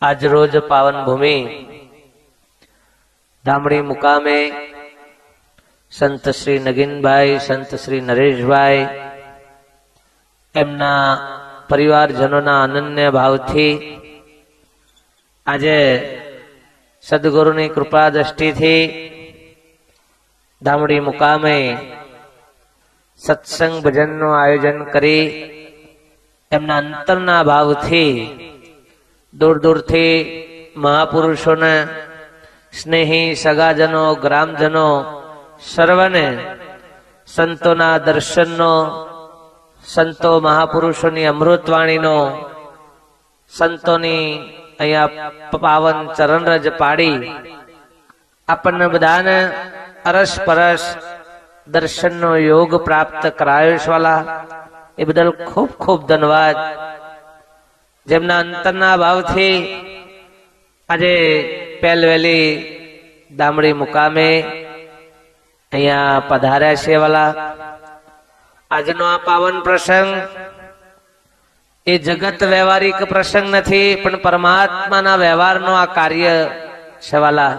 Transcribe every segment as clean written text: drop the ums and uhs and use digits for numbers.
आज रोज पावन भूमि धामड़ी मुकामे संत श्री नगीनभाई, संत श्री नरेशभाई एमना परिवारजनोना अनन्य भावथी आजे सद्गुरुनी कृपा दृष्टिथी धामड़ी मुकामे सत्संग भजनનું આયોજન કરી એમના અંતરના ભાવથી दूर दूर थी महापुरुषों ने स्नेही सगाजनों ग्रामजनों सर्वने संतों ना दर्शन नो संतो महापुरुषों नी अमृतवाणी नो संतों नी अहिया पावन चरण रज पाड़ी आपने बधाने अरस परस दर्शन नो योग प्राप्त करायो वाला ए बदल खूब खूब धन्यवाद। જેમના અંતરના ભાવથી આજે પહેલવેલી દામડી મુકામે અહીંયા પધાર્યા છે વાલા। આજનો આ પાવન પ્રસંગ એ જગત વ્યવહારિક પ્રસંગ નથી પણ પરમાત્માના વ્યવહારનો આ કાર્ય છે વાલા।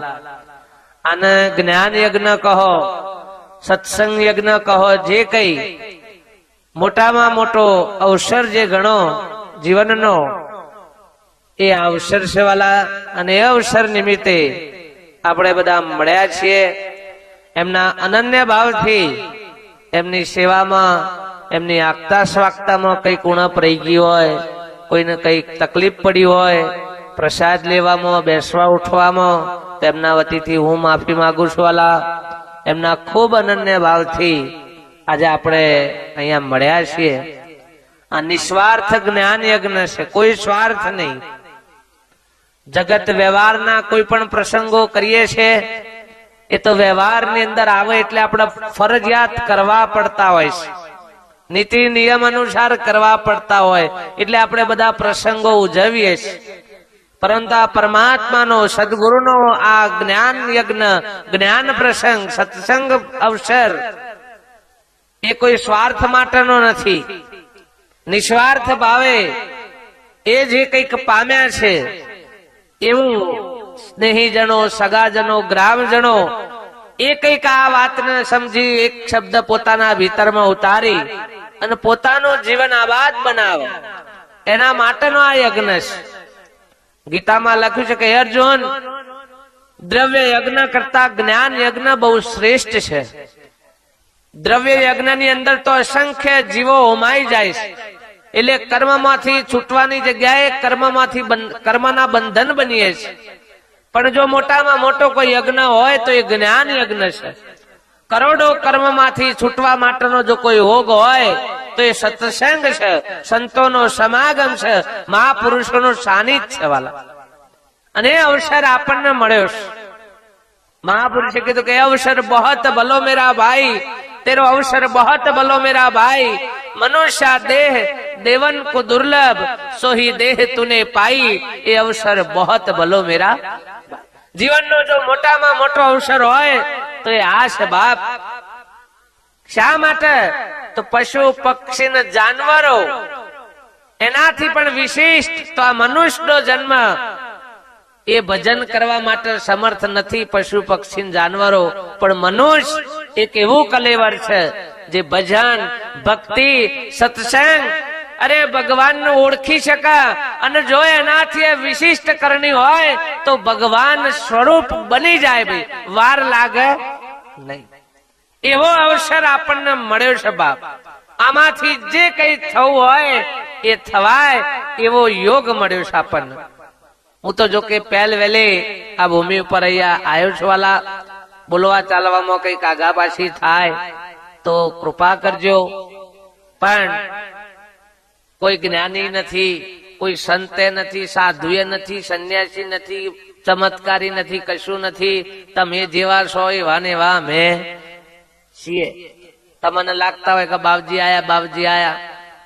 આને જ્ઞાન યજ્ઞ કહો, સત્સંગ યજ્ઞ કહો, જે કઈ મોટામાં મોટો અવસર જે ગણો जीवननो ए अवसर से वाला अने अवसर निमित्ते आपणे बधा मळ्या छीए। एमना अनन्य भावथी एमनी सेवामां एमनी आगता स्वागतामां कई उणप रही गई होय, कोईने कई तकलीफ पड़ी होय, प्रसाद लेवामां बेसवा उठवामां तेमना वतीथी हूँ माफी मागू छुं वाला। एमना खूब अनन्य भावथी आजे आपणे अहींया मळ्या छीए। निस्वार्थ ज्ञान यज्ञ से कोई स्वार्थ नहीं। जगत व्यवहार ना कोई पण प्रसंगो करिए छे ए तो व्यवहार ની અંદર આવે એટલે આપણે ફરજિયાત કરવા પડતા હોય છે, નીતિ નિયમ અનુસાર કરવા પડતા હોય એટલે આપણે બધા પ્રસંગો ઉજવીએ છીએ। પરંતુ આ પરમાત્માનો સદગુરુનો આ જ્ઞાન યજ્ઞ, જ્ઞાન પ્રસંગ, સત્સંગ અવસર એ કોઈ સ્વાર્થ માટેનો નથી। निस्वार्थ भावे ए जे कईक पाम्या छे एवं स्नेहीजनो, सगाजनो, ग्रामजनो ए कईक आ वातने समझी एक शब्द पोताना भीतरमां उतारी अने पोतानो जीवन आबाद बनावे एना माटेनो आ यज्ञ छे। गीतामां लख्युं छे के अर्जुन द्रव्य यज्ञ करता ज्ञान यज्ञ बहु श्रेष्ठ छे। द्रव्य यज्ञ नी अंदर तो असंख्य जीवो होमाई जाय छे એટલે કર્મમાંથી છૂટવાની જગ્યાએ કર્મના બંધન બનીએ છે। પણ જો મોટામાં મોટો કોઈ યજ્ઞ હોય તો એ જ્ઞાન યજ્ઞ છે। કરોડો કર્મમાંથી છૂટવા માટેનો જો કોઈ યોગ હોય તો એ સત્સંગ છે, સંતોનો સમાગમ છે, મહાપુરુષોનું સાનિધ્ય છે વાલા। અને એ અવસર આપણને મળ્યો છે। મહાપુરુષે કીધું કે અવસર બહોત ભલો મેરા ભાઈ, तेरो अवसर बहुत भलो मेरा भाई। मनुष्य देह देवन को दुर्लभ, सो ही देह तूने पाई, ये अवसर बहुत भलो मेरा। जीवन नो जो मोटा में मोटो अवसर होय तो ये आ छे बाप। शा माटे तो पशु पक्षी ने जानवरो एनाथी पण विशिष्ट तो आ मनुष्य नो जन्म ए भजन करवा माटे समर्थ नथी। पशु पक्षी जानवरो पण मनुष्य एक एवं कलेवर छे जे भजन, भक्ति, सत्संग अरे भगवान ने ओळखी शका अने जो एनाथी विशिष्ट करनी होय तो भगवान स्वरूप बनी जाए भाई, वार लागे नहीं। एवो अवसर आपने मळ्यो छे बाप। आमाथी जे कई थवुं होय ए थवाय एवो योग मळ्यो छे आपने। हूँ तो जो के पहल वेले आ भूमि पर अहींया आयो छुं वाला। बोलवा चालवामां कईक आगापाछी थाय तो कृपा करजो। पण कोई ज्ञानी नथी, कोई संते नथी, साधुए नथी, सन्यासी नथी, चमत्कारी नथी, कशुं नथी। तमे जेवा छो एवा ने एवा अमे छीए। तमने लागता होय के बापजी आया, बापजी आया।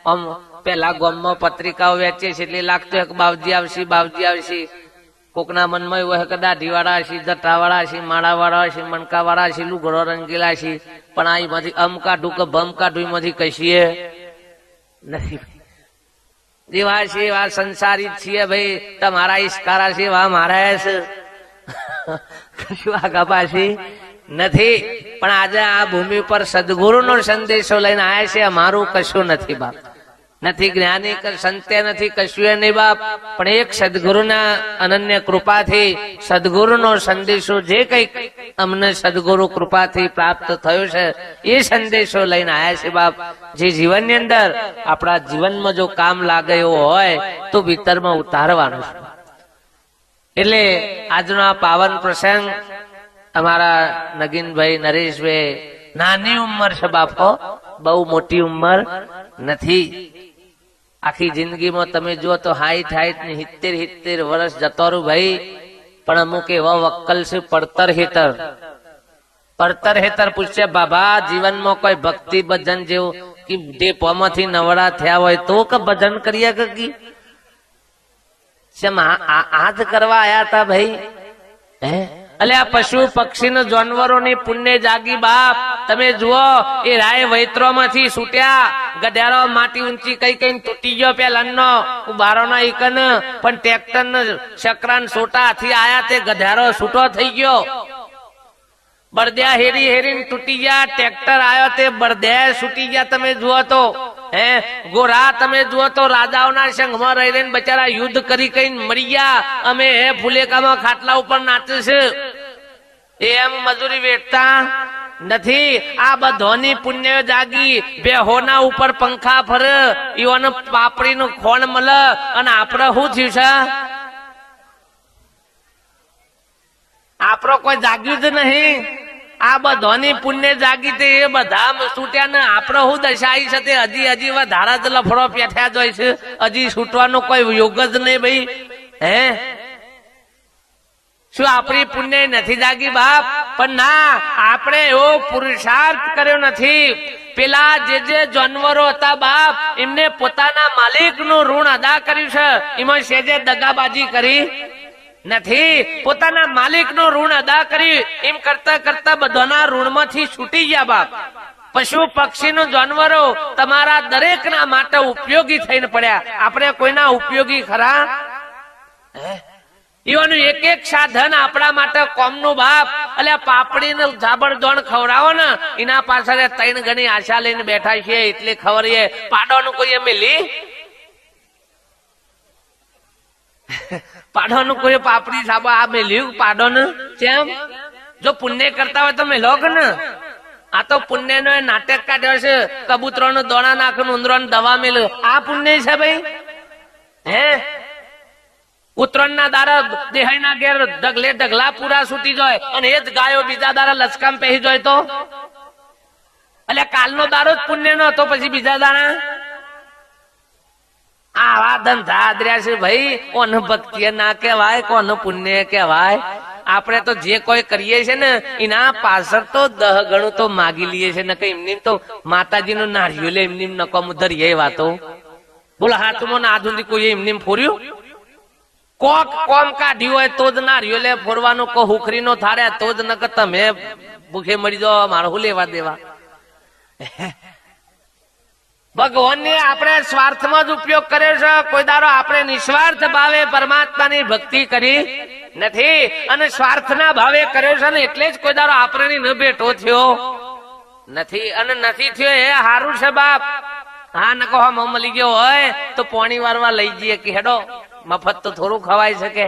आम पेला गाममां पत्रिकाओ वेचे छे એટલે लागतो होय के बापजी आवशे, बापजी आवशे। कोकना मन में वह दाढ़ी वाला हशी, जटा वाला हशी, माड़ा वाला हशी, मनका वाला हशी, लुगड़ो रंगीला हशी। पण आई माथी अम काढू के बम काढू माथी कशीए नहीं। જેવા છે એવા સંસારી છીએ ભાઈ, તમારા ઈશ્કારા છે એવા મારા છે, કશું આગા પાછી નથી. પણ આજે આ ભૂમિ પર સદગુરુનો સંદેશો લઈને આવ્યા છે. અમારું કશું નથી બાપ, નથી જ્ઞાની સંતે નથી કશું નહીં બાપ, પણ એક સદગુરુના અનન્ય કૃપાથી સદગુરુનો સંદેશો જે કઈક અમને સદગુરુ કૃપાથી પ્રાપ્ત થયો છે એ સંદેશો લઈને આવ્યા છે બાપ. જે જીવનની અંદર આપણા જીવનમાં જો કામ લાગે એવું હોય તો ભીતરમાં ઉતારવાનું છે. એટલે આજનો આ પાવન પ્રસંગ અમારા નગીનભાઈ નરેશભાઈ, નાની ઉંમર છે બાપો, બહુ મોટી ઉંમર નથી. આખી જિંદગીમાં તમે જુઓ તો 60 ને 70 વર્ષ જતો ભાઈ, પણ અમુક એવા વક્કલ છે પડતર હેતર પૂછશે બાબા જીવનમાં કોઈ ભક્તિ ભજન જેવું કે ડેપોમાંથી નવડા થયા હોય તો કે ભજન કરીએ કે આજ કરવા આયા હતા ભાઈ. અલે આ પશુ પક્ષી નો જાનવરોની પુણ્ય જાગી બાપ. તમે જુઓ એ રાય વૈત્રો માંથી છૂટ્યા, ગધેડો માટી ઊંચી કઈ કઈ તૂટી ગયો પેલા બારો ના ઈકન, પણ ટ્રેક્ટર ને શકરાન સોટા હાથી આયા તે ગધેડો છૂટો થઈ ગયો. બળદિયા હેરી તૂટી ગયા, ટ્રેક્ટર આવ્યો તે બળદિયા છૂટી ગયા. તમે જુઓ તો ગોરા તમે જુઓ તો રાજાઓના સંઘમાં રહી રહીને બચારા યુદ્ધ કરી કઈ મરી ગયા. અમે ફુલેકામાં ખાટલા ઉપર નાચે છે એમ મજૂરી વેઠતા નથી. આ બધોની પુણ્ય જાગી, બેહોના ઉપર પંખા ફરે, ઈવન પાપડી નું ખોણ મળે, અને આપડે શું થયું છે? આપડો કોઈ જાગ્યું જ નહીં. આ બધોની પુણ્ય જાગી તે એ બધા છૂટ્યા ને આપડે શું દશા આવી છે તે હજી વધારા જ લફડો પેઠ્યા જ હોય છે. હજી છૂટવાનો કોઈ યોગ જ નહીં ભાઈ. શું આપણી પુણ્ય નથી જાગી બાપ? પણ ના, આપણે એવો પુરુષાર્થ કર્યો નથી. પેલા જે જાનવરો હતા બાપ, એમને પોતાના માલિક નું ઋણ અદા કર્યું છે, એમાં સેજે દગાબાજી કરી નથી. પોતાના માલિક નું ઋણ અદા કર્યું, એમ કરતા કરતા બધાના ઋણ માંથી છૂટી ગયા બાપ. પશુ પક્ષી નું જાનવરો તમારા દરેક ના માટે ઉપયોગી થઈને પડ્યા. આપણે કોઈના ઉપયોગી ખરા? એવાનું એક એક સાધન આપણા માટે કોમનું બાપ. એટલે પાપડી ને જાબરદોણ ખવડાવો ને એના પાછળ 3 ગણી આશા લઈને બેઠા છે. એટલે ખબર એ પાડોનું કોઈ એમ લી પાડોનું કોઈ પાપડી સાબા આ મેલ્યું પાડો ને કેમ? જો પુણ્ય કરતા હોય તો મેલો કે ને. આ તો પુણ્ય નો નાટક કાઢ્યો છે. કબૂતરો નો દોણા નાખીને ઉંદરો ને દવા મેલ્યું. આ પુણ્ય છે ભાઈ? ઉત્તરાયણ ના દારા દેહાઈ ના ઘેર ઢગલા પૂરા છૂટી જાય, અને એ જ ગાયો બીજા દારા લચકામ પહેરી જાય તો એટલે કાલનો દારો જ પુણ્ય નો તો પછી બીજા દાડા આવા ધંધા આદર્યા છે ભાઈ. કોને ભક્તિ ના કહેવાય, કોને પુણ્ય કહેવાય? આપણે તો જે કોઈ કરીએ છે ને એના પાછળ તો 10 ગણું તો માગી લઈએ છે ને. કઈ એમની તો માતાજી નું નારિયું લે એમની નકોમ ધરીએ વાતો બોલો. હાથમાં ના આધુનિક કોઈ એમની ફોર્યું કોક કોમ કાઢ્યું હોય તો જ નારિયો લે ફોરવાનું. કો હુખરી નો થાળે તો જ ન કે તમે ભૂખે મળી જાઓ, મારે હું લેવા દેવા. ભગવાન ને આપણે સ્વાર્થમાં જ ઉપયોગ કર્યો છે. કોઈ દારો આપણે નિસ્વાર્થ ભાવે પરમાત્માની ભક્તિ કરી નથી, અને સ્વાર્થના ભાવે કર્યો છે ને એટલે જ કોઈ દારો આપણે ન ભેટો થયો નથી. અને નથી થયો એ સારું છે બાપ. હા ન કહો મળી ગયો હોય તો પોણી વારવા લઈ જઈએ કે હેડો, મફત તો થોડું ખવાય શકે.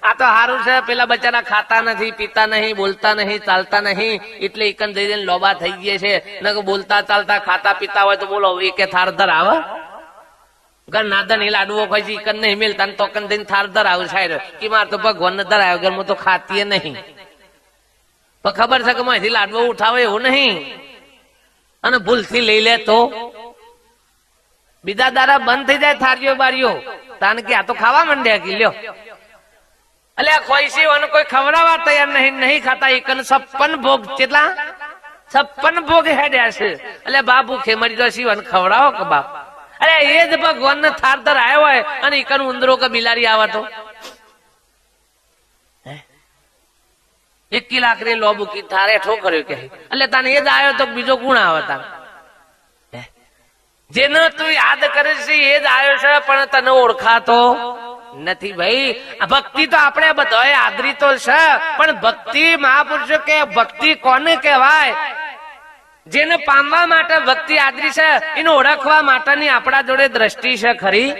આ તો સારું છે. પેલા બચારા ખાતા નથી, પીતા નહીં, બોલતા નહીં, ચાલતા નહીં, એટલે એકન જઈને લોબા થઈ ગયા છે. ન બોલતા ચાલતા ખાતા પીતા હોય તો બોલો એકે થાર ધર આવે. ઘર નાદન એ લાડવો ખાય છે, એકન નહીં મિલતા તો કન દઈને થાર ધર આવે સાહેબ કે માર તો ભગવાન ને ધર આવ્યો, ઘરમાં તો ખાતી નહીં. પણ ખબર છે કે માહિતી લાડવો ઉઠાવે એવું નહીં, અને ભૂલથી લઈ લે તો બીજા દારા બંધ થઈ જાય થારીઓ બારીઓ. તાન કે આ તો ખાવા માંડ્યા કે લ્યો. એટલે ખોઈસી કોઈ ખવડાવવા તૈયાર નહીં ખાતા. એકન 56 ભોગ, કેટલા 56 ભોગ હેડ્યા છે. એટલે બા ભૂખે મરી જશે અને ખવડાવો કે બાપ? અરે એ જ ભગવાન ને થાર ધર આવ્યો હોય અને એકન ઉંદરો કે બિલાડી આવે તો 1 લાખ રી લોબુ કી થારે ઠોકર્યો કે. એટલે તને એ જ આવ્યો તો બીજો ગુણ આવે તાર. જેને તું યાદ કરે છે એ જ આવ્યો છે, પણ તને ઓળખાતો નથી. ભાઈ ભક્તિ તો આપણે બધાએ આદરી તો છે, પણ ભક્તિ મહાપુરુષો કે ભક્તિ કોને કહેવાય? જેને પામવા માટે ભક્તિ આદરી છે, એને ઓળખવા માટેની આપણા જોડે દ્રષ્ટિ છે ખરી?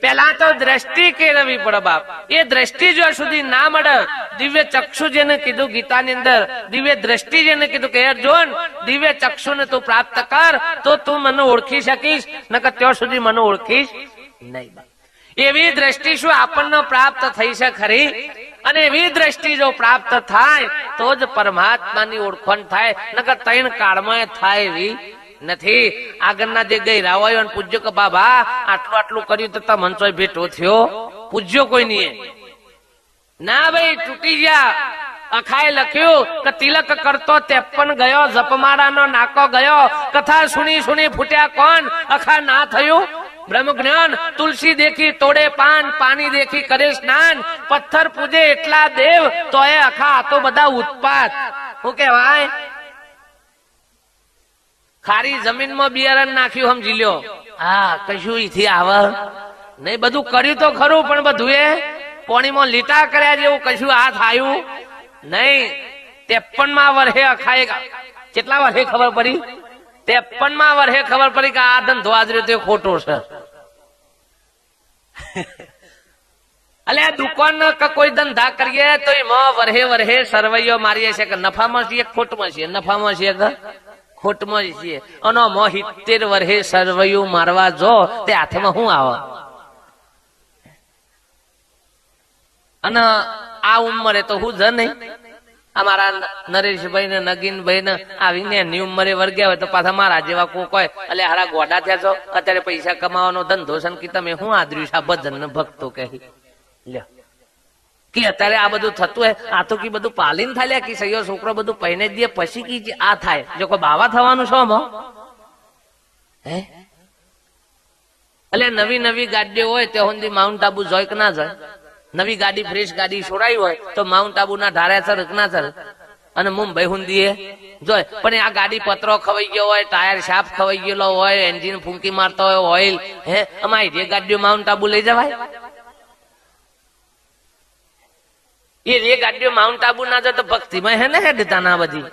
પેલા તો દ્રષ્ટિ કેળવવી પડે બાપ. એ દ્રષ્ટિ જો સુધી ના મળે, દિવ્ય ચક્ષુ જેને કીધું ગીતાની અંદર, દિવ્ય દ્રષ્ટિ જેને કીધું કે અર્જુન દિવ્ય ચક્ષુ ને તું પ્રાપ્ત કર તો તું મને ઓળખી શકીશ, નકર ત્યાં સુધી મને ઓળખીશ નહીં. એવી દ્રષ્ટિ શું આપણને પ્રાપ્ત થઈ છે ખરી? અને એવી દ્રષ્ટિ જો પ્રાપ્ત થાય તો જ પરમાત્માની ઓળખાણ થાય, નકર ત્રણ કાળમાં થાય એવી નથી. આગળના જે ગયરા હોય પૂજ્ય કે બાબા આટલું આટલું કર્યું તો મનસો ભેટો થયો, પૂજ્યો કોઈ નહીં ના ભાઈ, તૂટી ગયા. અખાએ લખ્યું કે તિલક કરતો 53 ગયો, જપમાળાનો નાકો ગયો, કથા સુણી સુણી ફૂટ્યા કોણ? અખા ના થયું બ્રહ્મ જ્ઞાન. તુલસી દેખી તોડે પાન, પાણી દેખી કરે સ્નાન, પથ્થર પૂજે એટલા દેવ, તો એ અખા આ તો બધા ઉત્પાત. શું કેવાય? ખારી જમીનમાં બિયારણ નાખ્યું સમજી લ્યો. હા, કશું ઈથી આવે નહીં. બધું કર્યું તો ખરું, પણ બધું એ પાણીમાં લીટા કર્યા જેવું કશું આ થાયું નહીં. 53મા વર્ષે અખાએ કેટલા વર્ષે ખબર પડી? 53મા વર્ષે ખબર પડી કે આ ધંધો આદર્યો તે ખોટો છે. અલે દુકાન કોઈ ધંધા કરીએ તો એમાં વર્ષે વર્ષે સરવૈયો મારીએ છે કે નફામાં છીએ ખોટમાં છીએ, નફામાં છીએ કે ખોટમાં છીએ. અને 70 વર્ષે સરવૈયું મારવા જો તે હાથમાં શું આવે? અને આ ઉંમરે તો હું જ નહીં. અમારા નરેશભાઈ ને નગીનભાઈ ને આવીને એની ઉંમરે વર્ગ્યા હોય તો પાછા મારા જેવા કોક હોય એટલે હારા ગોડા થયા છો, અત્યારે પૈસા કમાવાનો ધંધો છે કે તમે શું આદર્યું છે આ ભજન ભક્તો કહી લ્યો કે અત્યારે આ બધું થતું હોય. આ તો કે બધું પાલીને થાય કે સહીઓ છોકરો બધું પહેને દે પછી કી આ થાય. જો કોઈ બાવા થવાનું છો હે? એટલે નવી નવી ગાડીઓ હોય ત્યાં સુધી માઉન્ટ આબુ જોય કે ના જાય? નવી ગાડી ફ્રેશ ગાડી છોડાઈ હોય તો માઉન્ટ આબુ ના ધારે ચર ના ચર, અને મુંબઈ હુંદી જોય. પણ આ ગાડી પતરો ખવાઈ ગયો હોય, ટાયર શાફ ખવાઈ ગયેલો હોય, એન્જિન ફૂંકી મારતો હોય ઓઇલ, હે અમારી જે ગાડીઓ માઉન્ટ આબુ લઈ જવાય? એ ગાડીઓ માઉન્ટ આબુ ના જાય તો ભક્તિમાં હે ને હેડતા ના બધી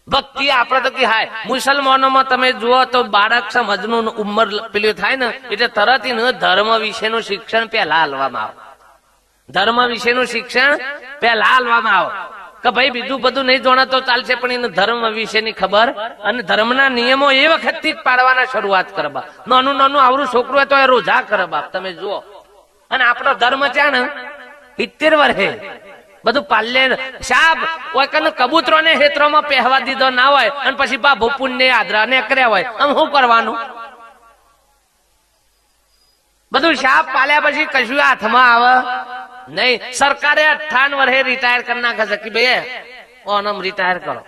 ભક્તિ આપડે તો કે હાય. મુસલમાનોમાં તમે જુઓ તો બાળક સમજનું ઉંમર પેલું થાય ને એટલે તરત ધર્મ વિશેનું શિક્ષણ પેલા હાલવામાં આવે. ધર્મ વિશેનું શિક્ષણ પેલા હાલવામાં આવે કે ભાઈ બીજું બધું નહીં જોણે તો ચાલશે, પણ એને ધર્મ વિશેની ખબર અને ધર્મના નિયમો એ વખતથી જ પાડવાના શરૂઆત કરવા. નાનું નાનું આવડું છોકરું હોય તો એ રોજા કરે બાપ, તમે જુઓ. અને આપણો ધર્મ છે ને 70 વર્ષે બધું પાલ્ય સાબ કોઈ કને કબૂતરો ને હેતરોમાં પહેવા દીધો ના હોય અને પછી બાબુ પુણ્ય આદરા ને કર્યા હોય, આમ શું કરવાનું? બધું સાપ પાલ્યા પછી કશું હાથમાં આવે નહીં. સરકારે 58 વર્ષે રિટાયર કરી નાખે છે કે ભાઈ ઓનમ રિટાયર કરો.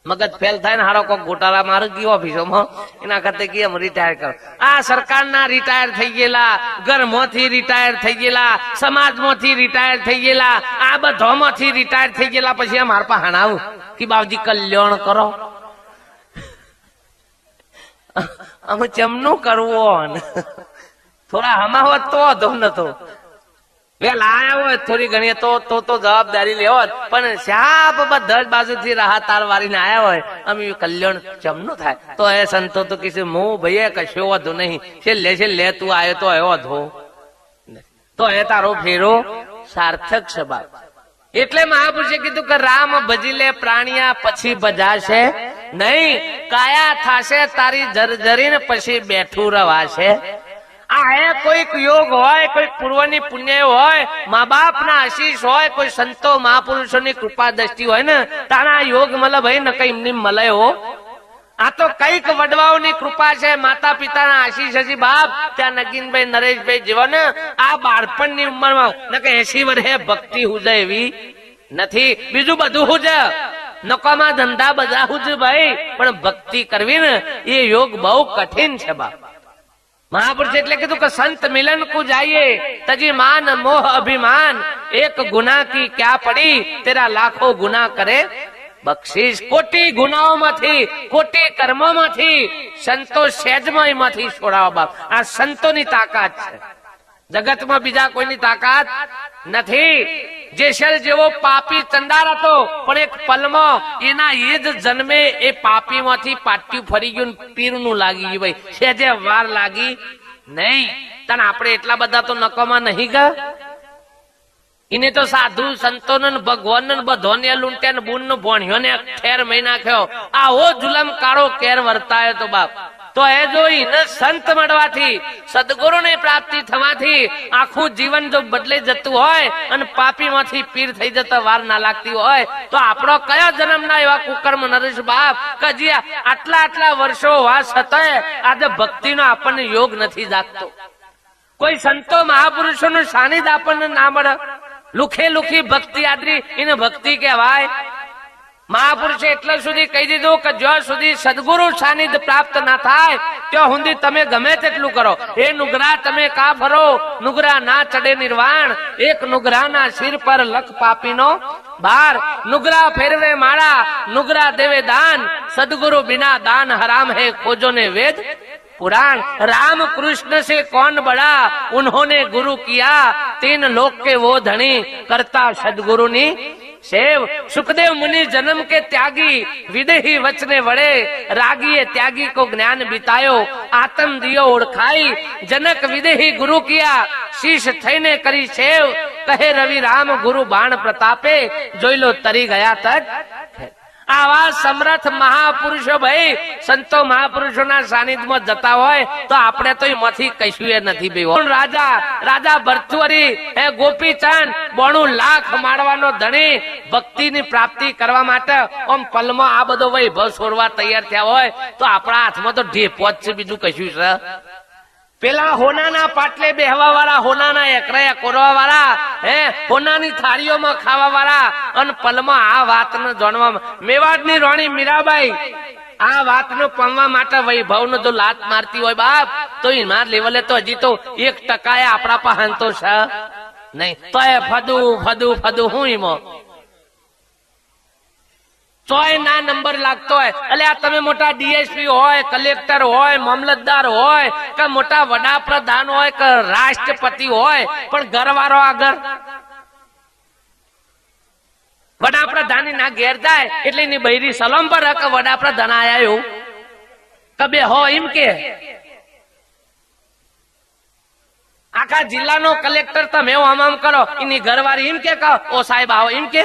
મગજ ફેલ થાય ને હારો કોક ગોટાળા મારે ગયો ઓફિસોમાં, એના કરતા કે એમ રિટાયર કરો. આ સરકારના રિટાયર થઈ ગયેલા, ઘરમાંથી રિટાયર થઈ ગયેલા, સમાજમાંથી રિટાયર થઈ ગયેલા, આ બધામાંથી રિટાયર થઈ ગયેલા પછી આ મારા પાસે આવું કે બાવજી કલ્યાણ કરો. અમે ચમનું કરવું થોડા હમા હોત તો વધુ નતો વેલા આયા હોય થોડી ઘણી તો જવાબદારી લેવો, પણ શાપ બધા જ બાજુથી રાહતાર વાળીને આયા હોય અમે કલ્યાણ ચમનું થાય તો એ સંતો તો કે હું ભાઈ કશો વધુ નહીં છે લે તું આવ્યો તો એવો વધુ તો એ તારો ફેરો સાર્થક છે બાપ. એટલે મહાપુરુષે કીધું કે રામ ભજી લે પ્રાણિયા પછી ભજાશે નહીં, કાયા થાશે તારી જર્જરીને પછી બેઠું રવાશે. આ કોઈક યોગ હોય, કોઈક પૂર્વની પુણ્ય હોય, મા બાપ ના આશીષ હોય, કોઈ સંતો મહાપુરુષોની કૃપા દ્રષ્ટિ હોય ને તારા યોગ મળે ભાઈ ન કઈ એમની મળે હો. આ તો કઈક વડવાઓની કૃપા છે, માતા પિતાના આશીષ હજી બાપ. ત્યાં નગીનભાઈ નરેશભાઈ જેવા ને આ બાળપણની ઉંમરમાં ન કે 80 વર્ષે ભક્તિ હુજે એવી નથી. બીજું બધું હુજે, નકામા ધંધા બધા હુજ ભાઈ, પણ ભક્તિ કરવી ને એ યોગ બહુ કઠિન છે બાપ. મહાપુરુષ એટલે કીધું કે સંત મિલન કો જાઈએ તજી માન મોહ અભિમાન, એક ગુના કી ક્યા પડી તેરા લાખો ગુના કરે બક્ષિસ કોટી ગુનાઓમાંથી, કોટી કર્મોમાંથી સંતો સહેજમયમાંથી છોડાવવા બાપ. આ સંતોની તાકાત છે, જગતમાં બીજા કોઈની તાકાત નથી. જેસલ જેવો પાપી ચંડાર હતો, પણ એક પલમાં એના એ જ જન્મે એ પાપીમાંથી પાટિયું ફરી ગયું, પીરનું લાગી ગયું. ભાઈ સહેજે વાર લાગી નહીં. તને આપણે એટલા બધા તો નકામા નહીં ગયા. એને તો સાધુ સંતો ભગવાન બધોને લૂંટ્યા ને બુન ભોણ્યો ને ઠેર મહી નાખ્યો. આવો જુલમ કાળો કેર વર્તાયો તો બાપ. તો એ જોઈ ને સંત મળવાથી, સદગુરુ ની પ્રાપ્તિ થવાથી આખું જીવન જો બદલાઈ જતું હોય અને પાપી માંથી પીર થઈ જતા વાર ના લાગતી હોય, તો આપણો કયો જન્મ ના એવા કુકર્મ નરેશ બાપ કે જે આટલા વર્ષો વાસ હતા, આજે ભક્તિ નો આપણને યોગ નથી જાગતો. કોઈ સંતો મહાપુરુષો નું સાનિધ્ય આપણને ના મળે. લુખે લુખી ભક્તિ આદરી એને ભક્તિ કહેવાય. મહાપુરુષે એટલા સુધી કહી દીધું કે જ્યાં સુધી સદગુરુ સાનિધ્ય પ્રાપ્ત ના થાય ત્યાં સુધી તમે ગમે તેટલું કરો. એ નુગરા તમે કા ફરો, નુગરા ના ચડે નિર્વાણ. એક નુગરા ના શિર પર લખ પાપીનો બાર. નુગરા ફેરવે માળા, નુગરા દેવે દાન. સદગुरु बिना दान हराम है, खोजो ने वेद पुराण. राम कृष्ण से कौन बड़ा, उन्होंने गुरु किया. तीन लोक के वो धनी, करता सदगुरु नी सेव. सुखदेव मुनि जन्म के त्यागी, विदेही वचने वड़े. रागी त्यागी को ज्ञान बितायो, आत्म दियो ओळखाई. जनक विदेही गुरु किया, शीश थईने करी सेव. कहे रवि राम गुरु बाण प्रतापे, जोई लो तरी गया तट. આવા સમર્થ મહાપુરુષો ભાઈ, સંતો મહાપુરુષોના સાનિધ્યમાં જતા હોય તો આપણે તો એમાંથી કશું એ નથી બેવો. રાજા ભર્તુહરી હે ગોપીચંદ 92 લાખ મારવાનો ધણી ભક્તિની પ્રાપ્તિ કરવા માટે આમ પલમાં આ બધો વૈભવ છોડવા તૈયાર થયા હોય તો આપણા હાથમાં તો ઢેપો જ છે, બીજું કશું છે. પેલા હોનાના પાટલે બેહવા વાળા, હોનાના એકરાયા કોરવા વાળા, હોનાની થાળીઓમાં ખાવા વાળા, અને પલમાં આ વાતને જાણવા, મેવાડની રાણી મીરાબાઈ આ વાતનો પામવા માટે વૈભવનો જો લાત મારતી હોય બાપ, તો એના લેવલે તો હજી તો 1% આપણા પાસે તો છે નહીં. તો એ ફદુ હું એમાં ચોય ના નંબર લાગતો હોય. એટલે આ તમે મોટા ડીએસપી હોય, કલેક્ટર હોય, મામલતદાર હોય કે મોટા વડાપ્રધાન હોય કે રાષ્ટ્રપતિ હોય, પણ ઘરવાળો આગળ વડાપ્રધાન ના ઘેર જાય એટલે એની બૈરી સલામ પર કે વડાપ્રધાન આયા એવું કબે હો એમ કે. આખા જિલ્લાનો કલેક્ટર તમે આમ કરો, એની ઘરવાળી એમ કે ઓ સાહેબ આવો એમ કે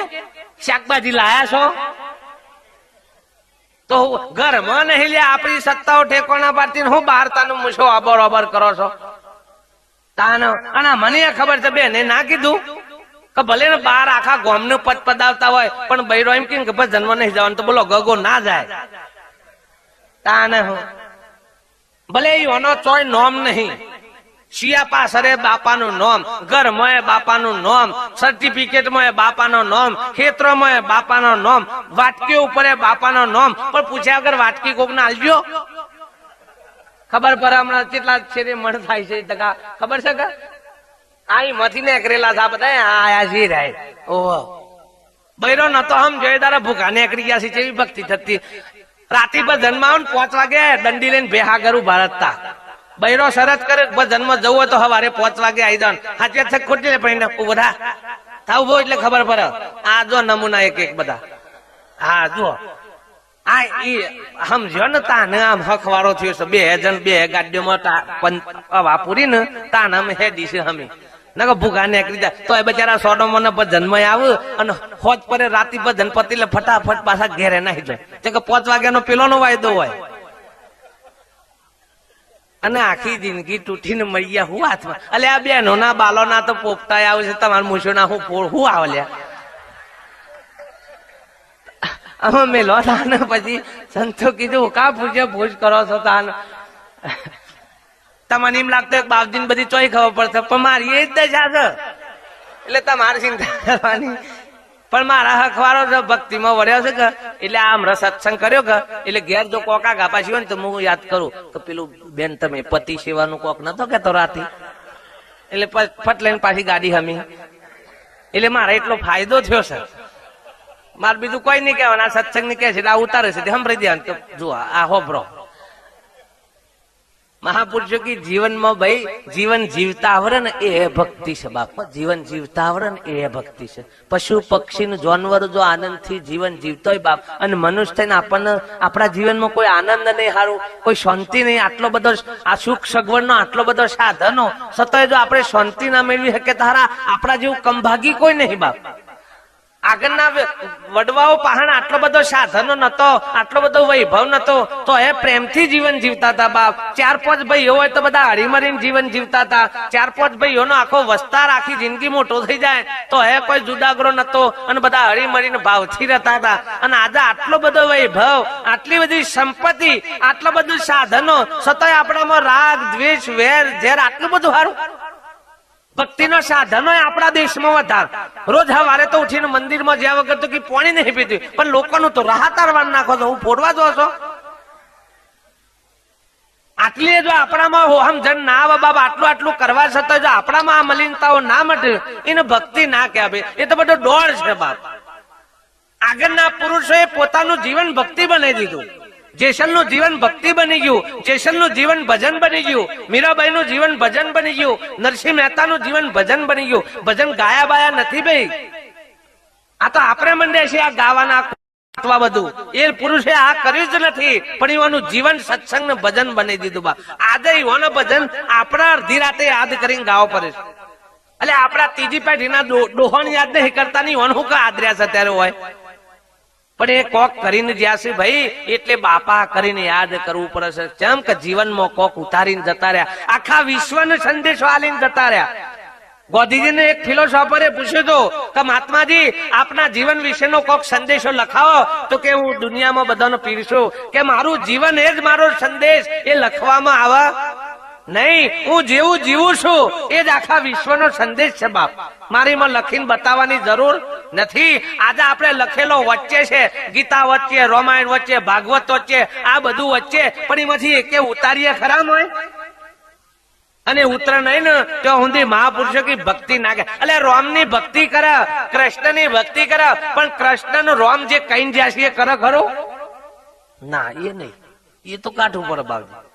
શાકભાજી લાયા છો તો ઘરમાં નહીં લે. આપણી સત્તાઓ ઠેકોણા પાડતી હું બહાર તાનું મૂછો અબર કરો છો તાનો. અને મને ખબર છે બેન ના કીધું કે ભલે ને બહાર આખા ગામ નું પદ પદાવતા હોય, પણ બૈરો એમ કે ભાઈ જન્મ નહીં જવાનું તો બોલો ગગો ના જાય તાને. હું ભલે એનો ચોય નોમ નહીં, શિયા પાસરે બાપાનું નામ, ઘરમાં બાપાનું નામ, સર્ટિફિકેટ માં બાપાનો નામ, ખેતરોમાં બાપાનો નામ, વાટકી ઉપર બાપાનો નામ, પણ પૂછ્યા વગર વાટકી કોક ના આલજો. ખબર પડે હમણાં કેટલા છે મણ થાય છે ટકા ખબર છે કે આ મથી ને કરેલા છે બધા આયા છે રાય. ઓહો બૈરો નતો હમ જોઈ તારા ભૂખા ને એકરી ગયા છે કેવી ભક્તિ થતી. રાતી પર જન્મ આવ 5 વાગે દંડી લઈને બેહા કરું ભારતતા. બૈરો શરત કરે જન્મ જવું હોય તો સવારે 5 વાગે આવી દઉં. સાચી વાત છે ખોટી લે પણ ઉભા થાવ બહુ એટલે ખબર પડે. આ જો નમૂના એક બધા. હા જુઓ આ સમજો ને તાને આમ હખવારો થયો છે. 2 જણ 2 ગાડીઓમાં વાપુરી ને તાન અમે હેડી છે અમે ના ભૂખા નીકળી જાય તો એ બચારા સોડો મને જન્મ આવે અને હોજ પર રાતી પર જનપતિ એટલે ફટાફટ પાછા ઘેરે નાખી જાય કે 5 વાગ્યાનો પેલો નો વાયદો હોય. અને આખી જિંદગી તૂટીને મળી ગયા હું હાથમાં. એટલે આ બેનો ના બાલો ના તો પોપટા આવે છે, તમારા મૂછો ના હું ફોડ હું આવલ્યા અમે મેલો તાને. પછી સંતો કીધું કા પૂછે ભૂજ કરો છો તાન. તમને એમ લાગતું બાપજી બધી ચોઈ ખબર પડશે, પણ મારી એ જ દશા છે એટલે તમારે ચિંતા કરવાની. પણ મારા હખવારો છે ભક્તિમાં વળ્યો છે કે એટલે આમ સત્સંગ કર્યો કે એટલે ઘેર જો કોકા ગાપાસી હોય ને તો હું યાદ કરું કે પેલું બેન તમે પતિ સેવાનું કોક નતો કેતો રાતી, એટલે ફટ લઈને પાછી ગાડી હમી. એટલે મારે એટલો ફાયદો થયો છે મારે બીજું કોઈ નહીં કહેવાનું, આ સત્સંગ ની કે છે આ ઉતારે છે સાંભળી દે. તો જુઓ આ હોભરો મહાપુરુષો કી જીવનમાં ભાઈ જીવન જીવતા આવડે ને એ ભક્તિ છે બાપ. જીવન જીવતા આવડે ને એ ભક્તિ છે. પશુ પક્ષી જાનવર જો આનંદ થી જીવન જીવતો હોય બાપ, અને મનુષ્ય થઈને આપણને આપણા જીવનમાં કોઈ આનંદ નહીં, સારું કોઈ શાંતિ નહીં, આટલો બધો આ સુખ સગવડ નો આટલો બધો સાધનો છતાંય જો આપણે શાંતિ ના મેળવી શકે તારા આપણા જેવું કમભાગી કોઈ નહીં બાપ. આગળના વડવાઓ પહાણ આટલો બધો સાધનો નતો, આટલો બધો વૈભવ નતો, તો એ પ્રેમથી જીવન જીવતા હતા બાપ. 4-5 ભાઈઓ હોય તો બધા હળીમળીને જીવન જીવતા હતા. 4-5 ભાઈઓનો આખો વસ્તાર આખી જિંદગી મોટો થઈ જાય તો એ કોઈ જુદાગરો નતો, અને બધા હળીમળીને ભાવથી રહેતા હતા. અને આજે આટલો બધો વૈભવ, આટલી બધી સંપત્તિ, આટલા બધું સાધનો છતાંય આપણામાં રાગ દ્વેષ વેર ઝેર આટલું બધું સારું. ભક્તિનો સાધનો આપણા દેશમાં વધાર. રોજ સવારે તો ઉઠીને મંદિરમાં જ્યાં વગર તો કે પાણી નહીં પીતું, પણ લોકોનું તો રાહતારવાન નાખો છો, હું ફોડવા જો છો. આટલી જો આપણામાં સમજણ ના આવે બાબા, આટલું કરવા છતાં જો આપણામાં આ મલિનતાઓ ના મટે એને ભક્તિ ના કહેવાય. એ તો બધો દોડ છે બાપ. આગળના પુરુષોએ પોતાનું જીવન ભક્તિ બનાવી દીધું. જેસલનું જીવન ભક્તિ બની ગયું, જેસલનું જીવન ભજન બની ગયું, મીરાબાઈનું જીવન ભજન બની ગયું, નરસિંહ મહેતાનું જીવન ભજન બની ગયું. ભજન ગાયા બાયા નથી ભાઈ, આ તો આપણે મંડે છે આ ગાવાના બધું. એ પુરુષે આ કર્યું જ નથી, પણ એવાનું જીવન સત્સંગ ને ભજન બની દીધું બા. આજે એવાનું ભજન આપણા અડધી રાતે યાદ કરીને ગાવો પડે છે. એટલે આપણા ત્રીજી પેઢીના ડોહોન યાદ નહીં કરતા, નહીં ઓનું કા આદર્યા છે ત્યારે હોય, પણ એ કોક કરીને જ્યાં છે ભાઈ એટલે બાપા કરીને યાદ કરવું પડે છે. જેમ કે જીવનમાં કોક ઉતારીને જતા રહ્યા, આખા વિશ્વનો સંદેશો આલીને જતા રહ્યા. ગોધીજીને એક ફિલોસોફરે પૂછ્યું હતું કે મહાત્માજી આપના જીવન વિશેનો કોક સંદેશો લખાવો, તો કે હું દુનિયામાં બધાનો પીરશું, કે મારું જીવન એ જ મારો સંદેશ, એ લખવામાં આવે નહીં. હું જેવું જીવું છું એ જ આખા વિશ્વનો સંદેશ છે બાપ. મારીમાં લખીને બતાવવાની જરૂર નથી. આજે આપણે લખેલો વચ્ચે છે, ગીતા વચ્ચે, રામાયણ વચ્ચે, ભાગવત વચ્ચે, આ બધું વચ્ચે, પણ એમાંથી એકે ઉતારીએ ખરા હોય? અને ઉતર નહીં ને તો સુધી મહાપુરુષો की ભક્તિ ના કરે. એટલે રોમ ની ભક્તિ કરે, કૃષ્ણ ની ભક્તિ કરે, પણ કૃષ્ણ નું રોમ જે કઈ જ્યાં છે એ કરે ખરો? ના, એ નહીં. એ તો કાઠું પડે બાપજી.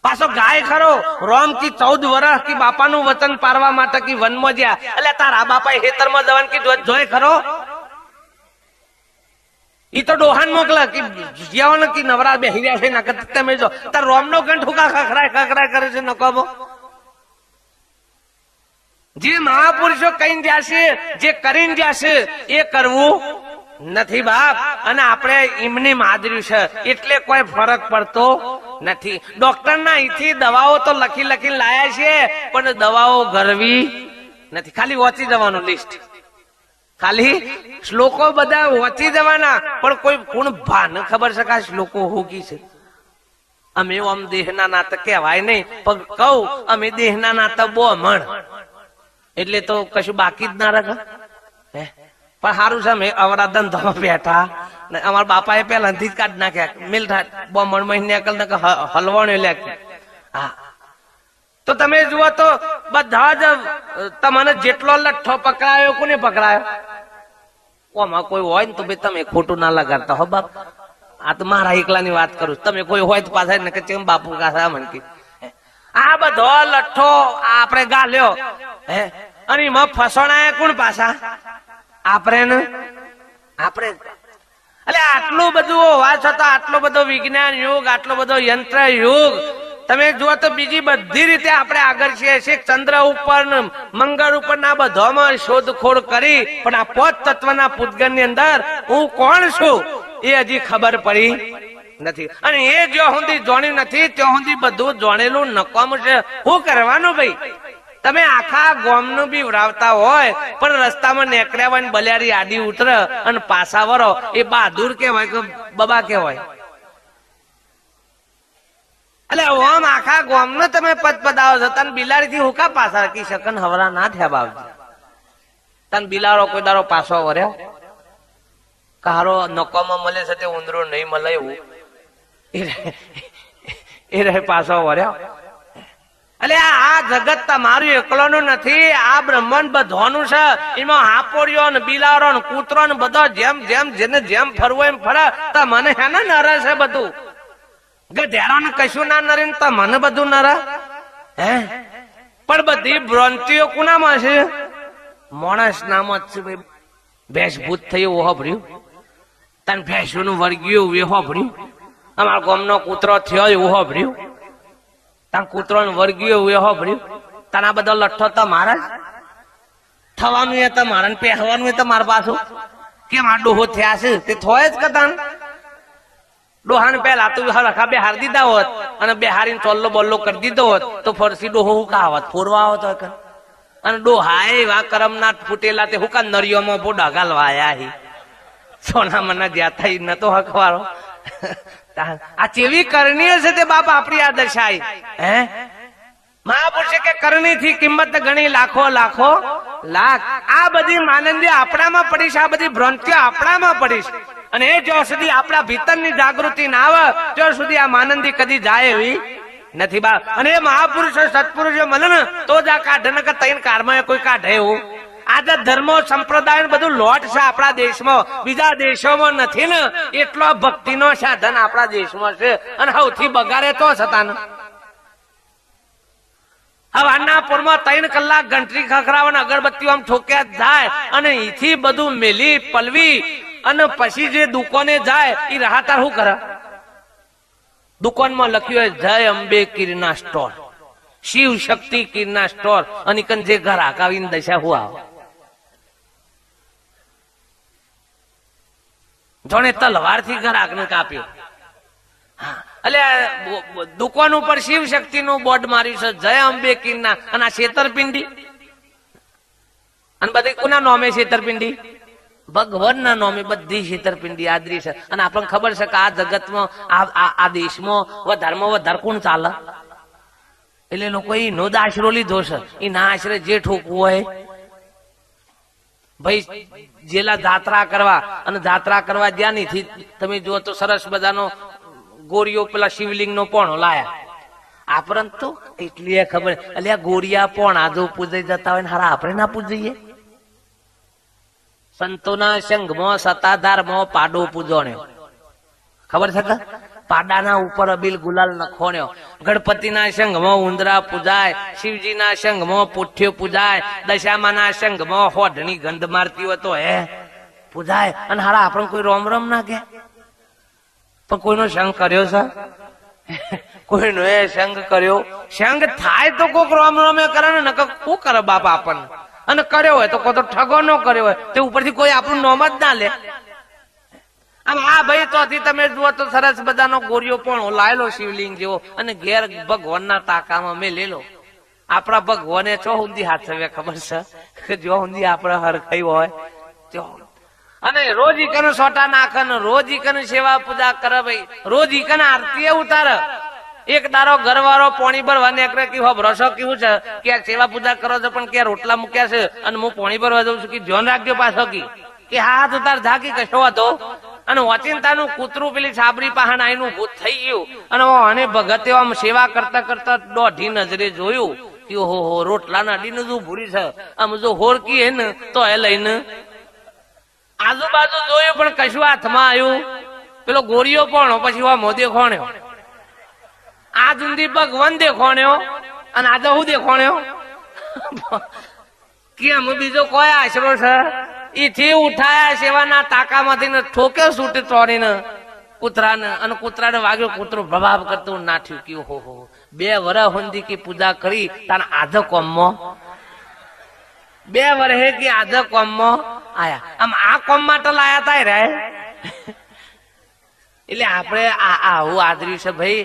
પાછો ગાય ખરો, રોમ કી 14 વર્ષ કી બાપાનું વચન પારવા માટે કી વનમાં જ્યાં, એટલે તારા બાપા ખેતરમાં જવાનું કી જોય ખરો? ઈ તો ડોહાન મોકલા કે જીવન કી નવરા બેહી રહ્યા છે, નકર તમે જો તાર રોમ નો ગંઠ હુકા ખખડાય કરે છે નકોબો. જે મહાપુરુષો કઈ જશે, જે કરીને જશે એ કરવું નથી બાપ. અને આપણે એમની માદર્યું છે એટલે કોઈ ફરક પડતો નથી. ડોક્ટર ના અહીંથી દવાઓ તો લખી લાયા છે, પણ દવાઓ ગરવી નથી. ખાલી વાંચી જવાનું લિસ્ટ, ખાલી શ્લોકો બધા વાંચી જવાના, પણ કોઈ કોણ ભાન ખબર છે કે આ શ્લોકો હોગી છે. અમે આમ દેહના નાતા કહેવાય નહીં, પણ કહું અમે દેહના નાતા બોમણ, એટલે તો કશું બાકી જ ના રાખે. પણ સારું છે અમે અમારા ધંધામાં બેઠા, અમારા બાપાએ પહેલાથી જ કાઢ નાખ્યા મિલઠા બોમણ મહિને અકલ ને હલવાણો લે. હા, તો તમે જુઓ તો બધા જ તમને જેટલો લઠ્ઠો પકડાયો કોને પકડાયો? ઓમાં કોઈ હોય ને તો ભાઈ તમે ખોટું ના લગાડતા હો બાપ. આ તો મારા એકલાની વાત કરું, તમે કોઈ હોય તો પાછા ને કેમ બાપુ કાસા મનકી. આ બધો લઠ્ઠો આપણે ગાલ્યો હે, અને એમાં ફસોણાયા કોણ પાછા? આપણે એટલે આટલું બધું હોવા છતાં આટલો બધો વિજ્ઞાન યુગ, આટલો બધો યંત્ર યુગ, તમે જુઓ તો બીજી બધી રીતે આપણે આગળ છીએ. ચંદ્ર ઉપર, મંગળ ઉપર ના બધામાં શોધખોળ કરી, પણ આ 5 તત્વના પૂતગલ ની અંદર હું કોણ છું એ હજી ખબર પડી નથી. અને એ જો સુધી જાણ્યું નથી ત્યાં સુધી બધું જાણેલું નકામ છે. શું કરવાનું ભાઈ? તમે આખા ગામનું બી ઉડાવતા હોય, પણ રસ્તામાં નેકળ્યા હોય બલિયારી આડી ઉતરે અને પાછા વરો, એ બહાદુર કેવાય કે બબા કેવાય? એટલે ઓમ આખા ગામ ને તમે પદપદાવો છો, તને બિલાડી થી હુકા પાછા કી શકન હવરા ના થયા બાપજી. તને બિલાડો કોઈ દારો પાછો વર્યો? કારો નકોમાં મળે છે તે ઉંદરો નહીં મળે એવું એ રહે પાછો વર્યો? એટલે આ જગત તમારું એકલોનું નથી, આ બ્રહ્માંડ બધાનું છે. એમાં હાપોડિયો ને બિલારો ને કૂતરો ને બધો જેમ જેમ જેને જેમ ફરવો એમ ફરે. તો મને હે ને નરે છે બધું, ગધેડો ને કશું ના નરે તો મને બધું નરે હે. પણ બધી ભ્રાંતિઓ કોનામાં છે? માણસ નામ જ છે ભાઈ. ભેંસભૂત થયું ઓહો ભર્યું, તને ભેંસું નું વર્ગ્યું એહો ભર્યું, અમારા ગામનો કૂતરો થયો એવો ભર્યું, તને કૂતરો વર્ગ્યું એહો ભર્યું. તને બધો લઠ્ઠો તો મારા જ થવાનું એ તમારે, પહેરવાનું એ તમારા પાછું. કેમ આ ડોહો થયા છે તે થોય જ કદાન ડોહાને પહેલા તું હરખા બેહાર દીધા હોત અને બેહારીને ચોલ્લો બોલ્લો કરી દીધો હોત તો ફરસી ડોહો હુકા આવત, ફોરવા આવત. અને ડોહા એવા કરમના ફૂટેલા તે હુકા નળિયોમાં પોડા ગાલવાયા હી. સોના મના જ્યાં થઈ નતો હકવારો. આ ચેવી કરણી છે તે બાપ આપણી આ દશાઈ હે. મહાપુરુષે કે કરણી થી કિંમત ગણી લાખો લાખો લાખ. આ બધી માનંદી આપણામાં પડીશ, આ બધી ભ્રાંતિઓ આપણામાં પડીશ. અને એ જ્યાં સુધી આપણા ભીતરની જાગૃતિ ના આવે ત્યાં સુધી આ માનંદી કદી જાય એવી નથી બાપ. અને એ મહાપુરુષો સત્પુરુષો મળે ને તો જ આ કાઢે, ને તૈન કારમાં કોઈ કાઢે એવું. આજે ધર્મો સંપ્રદાય બધું લોટ છે આપણા દેશમાં, બીજા દેશોમાં નથી ને. એટલો ભક્તિનો સાધન આપણા દેશમાં છે અને સૌથી બગાડે તો છતાં હવાના પોરમાં 3 કલાક ઘંટરી ખખરાવાના અગરબત્તીઓ આમ ઠોક્યા જાય અને એથી બધું મેલી પલવી અને પછી જે દુકાને જાય એ રાહતાર શું કરે? દુકાનમાં લખ્યું હોય જય અંબે કિરના સ્ટોર, શિવ શક્તિ કિરના સ્ટોર. અને જે ઘર આકાવીને દશા હું આવે જોને તલવાર થી ઘર આગને કાપ્યો. એટલે દુકાન ઉપર શિવ શક્તિ નું બોર્ડ માર્યું છે જય અંબે કિરના. અને આ છેતરપિંડી, અને બધી કોના નોમે છેતરપિંડી? ભગવાન ના નોમે બધી છેતરપિંડી આદરી છે. અને આપણને ખબર છે કે આ જગતમાં આ દેશમાં વધારમાં વધારે કોણ ચાલે? એટલે લોકો એનો જ આશરો લીધો છે. એ ના આશરે જે ઠોકવું હોય ભાઈ જેલા જાત્રા કરવા, અને જાત્રા કરવા જ્યાં નથી તમે જુઓ તો સરસ બધાનો ગોરીઓ પેલા શિવલિંગ નો પોણો લાયા. આ પરંતુ એટલી ખબર એટલે આ ગોરિયા પોણા જો પૂજાઈ જતા હોય ને હારા આપણે ના પૂજીએ. સંતોના સંઘમાં સતાધારમાં પાડો પૂજોણ્યો, ખબર છે કે પાડાના ઉપર અબીલ ગુલાલ નખોણ્યો. ગણપતિના સંઘમાં ઉંદરા પૂજાય, શિવજીના સંઘમાં પોઠ્યો પૂજાય, દશામાના સંઘમાં હોઢની ગંધ મારતી હોય તો હે પૂજાય. અને હારા આપણે કોઈ રોમ રોમ ના કે પણ કોઈનો સંઘ કર્યો છે? કોઈનો એ સંઘ કર્યો? સંઘ થાય તો કોક રોમ રોમે કરે ને કોક કરે બાપ આપણને. અને કર્યો હોય તો કોઈ તો ઠગો ન કર્યો હોય તે ઉપરથી કોઈ આપણું નોમ જ ના લે. આમ આ ભાઈ તોથી તમે જુઓ તો સરસ બધાનો ગોરીઓ પણ લાયેલો શિવલિંગ જેવો અને ઘેર ભગવાનના તાકામાં મેં લેલો. આપણા ભગવાને ચો ઊંધી હાથવે ખબર છે કે જો ઊંધી આપણે હરખાઈ હોય અને રોજ ઈકન સોટા નાખે ને રોજ ઈકન સેવા પૂજા કરે. ભાઈ રોજ ઈકન આરતી ઉતારે. એક દારો ઘરવાળો પાણી ભરવા નીકળે કે ભરોસો કેવું છે કે સેવા પૂજા કરો છો પણ કે રોટલા મૂક્યા છે અને હું પાણી ભરવા જઉં છું કે ધ્યાન રાખજો પાછો કે હાથ ઉતાર ઝાકી કશો હતો. અને ઓચિંતાનું કૂતરું પેલી સાબરી પહાણ આઈનું ભૂત થઈ ગયું. અને ભગતે આમ સેવા કરતા કરતા દોઢી નજરે જોયું કે ઓહો રોટલા ના અડીને જ ભૂરી છે. આમ જો હોરકી હે ને તો એ લઈને આજુબાજુ જોયું પણ કશું હાથમાં આવ્યું. પેલો ગોરીઓ પણ પછી મોદે ખોણ્યો. આ જુંદી ભગવાન દેખોણ્યો અને આજે હું દેખોણ્યો કેમ બીજો કોઈ આશરો છે? ઈથી ઉઠાયા સેવાના તાકામાંથી ને ઠોક્યો સૂટી તોડીને કૂતરાને. અને કૂતરાને વાગ્યો, કૂતરો ભભાવ કરતું નાઠ્યું કે હો 2 વર્ષ સુધી की પૂજા કરી તાર આધો કોમમાં 2 વર્ષે કે આધો કોમમાં આયા. આમ આ કોમ માટે લાયા તા રે. એટલે આપણે આવું આદર્યું છે ભાઈ.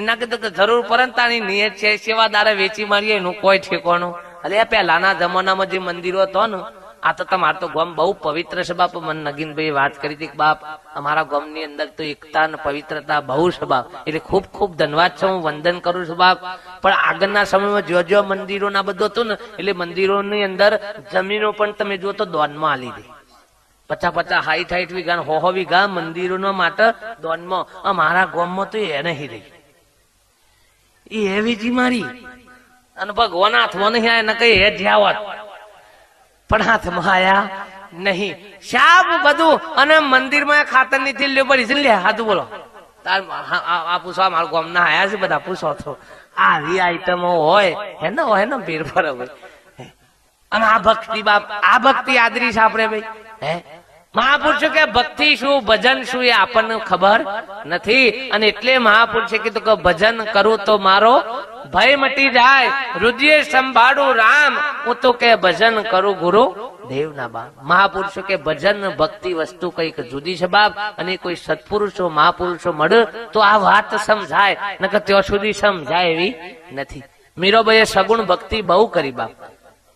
ના કીધું કે જરૂર પરંતાની નિયત છે સેવાદારે વેચી મારીએ એનું કોઈ ઠેકોનું. એટલે પહેલાના જમાનામાં જે મંદિરો હતો ને આ તો તમારે તો ગામ બહુ પવિત્ર છે બાપ. મને નગીનભાઈ વાત કરી હતી કે બાપ અમારા ગામ ની અંદર તો એકતા અને પવિત્રતા બહુ છે બાપ. એટલે ખૂબ ખૂબ ધન્યવાદ છે, હું વંદન કરું છું બાપ. પણ આગળના સમયમાં જો મંદિરો ના બધું હતું ને એટલે મંદિરોની અંદર જમીનો પણ તમે જુઓ તો દોનમાં આલી દે. 50-50 60 વીઘા 100 વીઘા મંદિરો માટે દોનમાં. અમારા ગામમાં તો એ નહીં રહી. એ એવી જી મારી અને ભગવાન હાથમાં નહીં આયા ને કઈ હેઠ જાવત, પણ હાથમાં આયા નહીં. શાબ બધું અને મંદિરમાં ખાતર ની થેલીઓ પડી છે. લે હાથું બોલો, આ પૂછવા મારા ગામ ના આયા છે બધા, પૂછો તો આવી આઈટમો હોય હે ને ભીડ બરાબર. અને આ ભક્તિ બાપ, આ ભક્તિ આદરી છે આપડે ભાઈ. હે મહાપુરુષો કે ભક્તિ શું ભજન શું એ આપણને ખબર નથી. અને એટલે મહાપુરુષે કીધું કે ભજન કરું તો મારો ભય મટી જાય, રુદિએ સંભાળું રામ, હું તો કે ભજન કરું ગુરુ દેવ ના બાપ. મહાપુરુષો કે ભજન ભક્તિ વસ્તુ કઈક જુદી છે બાપ. અને કોઈ સત્પુરુષો મહાપુરુષો મળે તો આ વાત સમજાય, નકર ત્યાં સુધી સમજાય એવી નથી. મીરાબાઈએ સગુણ ભક્તિ બહુ કરી બાપ.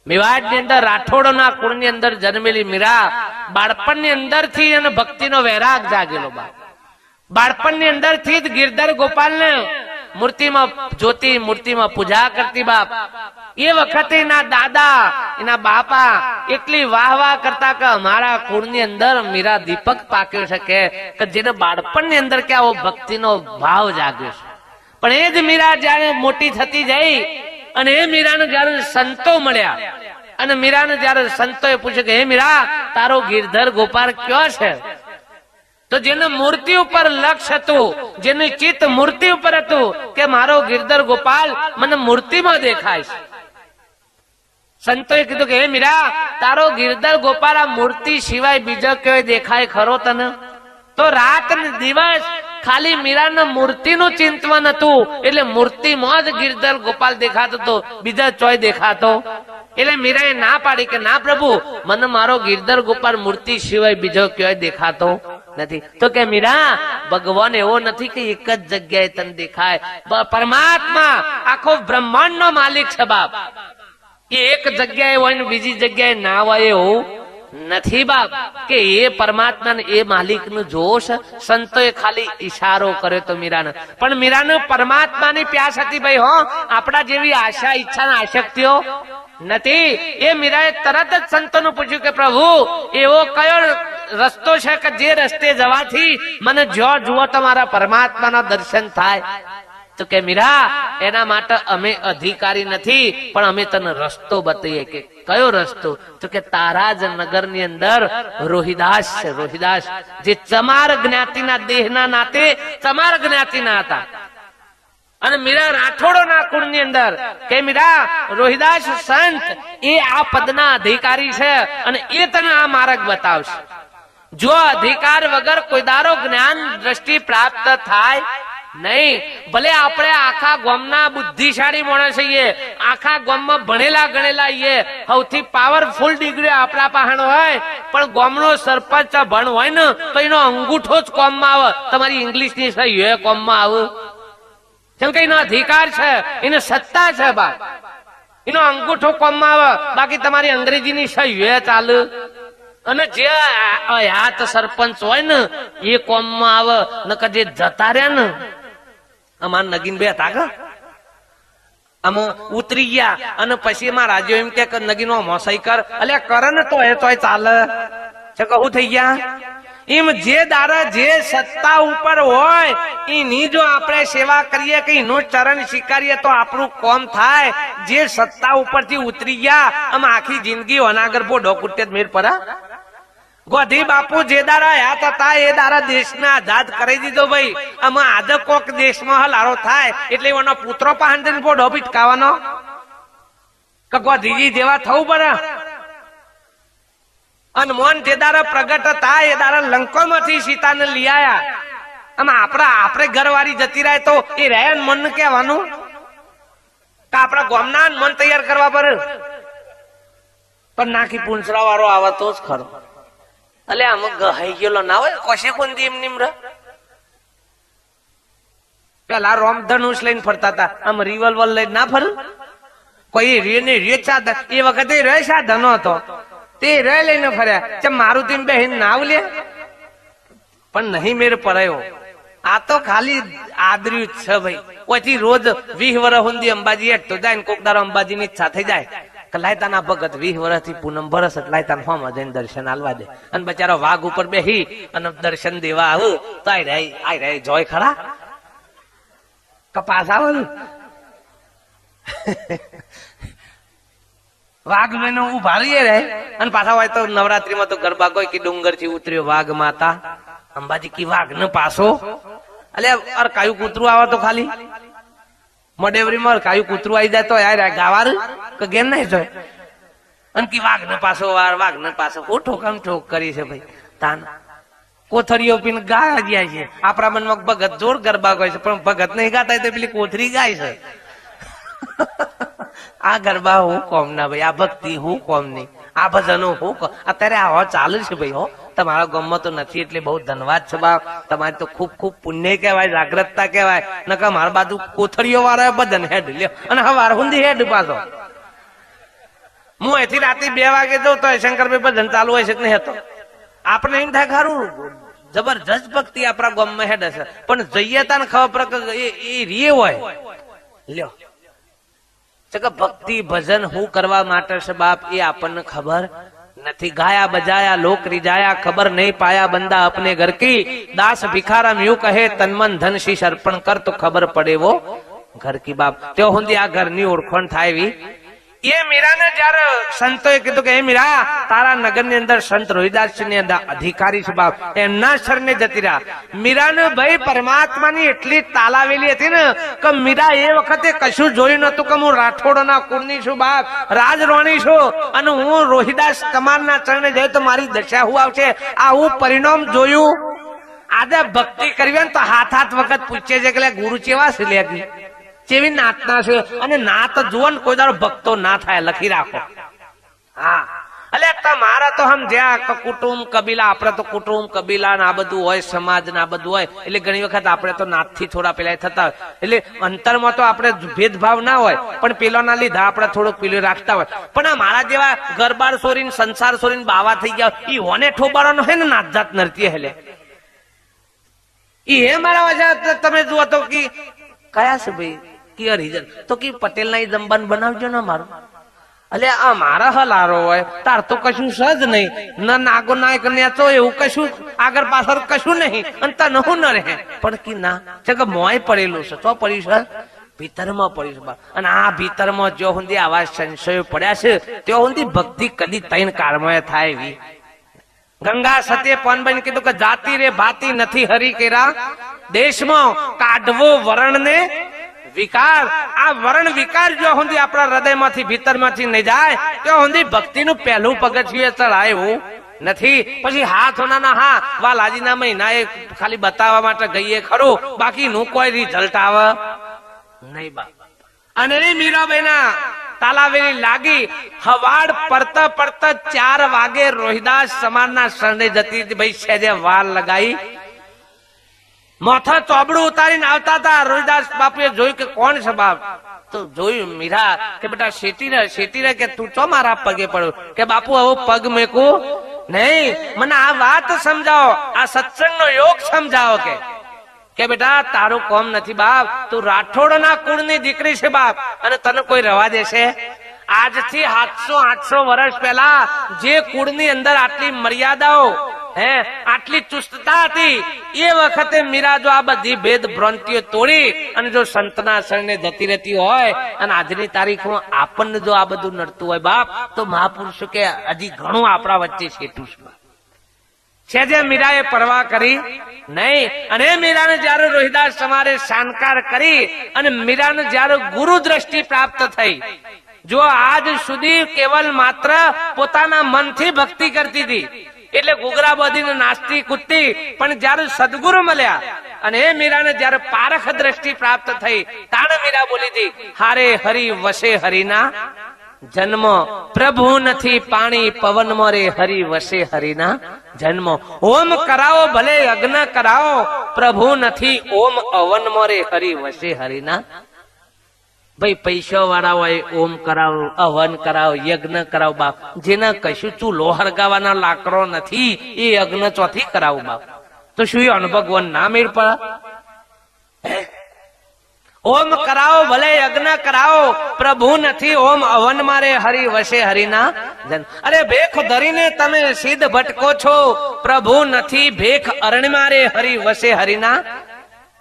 મેવાડ ની અંદર રાઠોડો ના કુળ ની અંદર જન્મેલી મીરા બાળપણ ની અંદર થી અને ભક્તિનો વૈરાગ જાગેલો બાપ. બાળપણ ની અંદર થી જ ગિરધર ગોપાલ ને મૂર્તિમાં જોતી, મૂર્તિમાં પૂજા કરતી બાપ. એ વખતે એના દાદા એના બાપા એટલી વાહ વાહ કરતા કે અમારા કુળ ની અંદર મીરા દીપક પાક્યો છે, કે જેને બાળપણ ની અંદર કે આવો ભક્તિનો ભાવ જાગ્યો છે. પણ એ જ મીરા જયારે મોટી થતી જઈ અને એ મીરાને જયારે સંતો મળ્યા અને મીરાને જયારે સંતોએ પૂછ્યું કે હે મીરા, તારો ગિરધર ગોપાલ કયો છે? તો જેને મૂર્તિ ઉપર લક્ષ્ય હતું, જેનું ચિત્ત મૂર્તિ ઉપર હતું કે મારો ગિરધર ગોપાલ મને મૂર્તિમાં દેખાય છે. સંતોએ કીધું કે હે મીરા, તારો ગિરધર ગોપાલ આ મૂર્તિ સિવાય બીજો કયો દેખાય ખરો તને? તો રાત ને દિવસ ખાલી મીરાના મૂર્તિનું ચિંતન હતું. એટલે મૂર્તિમાં જ ગિરધર ગોપાલ દેખાતો હતો, બીજા ચોય દેખાતો. એટલે મીરાએ ના પાડી કે ના પ્રભુ, મને મારો ગિરધર ગોપાલ મૂર્તિ સિવાય બીજો ક્યાંય દેખાતો નથી. તો કે મીરા, ભગવાન એવો નથી કે એક જ જગ્યાએ તને દેખાય. પરમાત્મા આખો બ્રહ્માંડ નો માલિક છે બાપ. એ એક જગ્યાએ હોય ને બીજી જગ્યાએ ના હોય એવું નથી બાપ. કે એ પરમાત્મા ને એ માલિક નું જોશ. સંતોએ ખાલી ઈશારો કર્યો તો મીરાને, પણ મીરાને પરમાત્માની પ્યાસ હતી ભાઈ. હો, આપણા જેવી આશા ઈચ્છા આશક્તિઓ નથી. એ મીરાએ તરત જ સંતોનું પૂછ્યું કે પ્રભુ, એવો કયો રસ્તો છે કે જે રસ્તે જવાથી મને જો જુઓ તમારા પરમાત્માના દર્શન થાય? તો કે મીરા, એના માટે અમે અધિકારી નથી, પણ અમે તને રસ્તો બતાવીએ. કે કયો રસ્તો? તો કે તારા જ નગર ની અંદર રોહિદાસ છે. રોહિદાસ જે ચમાર જ્ઞાતિના દેહના નાતે ચમાર જ્ઞાતિના હતા. અને મીરા રાઠોડો ના કુળ ની અંદર કે મીરા, રોહિદાસ સંત એ આ પદના અધિકારી છે અને એ તને આ માર્ગ બતાવશે. જો અધિકાર વગર કોઈ દારો જ્ઞાન દ્રષ્ટિ પ્રાપ્ત થાય નહીં. ભલે આપણે આખા ગામના બુદ્ધિશાળી માણસ છીએ, આખા ગામમાં ભણેલા ગણેલા, સૌથી પાવરફુલ ડિગ્રી આપણા પાસે હોય, પણ ગામનો સરપંચ ભણ હોય ને તો એનો અંગૂઠો જ કોમમાં આવે. તમારી ઇંગ્લિશ ની સહી એ કોમમાં આવે, કેમ કે એનો અધિકાર છે, એને સત્તા છે બા, એનો અંગૂઠો કોમમાં આવે. બાકી તમારી અંગ્રેજીની સહી એ ચાલે. અને જે યાત સરપંચ હોય ને એ કોમમાં આવે. નકર જે જતા રહ્યા ને, અમાર નગીન બે હતા કે આમાં ઉતરી ગયા અને પછી એમાં રાજ્યો એમ કે નગીનો મોસાઈ કર, અલ્યા કરે ને તો એ તોય ચાલે છે. કહું થઈ ગયા એમ જે દારા જે સત્તા ઉપર હોય એની જો આપણે સેવા કરીએ કે એનું ચરણ સ્વીકારીએ તો આપણું કોમ થાય. જે સત્તા ઉપરથી ઉતરી ગયા આમ આખી જિંદગી અનાગર પોઢો કુટે મેર પરા. ગોધી બાપુ જે દારા યાદ હતા એ દારા દેશને આઝાદ કરી દીધો ભાઈ. આમાં આજે કોક દેશમાં હલારો થાય એટલે એનો પુત્રો પાસે પોઢો પીટકાવાનો કે ગોધીજી જેવા થવું પડે. અનમોન જે દારા પ્રગટ હતા એ દારા લંકોમાંથી સીતાને લઈ આયા. આમાં આપણે ઘરવાળી જતી રહે તો એ રહે મન કહેવાનું કે આપણા ગામના મન તૈયાર કરવા પડે. પણ નાખી પૂંછડા વાળો આવે તો જ ખરો. અલે આમ ગહાઈ ગયેલો ના હોય કશે કોણ દી એમ નિમ્ર. પેલા રોમધનુષ લઈને ફરતા હતા, આમ રિવોલ્વર લઈને ના ફર. કોઈ રે સાધન એ વખતે રે સાધનો હતો તે રે લઈને ફર્યા. ચમ મારુતિ બેહીન નાવ લે પણ નહીં મેર પરાયો. આ તો ખાલી આદર્યું જ છે ભાઈ. પછી રોજ 20 વર્ષ સુધી અંબાજી હેઠતો જાય ને કોક દારો અંબાજી ની ઈચ્છા થઈ જાય કે લાયતાના ભગત 20 વર્ષથી પૂનમ ભરસ લાયતાના ફોર્મ જઈને દર્શન આલવા દે. અને બચારો વાઘ ઉપર બેહી અને દર્શન દેવા આવું તો આઈ રહે જોય ખરા કપાસ આવે વાઘ લઈને ઉભા રહીએ રે અને પાછા હોય તો નવરાત્રીમાં તો ગરબા કોઈ કે ડુંગર થી ઉતર્યો વાઘ માતા અંબાજી કી વાઘ ને પાછો અલે અર કાયું કૂતરું આવે તો ખાલી મડેવરી માં કાયું કૂતરું આવી જાય તો યાર ગાવાર કે ગેમ નહીં જોય અને કી વાઘ ને પાછો વાઘ ને પાછો હું ઠોકામ ઠોક કરી છે ભાઈ તાન કોથળીઓ પીને ગાયા ગયા છે આપણા મનમાં ભગત જોર ગરબા ગાય છે પણ ભગત નહીં ગાતા તો પેલી કોથળી ગાય છે આ ગરબા હું કોમ ના ભાઈ આ ભક્તિ હું કોમ નહીં આ ભજનો હું અત્યારે આવા ચાલુ છે ભાઈ હો તમારા ગામમાં તો નથી એટલે બહુ ધન્યવાદ છે બાપ તમારી તો ખૂબ ખૂબ પુણ્ય કહેવાય જાગ્રતતા કહેવાય નકા મારા બાજુ કોથળીઓ વાળા ભજન હેડ લ્યો અને હવે વારહુંદી હેડ પાછો હું અહીંથી રાતે 2 વાગે જઉં તો શંકરભાઈ ભજન ચાલુ હોય છે કે નહીં હતો આપણે એમ થાય ખરું જબરજસ્ત ભક્તિ આપણા ગામમાં હેડ હશે પણ જઈએ તાને ખબર પડે એ રીએ હોય લ્યો ભક્તિ ભજન હું કરવા માટે છે બાપ એ આપણને ખબર નથી ગાયા બજાયા લોક રીજાયા ખબર નહીં પાયા બંદા અપને ઘર કી દાસ ભિખારામ યું કહે તન મન ધન શીશ અર્પણ કર તો ખબર પડે વો ઘર કી બાપ ત્યાં સુધી આ ઘરની ઓળખાણ થાય એવી એ મીરાને જયારે સંતોએ કીધું કે એ મીરા તારા નગર ની અંદર સંત રોહિદાસ ની અધિકારી છે બાપ એમના શરણે જતી રહ્યા મીરાને ભાઈ પરમાત્માની એટલી તાલાવેલી હતી ને કે મીરા એ વખતે કશું જોયું નતું કે હું રાઠોડના કુળની છું બાપ રાજરોણી છું અને હું રોહિદાસ કમારના ચરણે જઈ તો મારી દશા હું આવશે આ હું પરિણામ જોયું આજે ભક્તિ કરવી ને તો હાથ વખત પૂછે છે કે ગુરુ ચેવા છે લે કેવી નાતના છે અને નાત જુઓ ને કોઈ દાડો ભક્તો ના થાય લખી રાખો હા અલે તમારા તો સમજ્યા કુટુંબ કબીલા આપડે તો કુટુંબ કબીલા ને આ બધું હોય સમાજ ને આ બધું હોય એટલે ઘણી વખત આપણે તો નાત થી થોડા પેલા થતા હોય એટલે અંતરમાં તો આપણે ભેદભાવ ના હોય પણ પેલો ના લીધા આપણે થોડુંક પેલું રાખતા હોય પણ આ મારા જેવા ગરબાર સોરીને સંસાર સોરીને બાવા થઈ ગયા ઈ હોને ઠોબારવાનો હે ને નાત જાત નરતી હેલે ઈ હે મારા વજહ તમે જુઓ તો કે કયા છે ભાઈ રીઝન તો કે પટેલ ના જમવાનું બનાવજો ને મારું અલે આ મારા હલારો હોય તાર તો કશું સજ નહીં ના નાગો નાયક નેચો એવું કશું આગળ પાછળ કશું નહીં અને તને હું ન રહે પણ કે ના છે કે મોય પડેલું છે તો પડ્યું છે ભીતરમાં પડ્યું છે અને આ ભીતરમાં જો સુધી આવા સંશયો પડ્યા છે ત્યાં સુધી ભક્તિ કદી તૈન કાળમાં થાય એવી ગંગા સત્ય પનબન કીધું કે જાતિ રે ભાતી નથી હરી કેરા દેશમાં કાઢવો વર્ણ ને વિકાર આ વર્ણ વિકાર જો સુધી આપણા હૃદયમાંથી ભીતરમાંથી નહીં જાય તો સુધી ભક્તિનું પહેલું પગથિયું ચડાય એવું નથી પછી હાથ હોનાના હા વાલાજીના મહિના એ ખાલી બતાવવા માટે ગઈએ ખરું બાકીનું કોઈ રિઝલ્ટ આવે નહીં બાપ અને મીરાબાઈ ના તાલાવેલી લાગી હવાડ પડતા પડતા 4 વાગે રોહિદાસ સમાજના શરણે જતી ભાઈ સેજે વાર લગાઈ માથા ચોબડું ઉતારીને આવતા હતા રોહિદાસ બાપુએ જોયું કે કોણ છે બાપ તો જોયું મીરા કે બેટા શેટી રે કે તું ચો મારા પગે પડ્યો કે બાપુ હવે પગ મેકું નહીં મને આ વાત સમજાવો આ સત્સંગનો યોગ સમજાવો કે બેટા તારું કોમ નથી બાપ તું રાઠોડના કુળની દીકરી છે બાપ અને તને કોઈ રવા દેશે આજથી 700-800 વર્ષ પહેલા જે કુળની અંદર આટલી મર્યાદાઓ આટલી ચુસ્તતા હતી એ વખતે મીરા જો આ બધી ભેદ ભ્રાંતિઓ તોડી અને જો સંતના શરણે જતી રહેતી હોય અને આજની તારીખમાં આપણને જો આ બધું નડતું હોય બાપ તો મહાપુરુષો કે હજી ઘણું આપણા વચ્ચે છેટું છે જે મીરાએ પરવા કરી નહીં અને મીરાને જયારે રોહિદાસ સમારે શાનકાર કરી અને મીરાને જયારે ગુરુ દ્રષ્ટિ પ્રાપ્ત થઈ જો આજ સુધી કેવલ માત્ર પોતાના મનથી ભક્તિ કરતી હતી એટલે ગુગરા બધીને નાસ્તી કૂદતી પણ જયારે સદગુરુ મળ્યા અને એ મીરાને જયારે પારખ દ્રષ્ટિ પ્રાપ્ત થઈ તાણે મીરા બોલી હતી હારે હરિ વસે હરિના જન્મ પ્રભુ નથી પાણી પવન મોરે હરિ વસે હરિના જન્મ ઓમ કરાવો ભલે યજ્ઞ કરાવો પ્રભુ નથી ઓમ અવન મોરે હરિ વસે હરિના ભાઈ પૈસા વાળા હોય ઓમ કરાવો હવન કરાવો યજ્ઞ કરાવો બાપ જેના કશું ચૂલો હરગાવાના લાકડો નથી એ યજ્ઞ ચોથી કરાવું બાપ તો શું અનુભવ ના મેળ પડે ઓમ કરાવો ભલે યજ્ઞ કરાવો પ્રભુ નથી ઓમ હવન મારે હરિ વસે હરિના જન અરે ભેખ ધરીને તમે સિદ્ધ ભટકો છો પ્રભુ નથી ભેખ અરણ મારે હરિ વસે હરિના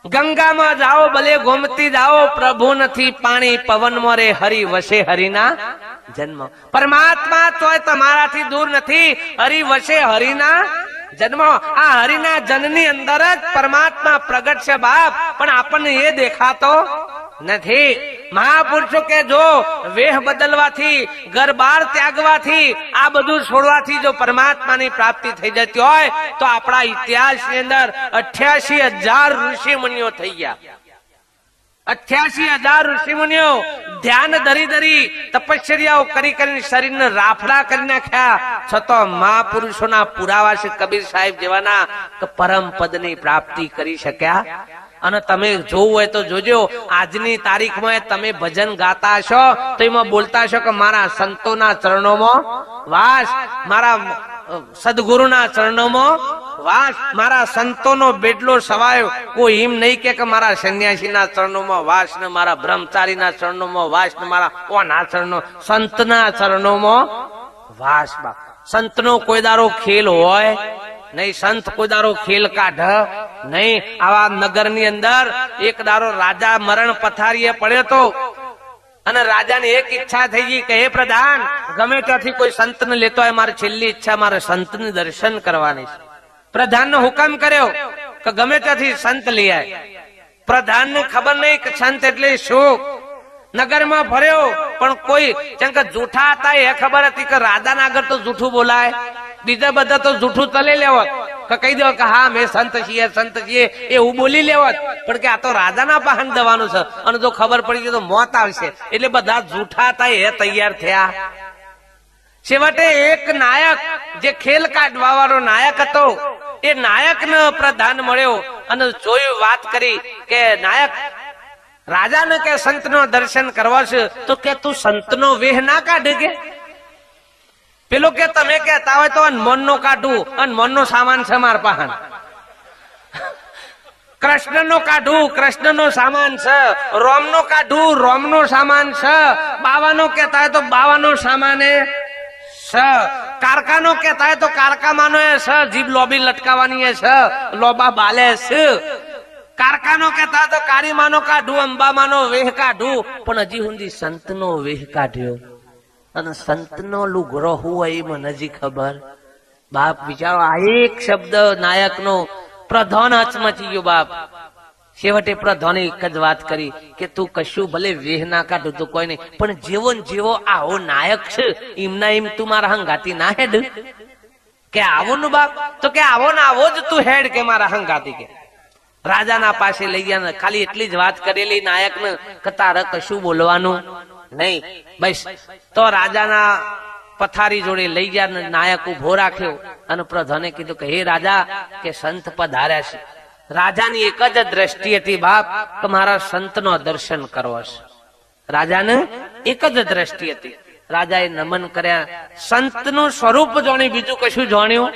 ગંગામાં જાઓ ભલે ગોમતી જાઓ, પ્રભુ નથી પાણી પવન મોરે, હરિ વસે હરિના જન્મ. પરમાત્મા તોય તમારાથી દૂર નથી, હરિ વસે હરિના જન્મ. આ હરિના જન્મની અંદર જ પરમાત્મા પ્રગટ છે બાપ, પણ આપણને એ દેખાતો નથી. મહાપુરુષો કે જો વેહ બદલવાથી, ઘર બાર ત્યાગવાથી, આ બધું છોડવાથી જો પરમાત્માની પ્રાપ્તિ થઈ જતી હોય તો આપણા ઇતિહાસની અંદર 88,000 ઋષિ મુનિઓ થઈ ગયા. 88,000 ઋષિ મુનિઓ ધ્યાન ધરી તપશ્ચર્યાઓ કરી શરીરને રાફડા કરી નાખ્યા, છતાં મહાપુરુષોના પુરાવા છે કબીર સાહેબ જેવાના, તો પરમ પદની પ્રાપ્તિ કરી શક્યા. અને તમે જોવું હોય તો જોજો, આજની તારીખમાં તમે ભજન ગાતા હશો તો એમાં બોલતા હશો કે મારા સંતોના ચરણોમાં વાસ, મારા સદગુરુના ચરણોમાં વાસ, મારા સંતોનો બેટલો સવાયો. કોઈ એમ નહીં કે મારા સંન્યાસીના ચરણોમાં વાસ ને મારા બ્રહ્મચારીના ચરણોમાં વાસ ને મારા ઓના ચરણો, સંતના ચરણોમાં વાસ. બા સંતનો કોઈ દારો ખેલ હોય નહીં, સંત કોઈ દારો ખેલ કાઢ નહીં. આવા નગરની અંદર એક દારો રાજા મરણ પથારીએ પડ્યો તો, અને રાજાની એક ઈચ્છા થઈ ગઈ કે હે પ્રધાન, ગમે ત્યાંથી કોઈ સંતને લેતો હોય, મારી છેલ્લી ઈચ્છા મારે સંતને દર્શન કરવાની છે. પ્રધાનનો હુકમ કર્યો કે ગમે ત્યાંથી સંત લઈ આય. પ્રધાનને ખબર નહીં કે સંત એટલે શું. નગરમાં ફર્યો પણ કોઈ જેમ કે જૂઠા હતા એ ખબર હતી કે રાજાના આગળ તો જૂઠું બોલાય, બીજા બધા તો જૂઠું તલે લેવત કે કહી દો કે હા મેં સંત છીએ એવું બોલી લેવત. પણ કે આ તો રાજાના પાહન દવાનું છે, અને જો ખબર પડી ગઈ તો મોત આવશે, એટલે બધા જૂઠા હતા એ તૈયાર થયા. છેવટે એક નાયક, જે ખેલ કાઢવા વાળો નાયક હતો, એ નાયક ને પ્રધાન મળ્યો અને જોયું, વાત કરી કે નાયક, રાજાને કે સંતનો દર્શન કરવા છે તો કે તું સંતનો વેહ ના કાઢે કે. પેલો કે તમે કહેતા હોય તો અનમોન નો કાઢું, અનમોન નો સામાન છે માર પાહન. કૃષ્ણ નો કાઢું, કૃષ્ણ નો સામાન છે. રોમ નો કાઢું, રોમ નો સામાન છે. બાવાનો કહેતા હોય તો બાવાનો સામાન છે. કારકાનો કહેતા હોય તો કારકામાનો છે, જીભ લોબી લટકાવવાની છે, લોબા બાલે છે. કારકાનો કહેતા તો કારીમાનો કાઢું, અંબામાનો વેહ કાઢું, પણ હજી સુધી સંતનો વેહ કાઢ્યો. અને સંતનો લુગરો હોય એ મને હજી ખબર. બાપ વિચારો, આ એક શબ્દ નાયકનો પ્રધાન હચમચી ગયો બાપ. છેવટે પ્રધાને એક જ વાત કરી કે તું કશું ભલે વેહ ના કાઢું તો કોઈ નહીં, પણ જેવો ને જેવો આવો નાયક છે એમના એમ તું મારા હંગાતી ના હેડ. કે આવો નું બાપ, તો કે આવો ને આવો જ તું હેડ કે મારા હંગાતી. કે રાજાના પાસે લઈ ગયા, ખાલી એટલી જ વાત કરેલી નાયક ને કે તારે કશું બોલવાનું નહીં. બસ તો રાજાના પથારી જોડે લઈ ગયા, નાયક ઉભો રાખ્યો અને પ્રધાને કીધું કે હે રાજા, કે સંત પધાર્યા છે. રાજાની એક જ દ્રષ્ટિ હતી બાપ કે મારા સંતનો દર્શન કરવો છે. રાજાને એક જ દ્રષ્ટિ હતી. રાજાએ નમન કર્યા, સંતનું સ્વરૂપ જાણ્યું, બીજું કશું જાણ્યું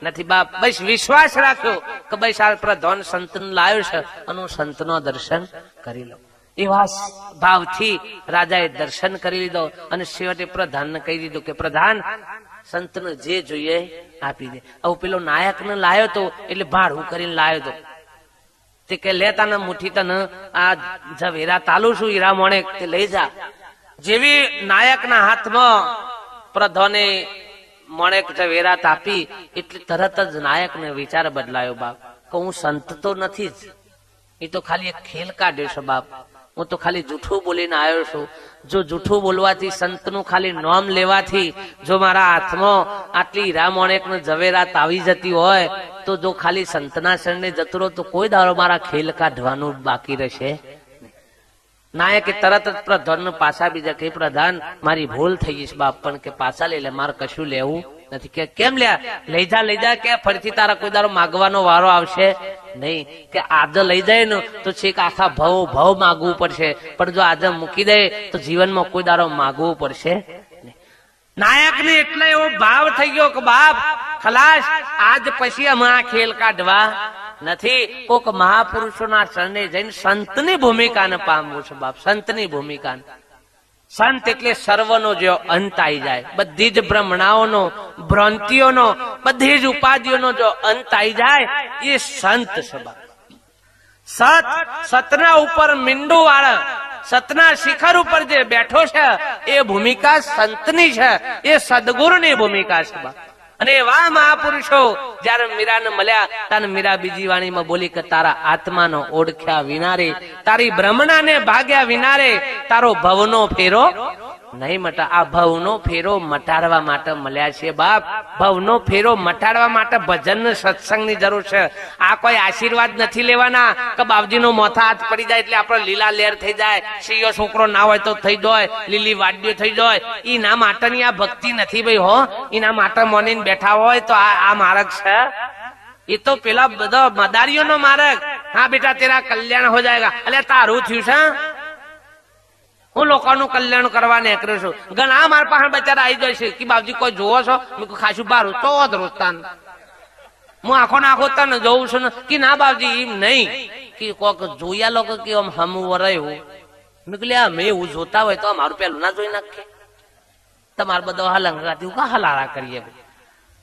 નથી બાપ. બસ વિશ્વાસ રાખ્યો કે બસ આ પ્રધાન સંત લાવ્યો છે અને હું સંતનો દર્શન કરી લઉં. એવા ભાવથી રાજાએ દર્શન કરી લીધો અને છેવટે પ્રધાનને કહી દીધું કે પ્રધાન, સંતને જે જોઈએ આપી દે. હવે પેલો નાયક ને લાયો તો એટલે ભાડું કરીને લાયો તો તે કે લેતા ને મુઠ્ઠી તને આ ઝવેરા તાલું છું હીરા મોણે તે લઈ જા. જેવી નાયકના હાથમાં પ્રધાને મોણેક ઝવેરાત આપી એટલે તરત જ નાયકને વિચાર બદલાયો બાપ કે હું સંત તો નથી જ, એ તો ખાલી એક ખેલ કાઢ્યો છે બાપ. હું તો ખાલી જૂઠું બોલીને આવ્યો છું. જો જૂઠું બોલવાથી, સંતનું ખાલી નામ લેવાથી જો મારા હાથમાં આટલી હીરા મોણેક ને ઝવેરાત આવી જતી હોય તો જો ખાલી સંતના શરણે જતો રહો તો કોઈ દાડો મારા ખેલ કાઢવાનું બાકી રહેશે. નાયકે તરત જ પ્રધાન પાછા બીજા કે પ્રધાન મારી ભૂલ થઈ ગઈ છે બાપ, પણ કે પાછા લઈ લે, મારે કશું લેવું નથી. કે કેમ લ્યા, લઈ જા કે ફરીથી તારા કોઈ દારો માગવાનો વારો આવશે નહીં. કે આજે લઈ જાય ને તો છેક આખા ભાવ માગવું પડશે, પણ જો આજે મૂકી દે તો જીવનમાં કોઈ દારો માગવું પડશે. નાયક ને એટલે એવો ભાવ થઈ ગયો કે બાપ ખલાસ, આજ પછી અમે આ ખેલ કાઢવા નથી. કોક મહાપુરુષોના શરણે જઈને સંતની ભૂમિકાને પામવું છે બાપ, સંતની ભૂમિકા. સંત એટલે સર્વનો જો અંત આવી જાય, બધી જ ભ્રમણાઓનો, ભ્રાંતિઓનો, બધી જ ઉપાધિઓનો જો અંત આવી જાય એ સંત છે બાપ. સતના ઉપર મીંડું વાળા, સતના શિખર ઉપર જે બેઠો છે એ ભૂમિકા સંતની છે, એ સદગુરુની ભૂમિકા છે. અને એવા મહાપુરુષો જયારે મીરાને મળ્યા ત્યારે મીરા બીજી વાણીમાં બોલી કે તારા આત્માનો ઓળખ્યા વિનારે, તારી બ્રહ્મણાને ભાગ્યા વિનારે તારો ભવનો ફેરો નહીં મટા. આ ભવનો ફેરો મટાડવા માટે મળ્યા છે બાપ. ભવનો ફેરો મટાડવા માટે ભજન સત્સંગની જરૂર છે. આ કોઈ આશીર્વાદ નથી લેવાના કે બાપજીનો મોથા હાથ પડી જાય એટલે આપણો લીલા લેર થઈ જાય, સિંહો છોકરો ના હોય તો થઈ જાય, લીલી વાડીઓ થઈ જાય. એના માટેની આ ભક્તિ નથી ભાઈ હો. એના માટે મોનીને બેઠા હોય તો આ માર્ગ છે. એ તો પેલા બધા મદારીઓનો માર્ગ. હા બેટા તેરા કલ્યાણ હો જાયગા. એટલે તારું થયું છે. હું લોકોનું કલ્યાણ કરવા નીકળ્યો છું. ઘણા મારા પાસે બચારા આવી જાય છે કે બાપજી કોઈ જોવો છો? મેં ખાસું બારું તો રોસ્તાન હું આખો ને આખો તને જોઉં છું ને કે ના બાપજી એમ નહીં કે કોક જોયા લોકો કે આમ હમું વરાયું. મેં કહ્યું મેં એવું જોતા હોય તો મારું પેલું ના જોઈ નાખે. તમારે બધો હલંગાથી કા હલારા કરીએ.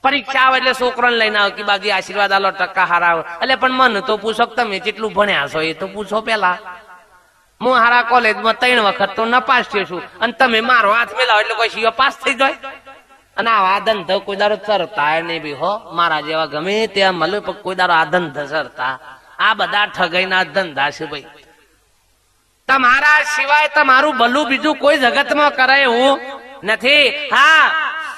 પરીક્ષા આવે એટલે છોકરાને લઈને આવે કે બાપજી આશીર્વાદ આલો, ટકા હારા આવે. એટલે પણ મને તો પૂછો તમે જેટલું ભણ્યા છો એ તો પૂછો પેલા. હું હારા કોલેજમાં 3 વખત તો નપાસ થયો છું અને તમે મારો હાથ મેલાવો એટલે કોઈ સીઓ પાસ થઈ જાય. અને આ ધંધો કોઈ દારો ચરતા નહીં બી હો. મારા જેવા ગમે ત્યાં મળે પણ કોઈ દારો આ ધંધો ચરતા. આ બધા ઠગાઈના ધંધા છે ભાઈ. તમારા સિવાય તમારું ભલું બીજું કોઈ જગતમાં કરે એવું નથી. હા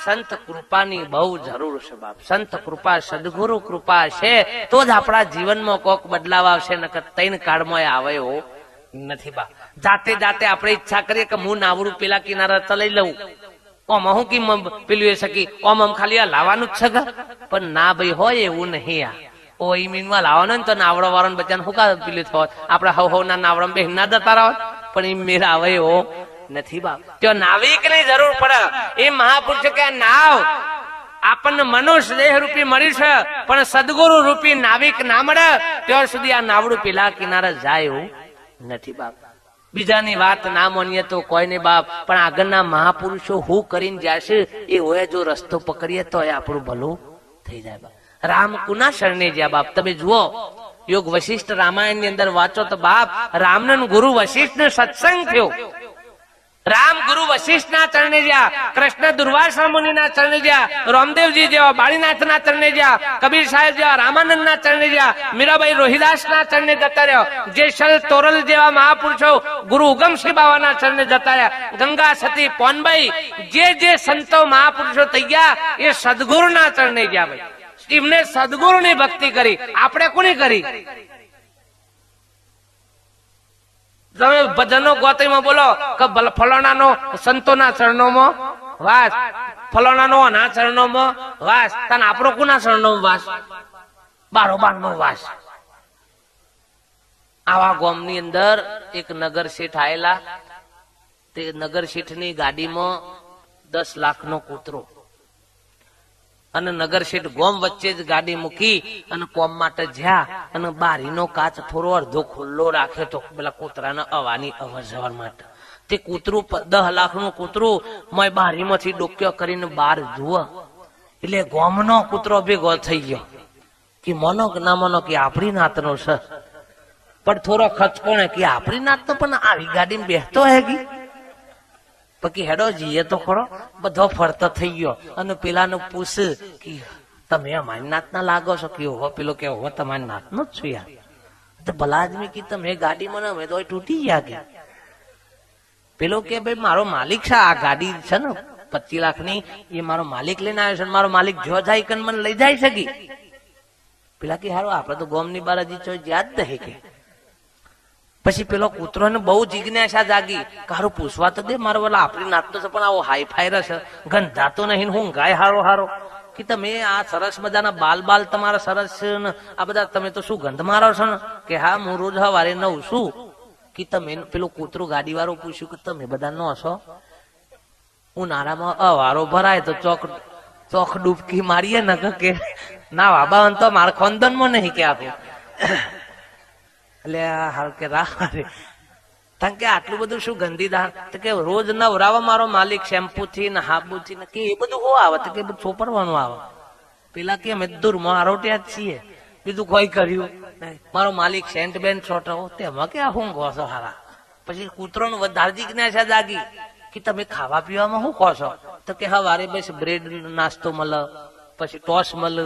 સંત કૃપાની બહુ જરૂર છે બાપ. સંત કૃપા, સદગુરુ કૃપા છે તો જ આપણા જીવનમાં કોક બદલાવ આવશે. નકર 3 કાળમાં આવે એવું નથી બા. જાતે જાતે આપણે ઈચ્છા કરીએ કે હું નાવડું પેલા કિનારા ચલાઈ લઉં, ઓમ હું કેમ પેલું એ શકી, ઓમ ખાલી આ લાવવાનું જ છે. પણ ના ભાઈ હોય એવું નહીં. આ ઓ ઈમીનમાં લાવવાનું ને તો નાવડો વાળાને બચ્ચાને શું કા પેલું થવા આપડે હવ ના નાવડા બે ના જતા રહો. પણ એ મેરા આવે એવો નથી બાપ. તો નાવિક ની જરૂર પડે. એ મહાપુરુષ કે નાવ આપણને મનુષ્ય દેહ રૂપી મળ્યું છે પણ સદગુરુ રૂપી નાવિક ના મળે ત્યાં સુધી આ નાવડું પેલા કિનારે જાય એવું નથી બાપ. બીજાની વાત ના માનીએ તો કોઈ નહીં બાપ, પણ આગળના મહાપુરુષો હું કરીને જશે એ હોય જો રસ્તો પકડીએ તો એ આપણું ભલું થઈ જાય બાપ. રામ કુના શરણે જ્યાં બાપ. તમે જુઓ યોગ વશિષ્ઠ રામાયણ ની અંદર વાંચો તો બાપ રામને ગુરુ વશિષ્ઠ ને સત્સંગ થયો. રામ ગુરુ વશિષ્ઠ ના ચરણે ગયા, કૃષ્ણ દુર્વાસા મુનિ ના ચરણે ગયા, રામદેવજી જેવા બાળીનાથ ના ચરણે ગયા, કબીર સાહેબ જેવા રામાનંદ ના ચરણે ગયા, મીરાબાઈ રોહિદાસ ના ચરણે જતા રહ્યા, જેસલ તોરલ જેવા મહાપુરુષો ગુરુ ઉગમસિંહ બાવા ના ચરણે જતા રહ્યા, ગંગા સતી પોનબાઈ જે સંતો મહાપુરુષો થઈ ગયા એ સદગુરુ ના ચરણે ગયા ભાઈ. એમને સદગુરુ ની ભક્તિ કરી. આપણે કોની કરી? તમે ભજનો ગોતઈમાં બોલો કે ફલાણાનો સંતોના ચરણોમાં વાસ, ફલાણાનો ના ચરણોમાં વાસ, તને આપણો કોના ચરણોમાં વાસ? બારોબાર નો વાસ. આવા ગામની અંદર એક નગર શેઠ આયેલા. તે નગર શેઠ ની ગાડીમાં 10 લાખનો કૂતરો અને નગર શેઠ ગોમ વચ્ચે જ ગાડી મૂકી અને કોમ માટે જ્યાં અને બારીનો કાચ થોડો અડધો ખુલ્લો રાખે તો પેલા કૂતરાના અવાની અવર જવર માટે. તે કૂતરું 10 લાખનું કૂતરું મેં બારીમાંથી ડોક્યો કરીને બહાર જુઓ એટલે ગોમનો કૂતરો ભેગો થઈ ગયો કે મનો કે ના મનો કે આપણી નાતનો છે. પણ થોડો ખચકોણે કે આપણી નાતનો પણ આવી ગાડીમાં બેસતો હે ગઈ પછી હેડો જઈએ તો ખરો. બધો ફરતો થઈ ગયો અને પેલાને પૂછ કે તમે અમારી નાતના લાગો છો કે હો? પેલો કે હો તમારી નાતનો જ છું યાર. તો ભલા આદમી કે તમે ગાડીમાં અમે તો તૂટી ગયા કે. પેલો કે ભાઈ મારો માલિક છે, આ ગાડી છે ને 25 લાખની એ મારો માલિક લઈને આવ્યો છે, મારો માલિક જો જાય કે મને લઈ જાય શકી. પેલા કે હારું આપણે તો ગોમની બાર હજી છો યાદ દહે કે. પછી પેલો કૂતરો ને બહુ જિજ્ઞાસા જાગી, કારું પૂછવા તો દે મારો વાલા આપણી નાતનો છે પણ આવો હાઈ ફાયર છે, ગંધાતો નહીં, હું ગાય હારો હારો કે તમે આ સરસ મજાના બાલ તમારા સરસ છે ને આ બધા તમે તો શું ગંધ મારો છો ને? કે હા હું રોજ સવારે નવ છું. કે તમે પેલું કૂતરું ગાડી વાળો પૂછ્યું કે તમે બધા નો છો? ઉનાળામાં અવારો ભરાય તો ચોક ડૂબકી મારીએ ને કે ના બાબા તો મારા ખોંદનમાં નહીં કે આપું. એટલે હાલ કે કારણ કે આટલું બધું શું ગંદીદાર તો કે રોજ નવરાવા મારો માલિક શેમ્પુ થી ને હાબુ થી ને કે એ બધું હો આવે તો કે બધું છોપરવાનું આવે. પેલા કે અમે દૂરમાં આરોટ્યા જ છીએ, બીજું કોઈ કર્યું મારો માલિક સેન્ટ બેન્ટ છોટો તેમાં કે હું કહો છો હારા. પછી કૂતરો નું વધારે જિજ્ઞાસા જાગી કે તમે ખાવા પીવામાં શું કહો છો? તો કે હવારે બસ બ્રેડ નાસ્તો મળે, પછી ટોસ મળે,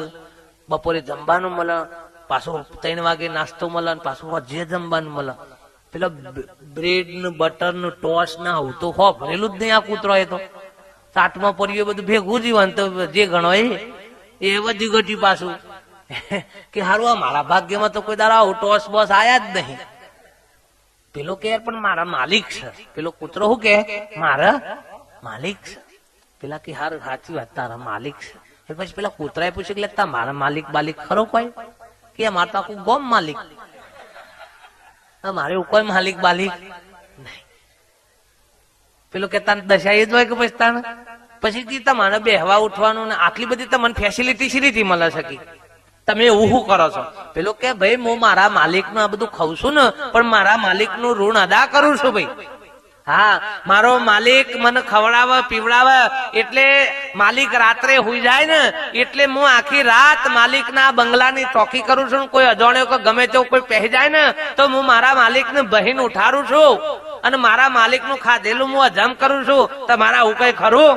બપોરે જમવાનું મળે, પાછું 3 વાગે નાસ્તો મળે, પાછું જે જમવાનું મળે. પેલા બ્રેડ નું બટર નું ટોસ ના હું તો હો ભરેલું જ નહીં આ કૂતરો. એ તો સાતમાં પર્યું બધું ભેગું જીવન તો જે ગણો એ બધી ગટી પાછું કે હારું આ મારા ભાગ્યમાં તો કોઈ દાડા આવું ટોસ બોસ આયા જ નહીં. પેલો કે પણ મારા માલિક છે. પેલો કૂતરો શું કે મારા માલિક છે. પેલા કે હાર સાચી વાત તારા માલિક છે. પછી પેલા કૂતરાએ પૂછ્યું કે મારા માલિક બાલિક ખરો કોઈ? કે મારે તો આખું ગોમ માલિક, મારે એવું કોઈ માલિક બાલિક નહીં. પેલો કે તાને દશાઈ જ હોય કે પછી તાને પછી તમારે બેહવા ઉઠવાનું ને આટલી બધી તમને ફેસિલિટી શી રીતે મળે શકી? તમે એવું શું કરો છો? પેલો કે ભાઈ હું મારા માલિક નું આ બધું ખાઉં છું ને, પણ મારા માલિક નું ઋણ અદા કરું છું ભાઈ. હા, મારો માલિક મને ખવડાવે પીવડાવે એટલે માલિક રાત્રે હુઈ જાય ને એટલે હું આખી રાત માલિક ના બંગલાની ચોકી કરું છું. કોઈ અજાણ્યો કે ગમે તેવું કોઈ પહેરી જાય ને તો હું મારા માલિક ને બહીન ઉઠારું છું અને મારા માલિક નું ખાધેલું હું હજમ કરું છું. તમારા આવું કઈ ખરું?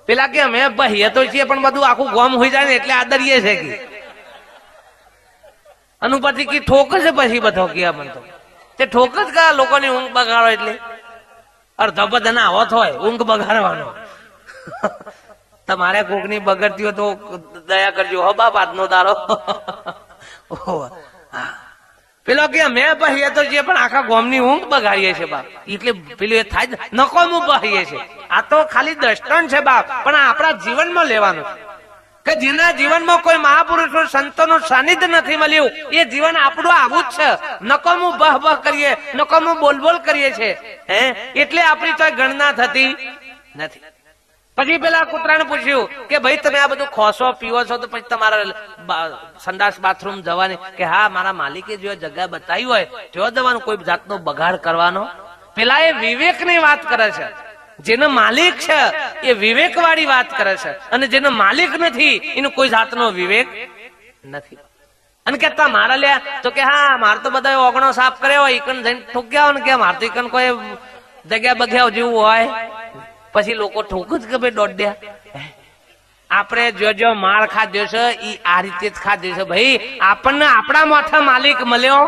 પેલા કે અમે બહીએ તો છીએ પણ બધું આખું ગોમ હોઈ જાય ને એટલે આદરીએ છે કે અનુ પછી કે ઠોક છે. પછી બધો કે બનતો તે ઠોક જ કા લોકોની ઊંઘ બગાડો એટલે અડધો બધા આવત હોય ઊંઘ બગાડવાનો. તમારે કોક ની બગડતી હોય તો દયા કરજો હો બાપ આજનો દારો. પેલો કે મેં બહીએ તો છીએ પણ આખા ગોમ ની ઊંઘ બગાડીએ છે બાપ. એટલે પેલું એ થાય નકોમું બહીએ છે. આ તો ખાલી દ્રષ્ટાંત છે બાપ, પણ આપણા જીવનમાં લેવાનું કે જેના જીવનમાં કોઈ મહાપુરુષો સંતોનું સાનિધ્ય નથી મળ્યું એ જીવન આપણું આવું જ છે. નકોમું બહ બહ કરીએ, નકોમું બોલ બોલ કરીએ છે એટલે આપણી તો ગણના થતી નથી. પછી પેલા કૂતરાને પૂછ્યું કે ભાઈ તમે આ બધું ખોસો પીવો છો તો પછી તમારા સંડાસ બાથરૂમ જવાની? કે હા, મારા માલિકે જો જગ્યા બતાવી હોય તો જવાનું, કોઈ જાતનો બગાડ કરવાનો. પેલા એ વિવેક ની વાત કરે છે. જેનો માલિક છે એ વિવેક વાળી વાત કરે છે અને જેનો માલિક નથી એનો કોઈ જાતનો વિવેક નથી. અને કેતા મારા લ્યા તો કે હા, મારે તો બધા ઓગણો સાફ કર્યો હોય ઈકન જઈને ઠોક્યા હોય ને કે મારે તો ઈકન કોઈ જગ્યા બગ્યા જેવું હોય. પછી લોકો ઠોકું જ કે ભાઈ દોડ્યા. આપણે જો માળ ખાધ્યો છે એ આ રીતે જ ખાધ્યો છે ભાઈ. આપણને આપણા માથે માલિક મળ્યો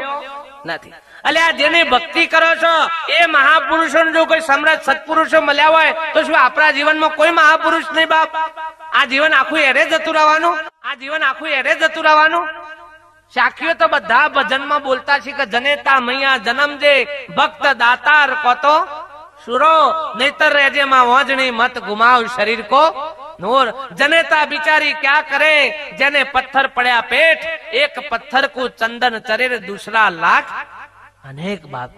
નથી. અલ્યા જેની ભક્તિ કરો છો એ મહાપુરુષો જો કોઈ સમ્રાટ સત્પુરુષો મળ્યા હોય તો શું આપણા જીવનમાં કોઈ મહાપુરુષ નહીં બાપ? આ જીવન આખું એરે જતું રહેવાનું, આ જીવન આખું એરે જતું રહેવાનું. સાખીઓ તો બધા ભજનમાં બોલતા છે કે જનેતા મૈયા જન્મ દે ભક્ત દાતાર કોતો સુરો નહીતર રેજે માં વોજણી મત ગુમાવ શરીર કો નૂર. જનેતા બિચારી ક્યાં કરે જેને પથ્થર પડ્યા પેટ, એક પથ્થર કો ચંદન ચરેર દૂસરા લાખ અનેક બાપ.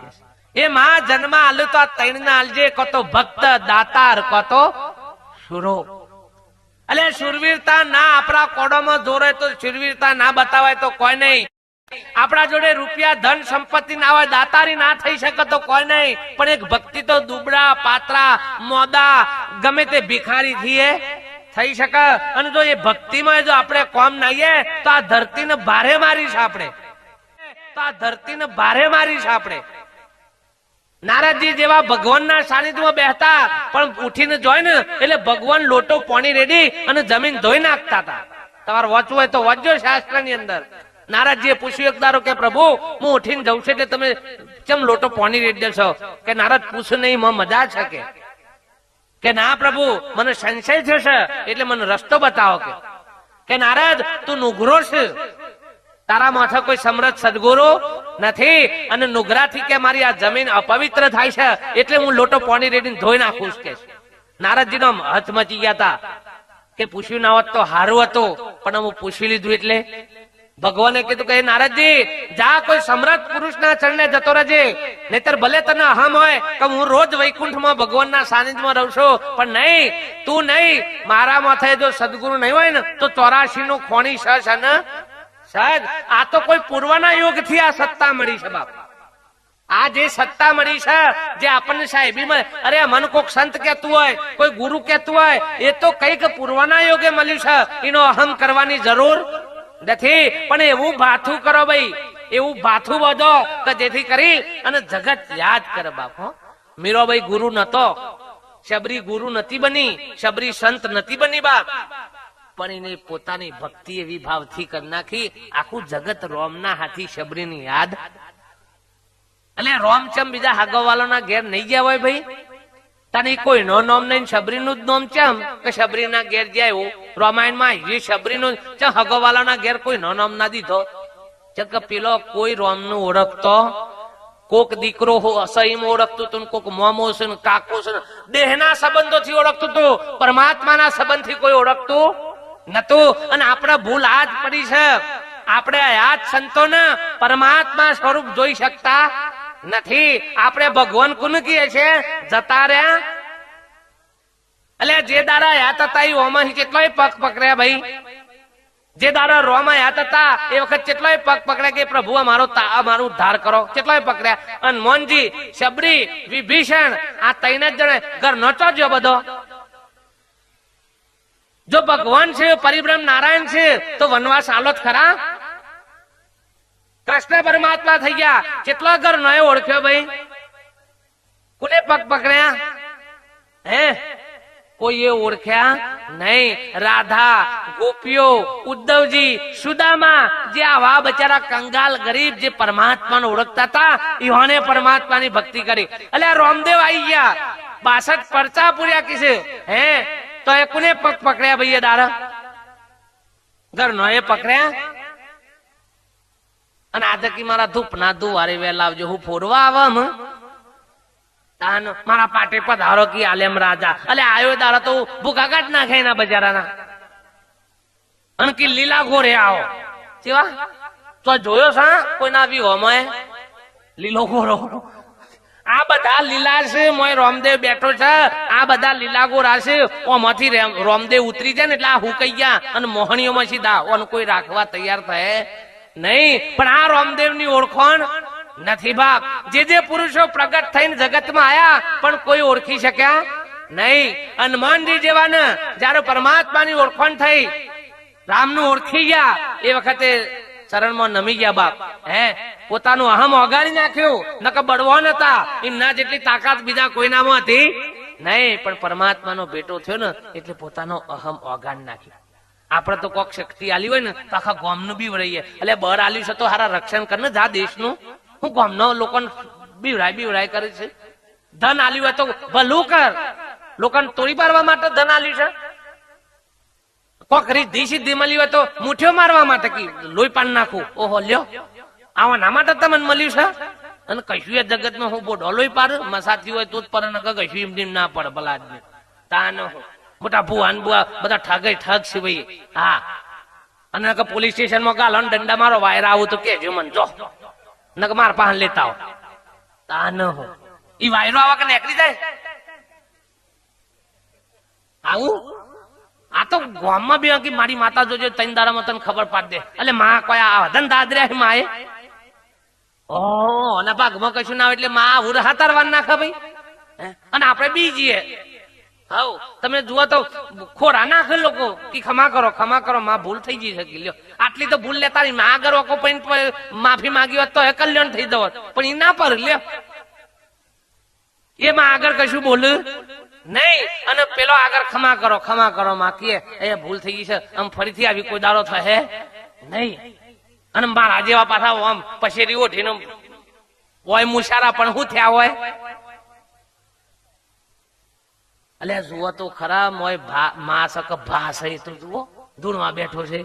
એ માં જન્મ આલુ તો 3 ના આલજે, કો તો ભક્ત દાતાર કો તો સુરો. અલે શુરવીરતા ના આપણા કોડોમાં જોરે તો શુરવીરતા ના બતાવાય તો કોઈ નહીં. આપણા જોડે રૂપિયા ધન સંપત્તિ ના હોય, દાતારી ના થઈ શકે તો કોઈ નહીં, પણ એક ભક્તિ તો દુબળા પાતળા મોદા ગમે તે ભિખારી થી થઈ શકે. અને જો એ ભક્તિમાં જો આપણે કોમ નાઈએ તો આ ધરતીને ભારે મારી છે આપણે, તો આ ધરતીને ભારે મારી છે આપણે. નારદજી જેવા ભગવાનના સાનિધ્યમાં બેહતા પણ ઉઠીને જોઈ ને એટલે ભગવાન લોટો પાણી રેડી અને જમીન ધોઈ નાખતા હતા. તમારે વાંચવું હોય તો વાંચજો શાસ્ત્રની અંદર. નારદજીએ પૂછ્યું એક દારો કે પ્રભુ હું ઉઠીને જઉં છું એટલે તમે કેમ લોટો પાણી રેડી દેશો? કે નારદ પૂછ નહીં મજા છે કે ના પ્રભુ મને સંશય થશે એટલે મને રસ્તો બતાવો. કે નારદ તું નુગરો છે, તારા માથે કોઈ સમર્થ સદગુરુ નથી અને નુગરાથી કે મારી આ જમીન અપવિત્ર થાય છે એટલે હું લોટો પાણી રેડીને ધોઈ નાખું કે. નારદજી નો હાથ મચી ગયા હતા કે પૂછ્યું ના હોત તો હારું હતું, પણ હું પૂછી લીધું એટલે ભગવાને કીધું કે નારદજી જા કોઈ સમર્થ પુરુષ ના ચરણે જતો રહેજે, નહીતર ભલે તને અહમ હોય કે હું રોજ વૈકુંઠમાં ભગવાનના સાનિધ્યમાં રહું છું, પણ નહીં, તું નહીં, મારા માથે જો સદગુરુ નહીં હોય ને તો 84 નું ખોણી છે ને સાહેબ. આ તો કોઈ પૂર્વના યોગ થી આ સત્તા મળી છે બાપ. આ જે સત્તા મળી છે જે આપણને સાહેબી મળે, અરે મન કોક સંત કહેતું હોય કોઈ ગુરુ કહેતું હોય એ તો કઈક પૂર્વના યોગે મળ્યું છે, એનો અહમ કરવાની જરૂર નથી. પણ એવું ભાથું કરો ભાઈ એવું ભાથું બધો કે જેથી કરી અને જગત યાદ કરે બાપ. મીરાબાઈ ગુરુ નતો, શબરી ગુરુ નથી બની, શબરી સંત નથી બની બાપ, પણ એને પોતાની ભક્તિ એવી ભાવથી કરી નાખી આખું જગત રોમના હાથી શબરીની યાદ. એટલે રોમચમ બીજા હાગવાલાના ઘેર નહીં ગયા હોય ભાઈ, તને કોઈ નો નોમ નહીં, શબરી નું જ નોમ ચમ કે શબરી ના ઘેર જાય. રામાયણમાં એ શબરી નું હગવાલાના ઘેર કોઈ નો નોમ ના દીધો. કે પેલો કોઈ રોમ નું ઓળખતો, કોક દીકરો અસહી ઓળખતું હતું, કોક મોમો છે કાકો છે, દેહના સંબંધોથી ઓળખતું હતું, પરમાત્માના સંબંધથી કોઈ ઓળખતું નતું. અને આપણે ભૂલ આ જ પડી છે, આપણે આ જ સંતોને પરમાત્મા સ્વરૂપ જોઈ શકતા નથી. આપણે ભગવાન કોને કહીએ છે? જતા રહ્યા. એટલે જે દાડા યાદ હતા એ ઓમાં કેટલોય પગ પકડ્યા ભાઈ. જે દાડા રોમાં યાદ હતા એ વખત કેટલોય પગ પકડ્યા કે પ્રભુ મારું ઉદ્ધાર કરો, કેટલોય પકડ્યા. અને મોનજી, શબરી, વિભીષણ, આ ત્રણ જ જણે ઘર નોચો જો બધો. જો ભગવાન છે, પરિબ્રહ્મ નારાયણ છે, તો વનવાસ આલો જ ખરા. કૃષ્ણ પરમાત્મા થઈ ગયા, કેટલો ઘર નયો ઓળખ્યો ભાઈ? કોને પગ પકડ્યા? હે કોઈએ ઓળખ્યા નહીં. રાધા, ગોપીઓ, ઉદ્ધવજી, સુદામા, જે આવા બચારા કંગાલ ગરીબ જે પરમાત્માને ઓળખતા હતા, ઈહોને પરમાત્માની ભક્તિ કરી. એટલે રામદેવ આવી ગયા, 62 પરચા પૂર્યા કીશે. હે તો એ કોને પગ પકડ્યા ભાઈ? એ દાડા ઘર નો એ પકડ્યા. અને આદકી મારા ધૂપ ના દુવારે વેલા આવજો, હું ફોરવા આવા મારા પાટે પધારો કી આલેમ રાજા. અલે આયો દાડા તો ભૂખા કાઢ નાખે એના બજારાના. અને કી લીલા ઘોરે આવો કેવા તો જોયો છે કોઈના બી હોમાય લીલો ઘોરો. આ બધા લીલા છે, મોય રામદેવ બેઠો છે, આ બધા લીલા ગોરા છે. ઓમાંથી રામદેવ ઉતરી જાય ને એટલે આ હુકાઈ ગયા અને મોહણીઓમાં સીધા ઓન કોઈ રાખવા તૈયાર થાય નહીં. પણ આ રામદેવ ની ઓળખાણ નથી બાપ. જે પુરુષો પ્રગટ થઈને જગતમાં આયા પણ કોઈ ઓળખી શક્યા નહીં. હનુમાનજી જેવા ને જયારે પરમાત્માની ઓળખાણ થઈ, રામનું ઓળખી ગયા, એ વખતે ચરણમાં નમી ગયા બાપ. હે પોતાનું અહમ ઓગાળી નાખ્યું. નકર બળવાન હતા, એમના જેટલી તાકાત બીજા કોઈનામાં હતી નહીં. પણ પરમાત્માનો બેટો થયો ને એટલે પોતાનો અહમ ઓગાળી નાખ્યો. આપડે તો કોક શક્તિ આલી હોય ને તો આખા ગામનું બી વળીએ. એટલે બર આલ્યું છે તો હારા રક્ષણ કરને જા દેશનું. હું ગામનો લોકો બીવરાય કરે છે. ધન આલ્યું હોય તો ભલું કર, લોકોને તોડી પાડવા માટે ધન આલ્યું છે. કોક રીધી સીધી મળી હોય તો મુઠ્ઠીઓ મારવા માટે કે લોહી પાન નાખું. ઓહો લ્યો, આવાના માટે તમને મળ્યું છે. અને કશું એ જગતમાં હું બોડો લોહી પાડ મસાતી હોય તો જ પર કશું એમ ના પડે ભલા આદમી. તા ન હો મોટા ભુવાન બુઆ બધા ઠગે ઠગ છે ભાઈ. હા અને પોલીસ સ્ટેશન માં ગાલો દંડા મારો વાયરા આવું તો કેજો મને જો નક માર પાસે લેતા હો. તા ન હો ઈ વાયરો આવા કે નીકળી જાય આવું. આ તો ગામમાં બી મારી માતા જોજો ત્રણ દાડામાં તને ખબર પાડ દે. એટલે માં કોઈ આ ધન દાદર્યા માએ ઓ અને ભાગમાં કશું ના એટલે માં ઉર હાતારવાન નાખે ભાઈ. અને આપણે બીજીએ હાઉ તમે જુઓ તો ખોરા નાખે લોકો કે ખમા કરો માં ભૂલ થઈ ગઈ છે. લ્યો આટલી તો ભૂલ લેતા માં આગળ ઓકો પૈન માફી માંગી હોત તો એ કલ્યાણ થઈ જવત. પણ એ ના પર લ્યો એમાં આગળ કશું બોલ્યું નહીં. અને પેલો આગળ ખમા કરો માં કે એ ભૂલ થઈ ગઈ છે, આમ ફરીથી આવી કોઈ દાડો થશે નહીં. અને મારા જેવા પાછા આમ પછેરી ઓઠીને હોય મુશારા પણ શું થયા હોય. અલે જુઓ તો ખરા મોય મા સક ભાસ તો જુઓ ધૂળમાં બેઠો છે.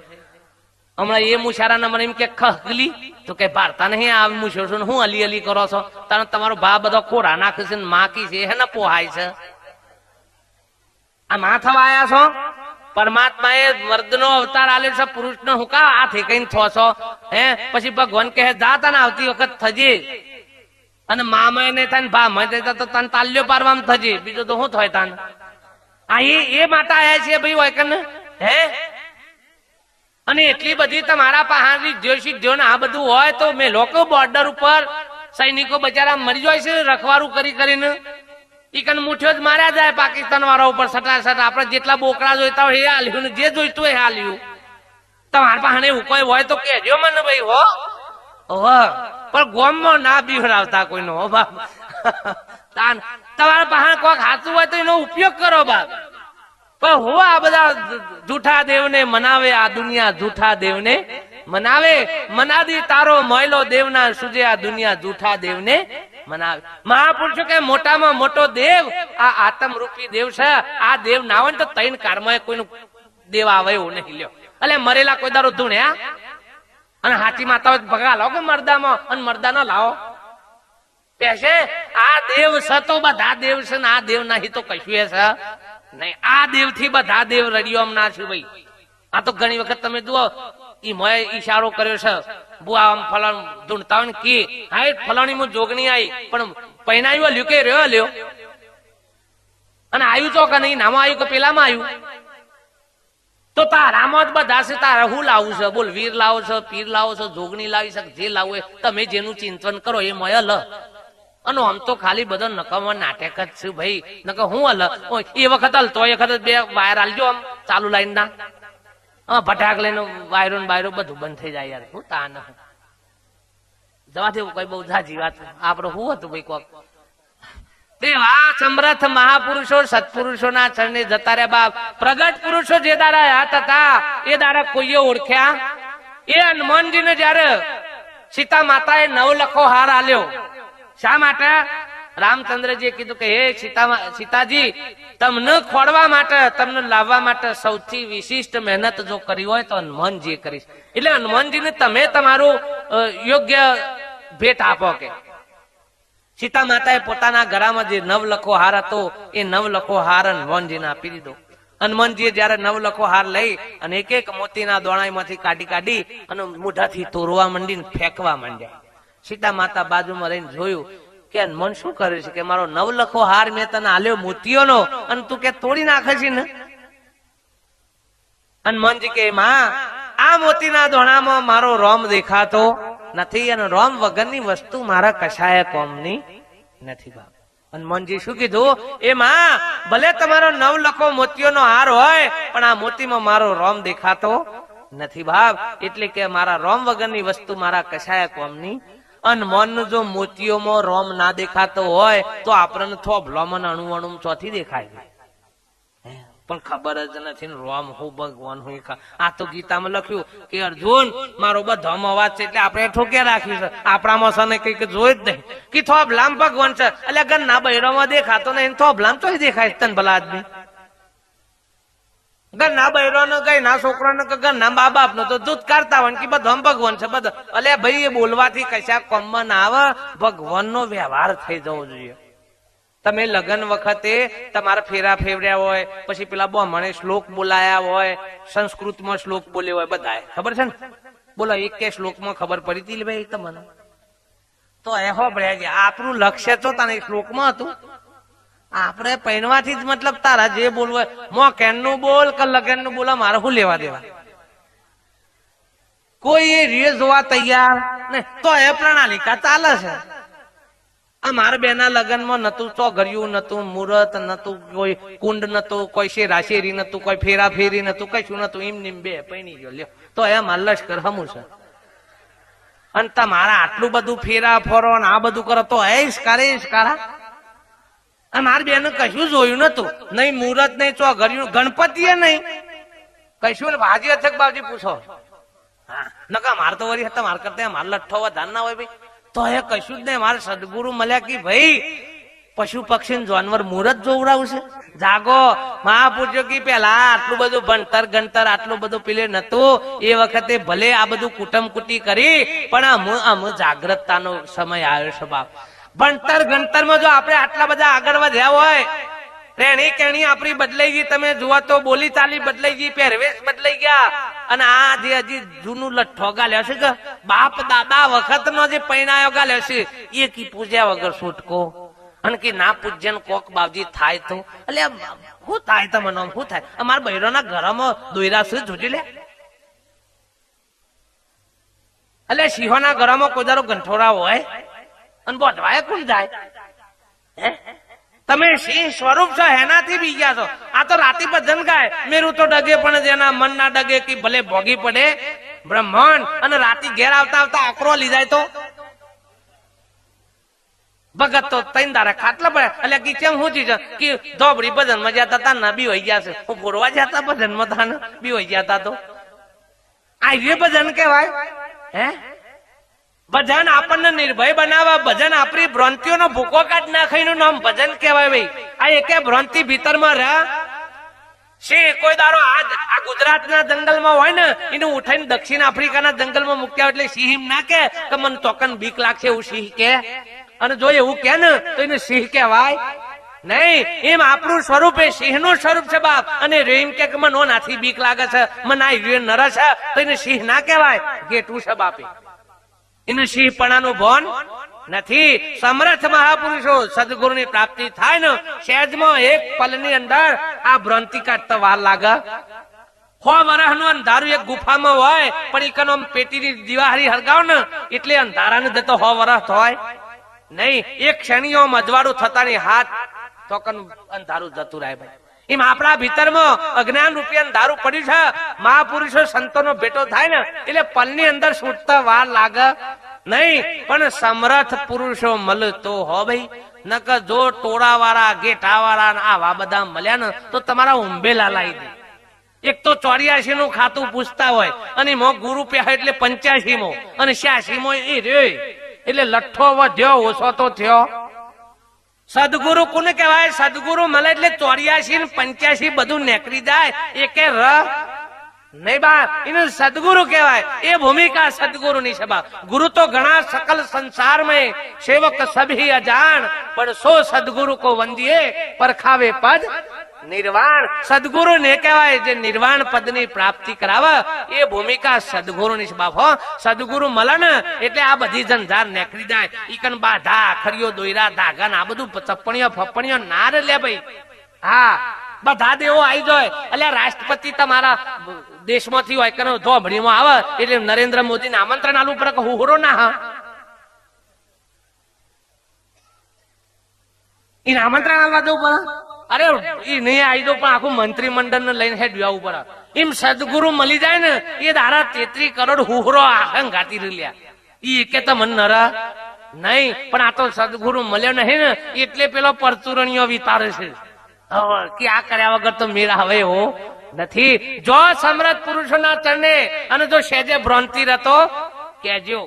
હમણાં એ મુશારાના મને એમ કે ખગલી તો કે ભારતા નહીં આ મુશો છો હું અલી કરો છો. તારે તમારો ભા બધો ખોરા નાખે છે માં કી છે હે ને પોહાય છે. આ માં થવા આયા છો. પરમાત્મા એ મર્દ નો અવતાર આલ્યો છે, પુરુષ નો હું કા આ થઈ કઈ થો છો. હે પછી ભગવાન કહે જાતા ને આવતી વખત થજે. અને મામા ને થાય ભા મને તો તને તાલ્યો પારવામાં થજે, બીજું તો શું થાય તાન. આ એ માટે આયા છે ભાઈ હોય કને. હે અને એટલી બધી તમારા પહાડી દ્યોશી આ બધું હોય તો મેં લોકો બોર્ડર ઉપર સૈનિકો બચારા મરી જાય છે રખવારું કરીને. ઈકન મુઠ્ઠીઓ જ માર્યા જાય પાકિસ્તાન વાળા ઉપર સટાસટ. આપણે જેટલા બોકડા જોઈતા હોય એ હાલ્યું ને જે જોઈતું એ હાલ્યું. તમારા પાસે એવું કોઈ હોય તો કેજો મને ભાઈ હો. પણ ગોમમાં ના બીવડાવતા કોઈનો હો બાપ. તમારા પાસે કોક હાથું હોય તો એનો ઉપયોગ કરો બાપ. પણ હું આ બધા જૂઠા દેવને મનાવે, આ દુનિયા જૂઠા દેવને મનાવે. મનાદી તારો મોયલો દેવના સુજે, આ દુનિયા જૂઠા દેવને મનાવે. મહાપુરુષો કે મોટામાં મોટો દેવ આ આત્મ રૂપી દેવ છે. આ દેવ ના હોય તો ત્રણ કારમાં કોઈનું દેવ આવે એવું નહીં લ્યો. એટલે મરેલા કોઈ દારો ધૂણ્યા અને હાથી માતા ભગા લાવો કે મરદામાં, અને મરદા ના લાવો પેશે. આ દેવ છે તો બધા દેવ છે ને આ દેવ નહીં તો કશું છે નહીં. આ દેવ થી બધા દેવ રડિયો ના છે ભાઈ. આ તો ઘણી વખત તમે જુઓ ઈ મોએ ઈશારો કર્યો છે, બુઆ આમ ફલાણ ધૂણતા હોય ને કી હા ફલાણી માં જોગણી આવી પણ પહેનાયું લ્યો કે રહ્યો લ્યો અને આવ્યું તો કે નહીં, નામાં આવ્યું કે પેલામાં આવ્યું. તો તારામાં જ બધા છે. તારે હું લાવું છે બોલ? વીર લાવો છો, પીર લાવો છો, જોગણી લાવી શકે, જે લાવું હોય તમે જેનું ચિંતન કરો એ મોય લ. અને આમ તો ખાલી બધો નકામો નાટક જ છે ભાઈ. નકર હું હલ એ વખત હલ તો એ વખત બે વાયર હાલજો આમ ચાલુ લાઈન ના ભટાક લઈને વાયરો ને બાયરો બધું બંધ થઈ જાય યાર. હું તા ન જવા દેવું કઈ બહુ જાજી વાત. આપડે શું હતું ભાઈ કોક તેવા સમર્થ મહાપુરુષો સત્પુરુષોના ચરણે જતા રહ્યા બાપ. પ્રગટ પુરુષો જે દાડા હાથ હતા એ દાડા કોઈએ ઓળખ્યા. એ હનુમાનજીને જયારે સીતા માતાએ નવલખો હાર આલ્યો, શા માટે? રામચંદ્રજીએ કીધું કે હે સીતાજી, તમને ખોડવા માટે, તમને લાવવા માટે સૌથી વિશિષ્ટ મહેનત જો કરી હોય તો હનુમાનજીએ કરી. એટલે હનુમાનજીને તમે તમારું યોગ્ય ભેટ આપો. કે સીતા માતાએ પોતાના ગળામાં જે નવલખો હાર હતો એ નવલખો હાર હનુમાનજીને આપી દીધો. હનુમાનજીએ જયારે નવલખો હાર લઈ અને એક એક મોતીના દોણાઈમાંથી કાઢી અને મોઢાથી તોરવા માંડીને ફેંકવા માંડ્યા. સીતા માતા બાજુમાં રહીને જોયું કે હનુમાન શું કરે છે? કે મારો નવલખો હાર મેં તને આલ્યો મોતીઓનો અને તું કે તોડી નાખે છે ને? હનુમાનજી કે માં, આ મોતીના દોણામાં મારો રોમ દેખાતો નથી અને રોમ વગરની વસ્તુ મારા કશાય કોમની નથી બાપ. હનુમાનજી શું કીધું? એ માં, ભલે તમારો નવલખો મોતીઓનો હાર હોય પણ આ મોતીમાં મારો રોમ દેખાતો નથી બાપ. એટલે કે મારા રોમ વગરની વસ્તુ મારા કશાય કોમની. અને મન જો મોતીઓમાં રોમ ના દેખાતો હોય તો આપણને થોભલામાં અણુ અણુ ચોથી દેખાય. પણ ખબર જ નથી રોમ હું ભગવાન હું. આ તો ગીતામાં લખ્યું કે અર્જુન મારો બધો અવાજ છે એટલે આપણે ઠોક્યા રાખ્યું છે. આપણામાં સને કઈક જોઈ જ નહીં કે થોભલામ ભગવાન છે. એટલે ગન્ના બૈરોમાં દેખાતો નહીં, થોભલામ તો દેખાય તને ભલા આદમી. ઘરના બૈરો ને કઈ ના છોકરા ને ઘરના મા બાપ નો તો દૂધ કાઢતા હોય કે બધો ભગવાન છે બધો. અલે ભાઈ એ બોલવાથી કશા કોમમાં ના આવે. ભગવાન નો વ્યવહાર થઈ જવો જોઈએ. તમે લગ્ન વખતે તમારા ફેરા ફેવર્યા હોય, પછી પેલા બ્રાહ્મણે શ્લોક બોલાયા હોય, સંસ્કૃતમાં શ્લોક બોલ્યો હોય, બધા ખબર છે ને? બોલો એક કે શ્લોકમાં ખબર પડી હતી ભાઈ તમને? તો એ હો ભણ્યા આપણું લક્ષ્ય તો તને શ્લોકમાં હતું. આપણે પહેરવાથી જ મતલબ તારા જે બોલવું મો કેન નું બોલ કે લગન નું બોલા મારે શું લેવા દેવા? કોઈ એ રીએ જોવા તૈયાર ને તો એ પ્રણાલિકા ચાલે છે. આ મારા બેના લગ્નમાં નતું ચોઘર્યું નતું, મુહૂર્ત નતું, કોઈ કુંડ નતું, કોઈ શેરાશેરી નતું, કોઈ ફેરા ફેરી નતું, કશું નતું. એમ નીમ બે પૈણી ગયો લ્યો તો એ મારા લશ્કર હમું છે. અને તમારા આટલું બધું ફેરા ફરો ને આ બધું કરો તો એ કારા મારી બેન કશું જોયું નતું, નહીં મુહૂર્ત નહીં ચોઘર્યું, ગણપતિ નહીં કશું ને. ભાજી અથક બાજી પૂછો હા નકા માર તો વરી હતા માર કરતા માર લઠ્ઠો વધાર ના હોય ભાઈ. તો એ કશું જ નહીં. મારે સદગુરુ મળ્યા કે ભાઈ પશુ પક્ષી જાનવર મુહૂર્ત જોવડાવું છે. જાગો મહાપુરુષો કી પેલા આટલું બધું ભણતર ગણતર આટલું બધું પેલે નતું. એ વખતે ભલે આ બધું કુટુંબ કુટી કરી પણ આમ જાગ્રતતાનો સમય આવ્યો છે બાપ. ભણતર ગણતર માં જો આપણે આટલા બધા આગળ વધ્યા હોય, રેણી કેણી આપણી બદલાઈ ગઈ. તમે જુઓ તો બોલી ચાલી બદલાઈ ગઈ, પહેરવેશ બદલાઈ ગયા. અને આ જે હજી જૂનું લઠ્ઠો ગાલ્યો છે કે બાપ દાદા વખત નો જે પૈણાયો ગાલ્યો છે એ કી પૂજ્યા વગર છૂટકો. અને કે ના પૂજ્ય કોક બાવજી થાય તો એટલે શું થાય? તમને શું થાય? અમારા બૈરોના ઘરમાં દોયરા છે જોજી લે. એટલે સિંહોના ઘરમાં કોઈ દારો ગંઠોરા હોય અને બોધવાય કોણ જાય? તમે સિંહ સ્વરૂપ છો એનાથી બી ગયા છો. આ તો રાતી ભજન ગાય મેરું તો ડગે પણ જેના મન ના ડગે કે ભલે ભોગી પડે બ્રહ્માંડ અને રાતી ઘેર આવતા આવતા આકરો લીધાય તો ભગત તો ત્રણ દારા ખાટલા પડ્યા એટલે કે કેમ શું ચીજ કે ધોબડી ભજન માં જતા હતા ના બી હોય ગયા છે હું ફોરવા જતા ભજન માં તા બી હોય ગયા તો આ ભજન કેવાય હે ભજન આપણને નિર્ભય બનાવે ભજન આપણી ભ્રાંતિઓનો ભૂકો કાઢ નાખીનું નામ ભજન કહેવાય ભાઈ આ એકે ભ્રાંતિ ભીતરમાં રહ્યા સિંહ કોઈ દારો આ ગુજરાતના જંગલમાં હોય ને એને ઉઠાઈને દક્ષિણ આફ્રિકાના જંગલમાં મૂક્યા એટલે સિંહ એમ ના કે મને તોકન બીક લાગશે એવું સિંહ કે અને જો એવું કે ને તો એને સિંહ કહેવાય નહીં એમ આપણું સ્વરૂપ એ સિંહ નું સ્વરૂપ છે બાપ અને એમ કે મને નાથી બીક લાગે છે મને આ નર છે તો એને સિંહ ના કહેવાય ગેટું છે બાપે એને સિંહપણાનું ભાન નથી સમર્થ મહાપુરુષો સદગુરુની પ્રાપ્તિ થાય ને સહેજમાં એક પલની અંદર આ ભ્રાંતિ કાઢતા વાર લાગે 100 વર્ષનું અંધારું એક ગુફામાં હોય પણ એકનો પેટીની દિવાળી હરગાવ ને એટલે અંધારાને જતો 100 વર્ષ હોય નહીં એક ક્ષણીઓ અજવાળું થતાની હાથ તો અંધારું જતું રહે ભાઈ એમ આપણા ભીતરમાં અજ્ઞાન રૂપી અંધારું પડ્યું છે મહાપુરુષો સંતોનો ભેટો થાય ને એટલે પલની અંદર છૂટતા વાર લાગે નહીં પણ સમર્થ પુરુષો મળતો હો ભાઈ નકર જો ટોળા વાળા ગેઠા વાળા આવા બધા મળ્યા ને તો તમારા ઉંબેલા લાવી દે એક તો 84 નું ખાતું પૂછતા હોય અને મો ગુરુ પે એટલે 85 મો અને 86 મો એ રે એટલે લઠ્ઠો વધ્યો ઓછો તો થયો સદગુરુ કોને કહેવાય સદગુરુ મળે એટલે 84 ને 85 બધું નેકરી જાય એકે ર નહીં બા એને સદગુરુ કહેવાય એ ભૂમિકા સદગુરુ ની છે બા ગુરુ તો ઘણા સકલ સંસાર में सेवक सभी अजान पर सो सदगुरु को वंदिए परखावे पद निर्वाण सदगुरु ने कहेवाय जे निर्वाण पद ની પ્રાપ્તિ કરાવે એ ભૂમિકા સદગુરુ ની છે બાપ હો સદગુરુ મળે ને એટલે આ બધી જંજાર નેકરી જાય ઈકન બાધા ખરીઓ દોયરા ધાગા ને આ બધું ચપ્પણીઓ ફપ્પણીઓ ના રે લે ભાઈ હા બધા દેવો આવી જાય એટલે રાષ્ટ્રપતિ તમારા દેશમાંથી હોય કે ધોબડીમાં આવે એટલે નરેન્દ્ર મોદીને આમંત્રણ આલવું પડે કે હુહરો ના હા એને આમંત્રણ આલવા દઉં પડે અરે એ નહીં આવી દો પણ આખું મંત્રીમંડળ ને લઈને હેડ આવવું પડે એમ સદગુરુ મળી જાય ને એ દારા 33 કરોડ હુહરો આખા ઘાતી રહ્યા એ કે તો મન નરા નહીં પણ આ તો સદગુરુ મળ્યો નહીં ને એટલે પેલો પરચુરણીઓ વિતારે છે કે આ કર્યા વગર તો મેળા હવે હો નથી જો સમર્થ પુરુષોના ચરણે અને જો સેજે ભ્રાંતિ રહેતો કેજો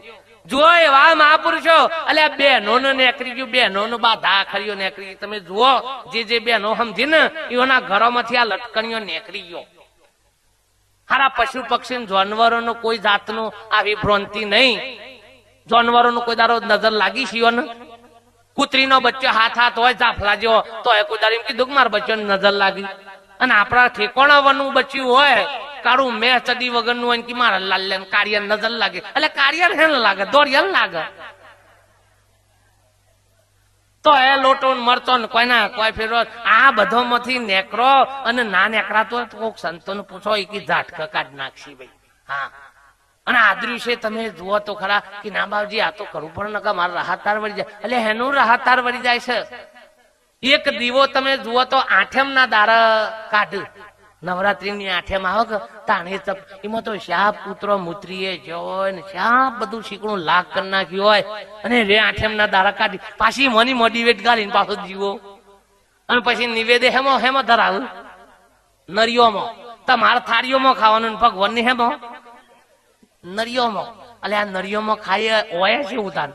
જુઓ એવા મહાપુરુષો એટલે બહેનો ને નેકરી ગયું બહેનો નો બાધા ખરીઓ નેકરી તમે જુઓ જે બહેનો સમજી ને એઓના ઘરોમાંથી આ લટકણીઓ નેકરી ગયો હારા પશુ પક્ષી જાનવરો નો કોઈ જાતનું આવી ભ્રાંતિ નહીં જાનવરો નું કોઈ દારો નજર લાગી છે ને કૂતરી નો બચ્ચો હાથ હોય જાફલા જેવો તો એ કોઈ દારો એમ કીધું કે મારા બચ્ચો નજર લાગી અને આપણા ઠેકોણા વનું બચ્યું હોય કાળું મેં ચડી વગર નું હોય કે મારા લાલ્ય કાર્ય નજર લાગે એટલે કાર્ય હે લાગે દોડિયા લાગે તો એ લોટો મરતો ને કોઈ ફેરો આ બધો માંથી નેકરો અને ના નેકરાતો કોઈક સંતો ને પૂછો એ કે ઝાટકા કાઢ નાખશી ભાઈ હા અને આ દૃશ્ય તમે જુઓ તો ખરા કે ના બાબજી આ તો કરવું પડે ને કે મારા રાહતાર વળી જાય એટલે એનું રાહતાર વળી જાય છે એક દીવો તમે જુઓ તો આઠમ ના દારા કાઢ નવરાત્રી ની આઠમ આવે કે તાણે એમાં તો શા પુત્ર મૂત્રીએ જોય ને શા બધું શીકણું લાગ કરી નાખ્યું હોય અને રે આઠમ ના દારા કાઢી પાછી મની મોટિવેટ ગાલીને પાછો જીવો અને પછી નિવેદે હેમો ધરાવું નરિયોમાં તમારા થાળીઓમાં ખાવાનું ભગવાન ની હેમો નરિયોમાં એટલે આ નરિયોમાં ખાઈ હોય છે ઉતાર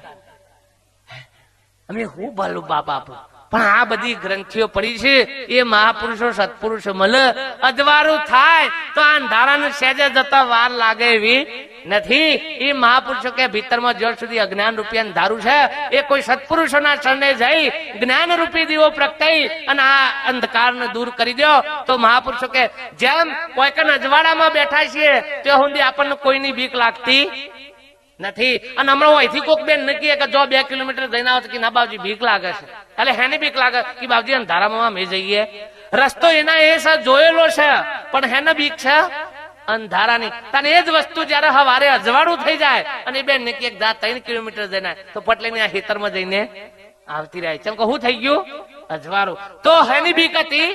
અમે હું ભલું બાપા આપણું પણ આ બધી ગ્રંથિઓ પડી છે એ મહાપુરુષો સત્પુરુષો મળે અજવાળું થાય તો આ અંધારાનું સહેજે જતા વાર લાગે એવી નથી એ મહાપુરુષો કે ભીતરમાં જ્યાં સુધી અજ્ઞાન રૂપી અંધારું છે એ કોઈ સત્પુરુષોના ચરણે જઈ જ્ઞાન રૂપી દીવો પ્રગટાઈ અને આ અંધકારને દૂર કરી દો તો મહાપુરુષો કે જેમ કોઈ કન અજવાળામાં બેઠા છીએ ત્યાં સુધી આપણને કોઈની બીક લાગતી નથી અને હમણાં અહીંથી કોક બેન નક્કી કે જો 2 કિલોમીટર જઈને આવે કે ના બાબજી બીક લાગે છે એટલે હેને બીક લાગે કે બાબજી અંધારામાં અમે જઈએ રસ્તો એના એ જોયેલો છે પણ હેને બીક છે અંધારાની તને એ જ વસ્તુ જયારે હવારે અજવાળું થઈ જાય અને બેન ને એક 3 કિલોમીટર જઈને તો પટલેની આ ખેતરમાં જઈને આવતી રહે છે શું થઈ ગયું અજવાળું તો હેની બીક હતી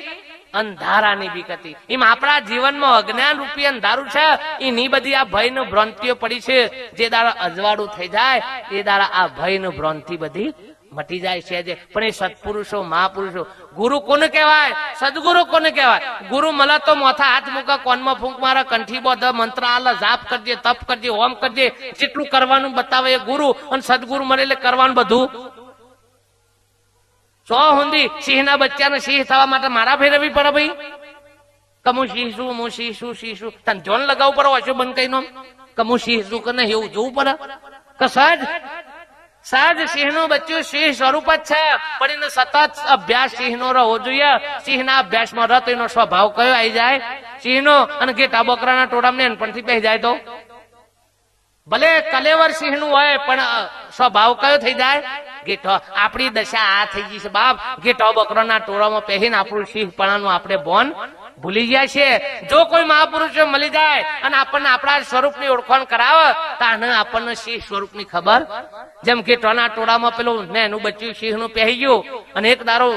અંધારાની બીક હતી. એમ આપણા જીવનમાં અજ્ઞાન રૂપી અંધારું છે. એની બધી આ ભય ભ્રાંતિઓ પડી છે. જે દાડા અજવાળું થઈ જાય એ દાડા આ ભય ભ્રાંતિ બધી મટી જાય છે. પણ એ સત્પુરુષો મહાપુરુષો ગુરુ કોને કહેવાય? સદગુરુ કોને કહેવાય? ગુરુ મળે તો મોથા હાથ મૂકા, કોનમાં ફૂંક મારા, કંઠી બોધ, મંત્ર આલે, જાપ કરજે, તપ કરજે, હોમ કરજે, જેટલું કરવાનું બતાવે એ ગુરુ. અને સદગુરુ મળે એટલે કરવાનું બધું. સો હુંદી સિંહના બચ્ચાને સિંહ થવા માટે મારા ફેરવવી પડે ભાઈ. કમું સિંહ છું, હું સિંહ છું, સિંહ છું. તને જોન લગાવવું પડે ઓછો બંધ કઈ નો કમું સિંહ છું કે નહીં એવું જોવું પડે કે સહજ સિંહ નું બચ્ચું સિંહ સ્વરૂપ જ છે. પણ એનો સતત અભ્યાસ સિંહ નો રહેવો જોઈએ. સિંહના અભ્યાસમાં રત એનો સ્વભાવ કયો આવી જાય? સિંહ નો. અને ઘેટા બકરાના ટોળામાં નાનપણથી પહેરી જાય તો ભલે કલેવર સિંહ નું હોય પણ સ્વભાવ કયો થઈ જાય? ઘેટો. આપણી દશા આ થઈ ગઈ છે બાપ. ઘેટો બકરાના ટોળામાં પહેરીને આપણું સિંહપણાનું આપણે બોન ભૂલી ગયા છે. જો કોઈ મહાપુરુષો મળી જાય અને આપણને આપણા સ્વરૂપની ઓળખાણ કરાવે તો આપણને સિંહ સ્વરૂપની ખબર. જેમ ઘેટોના ટોળામાં પેલું એનું બચ્ચું સિંહ નું પહેરી ગયું અને એક દારો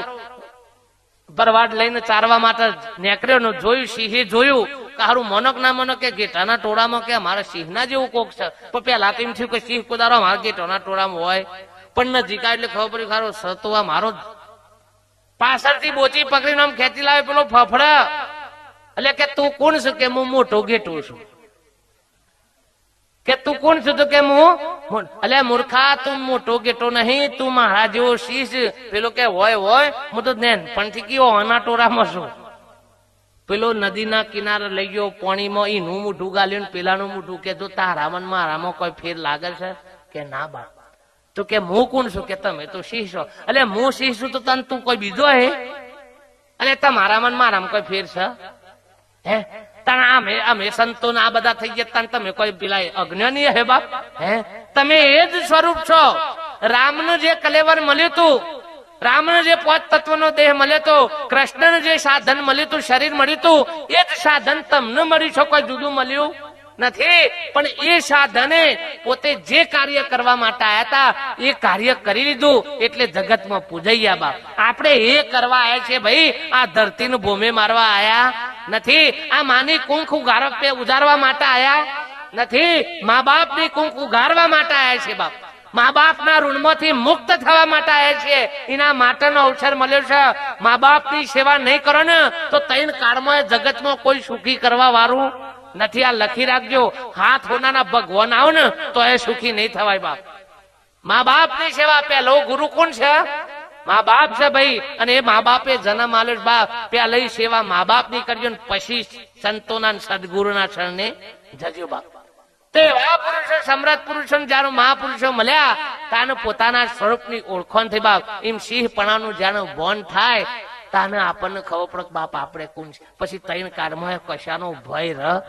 ભરવાડ લઈને ચારવા માટે નીકળ્યો. જોયું સિંહે જોયું કારું મનક ના મનક કે ઘેટાના ટોળામાં કે મારા સિંહના જેવું કોક છે. પણ પેલા તો એમ થયું કે સિંહ કુદારો મારા ઘેટાના ટોળામાં હોય. પણ નજીક એટલે ખબર પડી ખારો સતો આ મારો. પાછળથી બોચી પકડીને આમ ખેંચી લાવે પેલો ફફડા. એટલે કે તું કોણ છું? કે હું મોટો ઘેટું છું. કે તું કોણ છું? તો કે હું. એટલે મૂર્ખા તું મોટો ઘેટો નહીં, તું મારા જેવો શીશ. પેલો કે હોય હું તો નાનપણથી કયો આના ટોળામાં છું. પેલો નદીના કિનારે લઈ ગયો પાણીમાં, એનું મોઢું ગાલ્યું પેલાનું મોઢું. કે જો તારામાં મારામાં કોઈ ફેર લાગે છે? કે ના બા. તો કે હું કોણ છું? કે તમે તો સિંહ છો. એટલે હું સિંહ છું તો તને તું કોઈ બીજો હે? એટલે તમારામાં મારામાં કોઈ ફેર છે? હે અમે સંતો આ બધા થઈ ગયા, તમે કોઈ પેલા અજ્ઞાની હે બાપ? હે તમે એ જ સ્વરૂપ છો. રામનું જે કલેવર મળ્યું તું, રામનો જે પાંચ તત્વનો દેહ મળ્યો તો, કૃષ્ણને જે સાધન મળ્યું તું, શરીર મળ્યું તું, એ જ સાધન તમને મળ્યું છે. કોઈ જુદું મળ્યું નથી. પણ એ સાધને પોતે જે કાર્ય કરવા માટે આયા હતા એ કાર્ય કરી લીધું એટલે જગતમાં પૂજાઈ ગયા બાપ. આપણે એ કરવા આયા છે ભાઈ. આ ધરતીને ભૂમે મારવા આયા નથી. આ માની કુંખ ઉગારવા માટે આયા નથી. મા બાપની કુંખ ઉગારવા માટે આયા છે બાપ. મા બાપના ઋણમાંથી મુક્ત થવા માટે આવ્યા છે. એના માટેનો અવસર મળ્યો છે. મા બાપની સેવા નહીં કરો ને તો ત્રણ કાળમાં જગતમાં કોઈ સુખી કરવા વાળું નથી. આ લખી રાખજો. હાથ હોનાના ભગવાન આવો ને તો એ સુખી નહીં થવાય બાપ. મા બાપની સેવા પહેલો ગુરુ કોણ છે? મા બાપ છે ભાઈ. અને એ મા બાપે જન્મ આલ્યો બાપ. પહેલી સેવા મા બાપની કરજો, પછી સંતોના સદગુરુના શરણે જજો બાપ. તેવા પુરુષો, સમ્રાટ પુરુષો, જયારે મહાપુરુષો મળ્યા તાને પોતાના સ્વરૂપની ઓળખાણ થઈ બાપ. એમ સિંહપણાનું જાણે બોન થાય તાને આપણને ખબર પડે બાપ આપણે કોણ છે. પછી ત્રણ કાળમાં કશાનો ભય રહ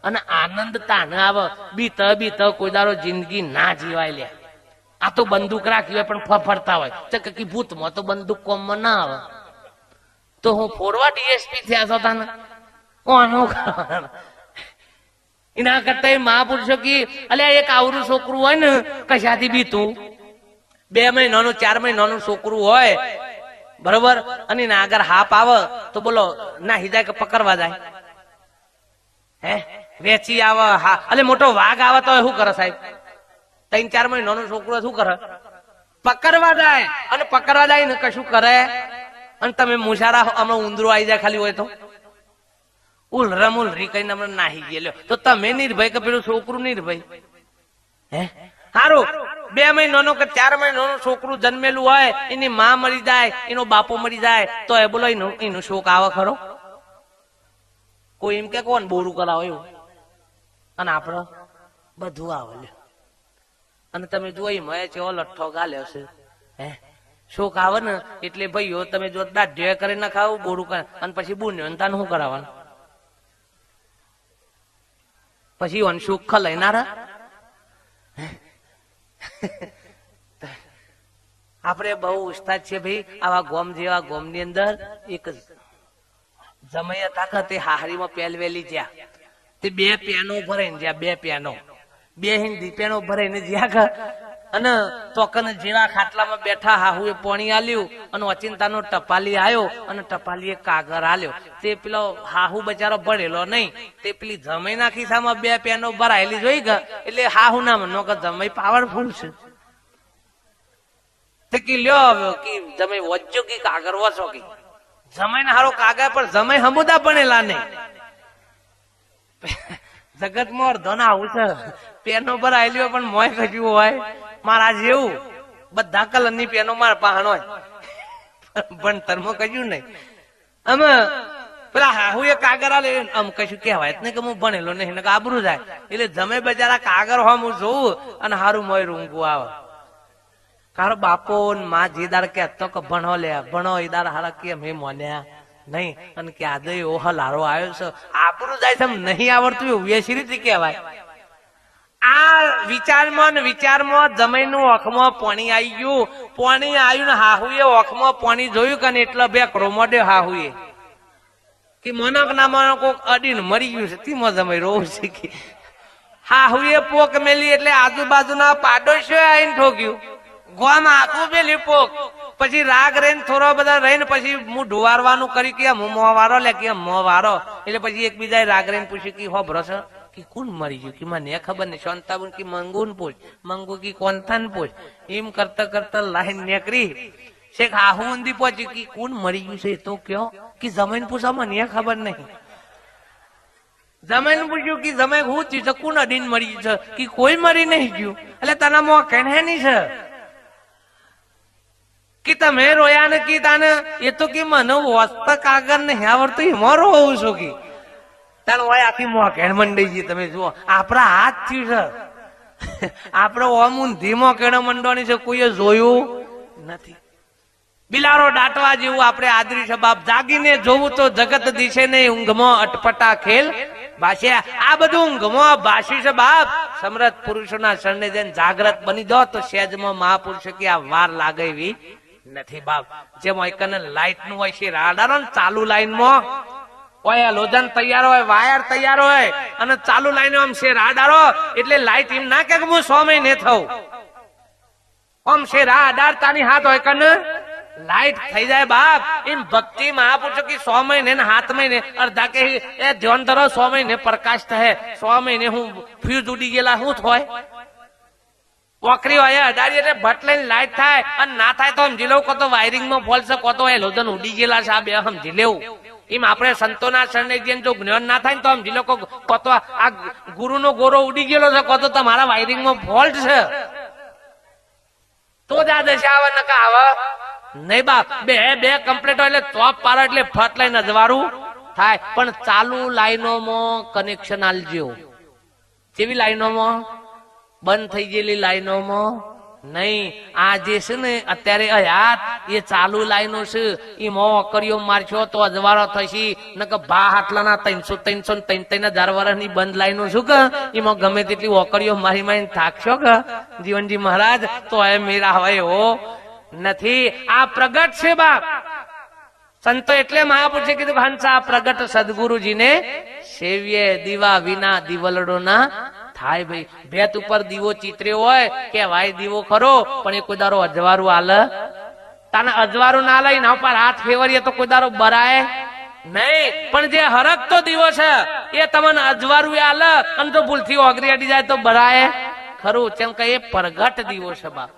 અને આનંદ તાને આવે. બીત કોઈ દારો જિંદગી ના જીવાય લે. આ તો બંદૂક રાખી હોય પણ ફફડતા હોય. કે ભૂતમાં તો બંદૂક કોમમાં ના આવે. તો હું ફોરવા ડીએસપી થયા છો તાને એના કરતા મહાપુરુષો કી અલ્યા એક આવરું છોકરું હોય ને કશાથી બીતું 2 મહિનાનું 4 મહિનાનું છોકરું હોય બરોબર, અને એના આગળ હાપ આવે તો બોલો નાહી જાય કે પકડવા જાય? હે વેચી આવે હા. એટલે મોટો વાઘ આવે તો શું કરે સાહેબ? 3-4 મહિનાનું છોકરું શું કરે? પકડવા જાય. અને પકડવા જાય ને કશું કરે. અને તમે મુસારા હમણાં ઉંદરો આવી જાય ખાલી હોય તો ઉલરી કઈ હમણાં નાહી ગયેલો તો તમે નિર્ભય કે પેલું છોકરું નિર્ભય? હે સારું 2 મહિનાનો કે 4 મહિનાનું છોકરું જન્મેલું હોય, એની માં મરી જાય, એનો બાપો મરી જાય તો એ બોલો એનું શોક આવે ખરો? કોઈ એમ કે કોણ બોરું કરાવો એવું? અને આપડે બધું આવે. અને તમે જોઈ મેં છે લઠ્ઠો ગાલ્યો છે. હે શોક આવે ને એટલે ભાઈઓ તમે જો દાઢ કરી ના ખાવ બોરું કરે અને પછી બુન્યો ને તાને શું કરાવવાનું? પછી સુખ લઈનારા આપણે બહુ ઉસ્તાદ છે ભાઈ. આવા ગોમ જેવા ગોમ ની અંદર એક જમૈયા હતા તે હાહરીમાં પહેલવેલી જ્યાં તે 2 પેનો ભરાઈને જ્યાં 2 પેનો 2 હિન્દી પેનો ભરાઈને જ્યાં અને તોકન જેવા ખાટલામાં બેઠા હાહુએ પોણી આલ્યું અને અચિંતાનો ટપાલી આવ્યો અને ટપાલીએ કાગર આલ્યો. તે પેલો હાહુ બચારો ભણેલો નહીં, તે પેલી જમાઈના ખિસ્સામાં 2 પેનો ભરાયેલી જોઈ ગયા એટલે હાહુ ના મનો કે જમાઈ પાવરફુલ છે. તે કી લ્યો કે જમાઈ વચ્ચો કે કાગર વસો કે જમાઈને હારો કાગર પર જમાઈ હમુદા ભણેલા નહીં. જગત માં અર્ધો ના આવું છે, પેનો ભરાયેલી પણ મોય કજ્યું હોય મારા જેવું બધા કલર ની પેનો મારા પાહણ હોય પણ તરમો કજ્યું નહીં. અમે પેલા હાહુ એ કાગર આલે આમ કશું કહેવાય જ નહીં કે હું ભણેલો નહીં, આબરું જાય. એટલે જમે બજારા કાગર હોય હું જોઉં અને હારું મોય રૂંગું આવે. કારો બાપો માં જીદાર કે તો કે ભણો લે ભણો ઈદાર હારા કેમ હે મોન્યા નહીં અને કે આજે એવો હલારો આવ્યો છે આબરું જાય છે નહીં આવડતું એવું એ રીતે કહેવાય. આ વિચારમાં જમીનનું ઓખમાં પાણી આવી ગયું. પાણી આવ્યું ને હાહુએ ઓખમાં પાણી જોયું કે એટલે બે ક્રોમોડે હાહુએ કે મનક ના મનક કોક અડીને મરી ગયું છે તીમાં જમાઈ રોવું શીખી. હાહુએ પોક મેલી એટલે આજુબાજુના પાડોશીઓ આવીને ઠોક્યું. ગોમ આખું પેલી પોક પછી રાગ રહીને થોડો બધા રહીને પછી હું ઢુવારવાનું કરી કે હું મોં વારો લે કે મોં વારો એટલે પછી એકબીજા રાગ રહીને પૂછ્યું કે હો બ્રસ કે કોણ મરી ગયું કે મને ખબર નહીં. શાંતાબુન કે મંગુન પૂછ, મંગુ કે કોનથાન પૂછ. એમ કરતા કરતા લાઈન નીકળી શેખ હાહુ ઊંધી પહોંચી કે કોણ મરી ગયું છે તો કયો કે જમીન પૂછા મને ખબર નહીં. જમીન પૂછ્યું કે જમે હું થયું છે કોણ અડીને મરી ગયું છે કે કોઈ મરી નહીં ગયું. એટલે તને મોં કહે નહીં છે કે તમે રોયા ને કી તાને એ તો કે મને વસ્ત કાગર ને આવડતું એમાં રોવું છું કે તાને હોય આખી મોકેણ મંડી તમે જુઓ આપણા હાથ થયું છે આપડે ઓમ ઊંધી મોકેણ મંડવાની છે કોઈએ જોયું નથી. બિલારો દાટવા જેવું આપણે આદરી છે બાપ જાગીને જોવું તો જગત દિશે નહીં ઊંઘમાં અટપટા ખેલ ભાષે. આ બધું ઊંઘમાં ભાષી છે બાપ. સમર્થ પુરુષોના શરણે જઈને જાગ્રત બની દો તો સહેજમાં મહાપુરુષો કે આ વાર લાગે એવી નથી બાપ. જેમ લાઈટ નું હોય છે રાડારો ને ચાલુ લાઈન માં હોય લોજન તૈયાર હોય વાયર તૈયાર હોય અને ચાલુ લાઈન આમ છે રાડારો એટલે લાઈટ એમ ના કે હું 100 મહિને થઉં આમ છે રાડારતાની હાથ હોય કને લાઈટ થઈ જાય બાપ. એમ ભક્તિ મહાપુરુષો કે 100 મહિને 7 મહિને અડધા કે એ ધ્યાન ધરો 100 મહિને પ્રકાશ થાય 100 મહિને હું ફ્યુઝ ઉડી ગયેલા શું થાય વોકરી હોય અડાડી એટલે ભટ લઈને લાઈટ થાય અને ના થાય તો સમજી લઉં કોતો વાયરિંગ માં ફોલ્ટ છે કોતો એ લોજન ઉડી ગયેલા છે આ બે સમજી લેવું. એમ આપણે સંતોના શરણે જઈને જો જ્ઞાન ના થાય તો સમજી લો કોતો આ ગુરુ નો ગોરો ઉડી ગયેલો છે કોતો તમારા વાયરિંગ માં ફોલ્ટ છે તો જ આ દશા આવે નકા આવે નહીં બાપ. બે કમ્પ્લીટ હોય એટલે ટોપ પાર એટલે ફટ લઈને અજવાળું થાય. પણ ચાલુ લાઈનોમાં કનેક્શન આલજો. કેવી લાઈનોમાં? બંધ થઈ ગયેલી લાઈનોમાં નહીં. આ જે છે ને અત્યારે હયાત એ ચાલુ લાઈનો છે એમાં અકરીઓ મારશો તો અજવાળો થશે નકર ભા હાટલાના 300-300-3,000 વર્ષની બંધ લાઈનો શું કે એમાં ગમે તેટલી ઓકરીઓ મારી મારીને થાકશો કે જીવનજી મહારાજ તો એ મેરા હોય એવો નથી. આ પ્રગટ છે બાપ. સંતો એટલે મહાપુરુષે કીધું હંસા પ્રગટ સદગુરુજીને સેવ્ય દીવા વિના દિવલડો ના થાય. ભાઈ ભેત ઉપર દીવો ચિત્ર્યો હોય કે ભાઈ દીવો ખરો પણ એ કોઈ દારો અજવાળું આલ તાને અજવાળું ના લઈને ઉપર હાથ ફેવરીએ તો કોઈ દારો બરાય નહીં. પણ જે હરકતો દીવો છે એ તમને અજવાળું આલ અને તો ભૂલથી ઓગરી અડી જાય તો બરાય ખરું. કેમ કે એ પ્રગટ દીવો છે બાપ.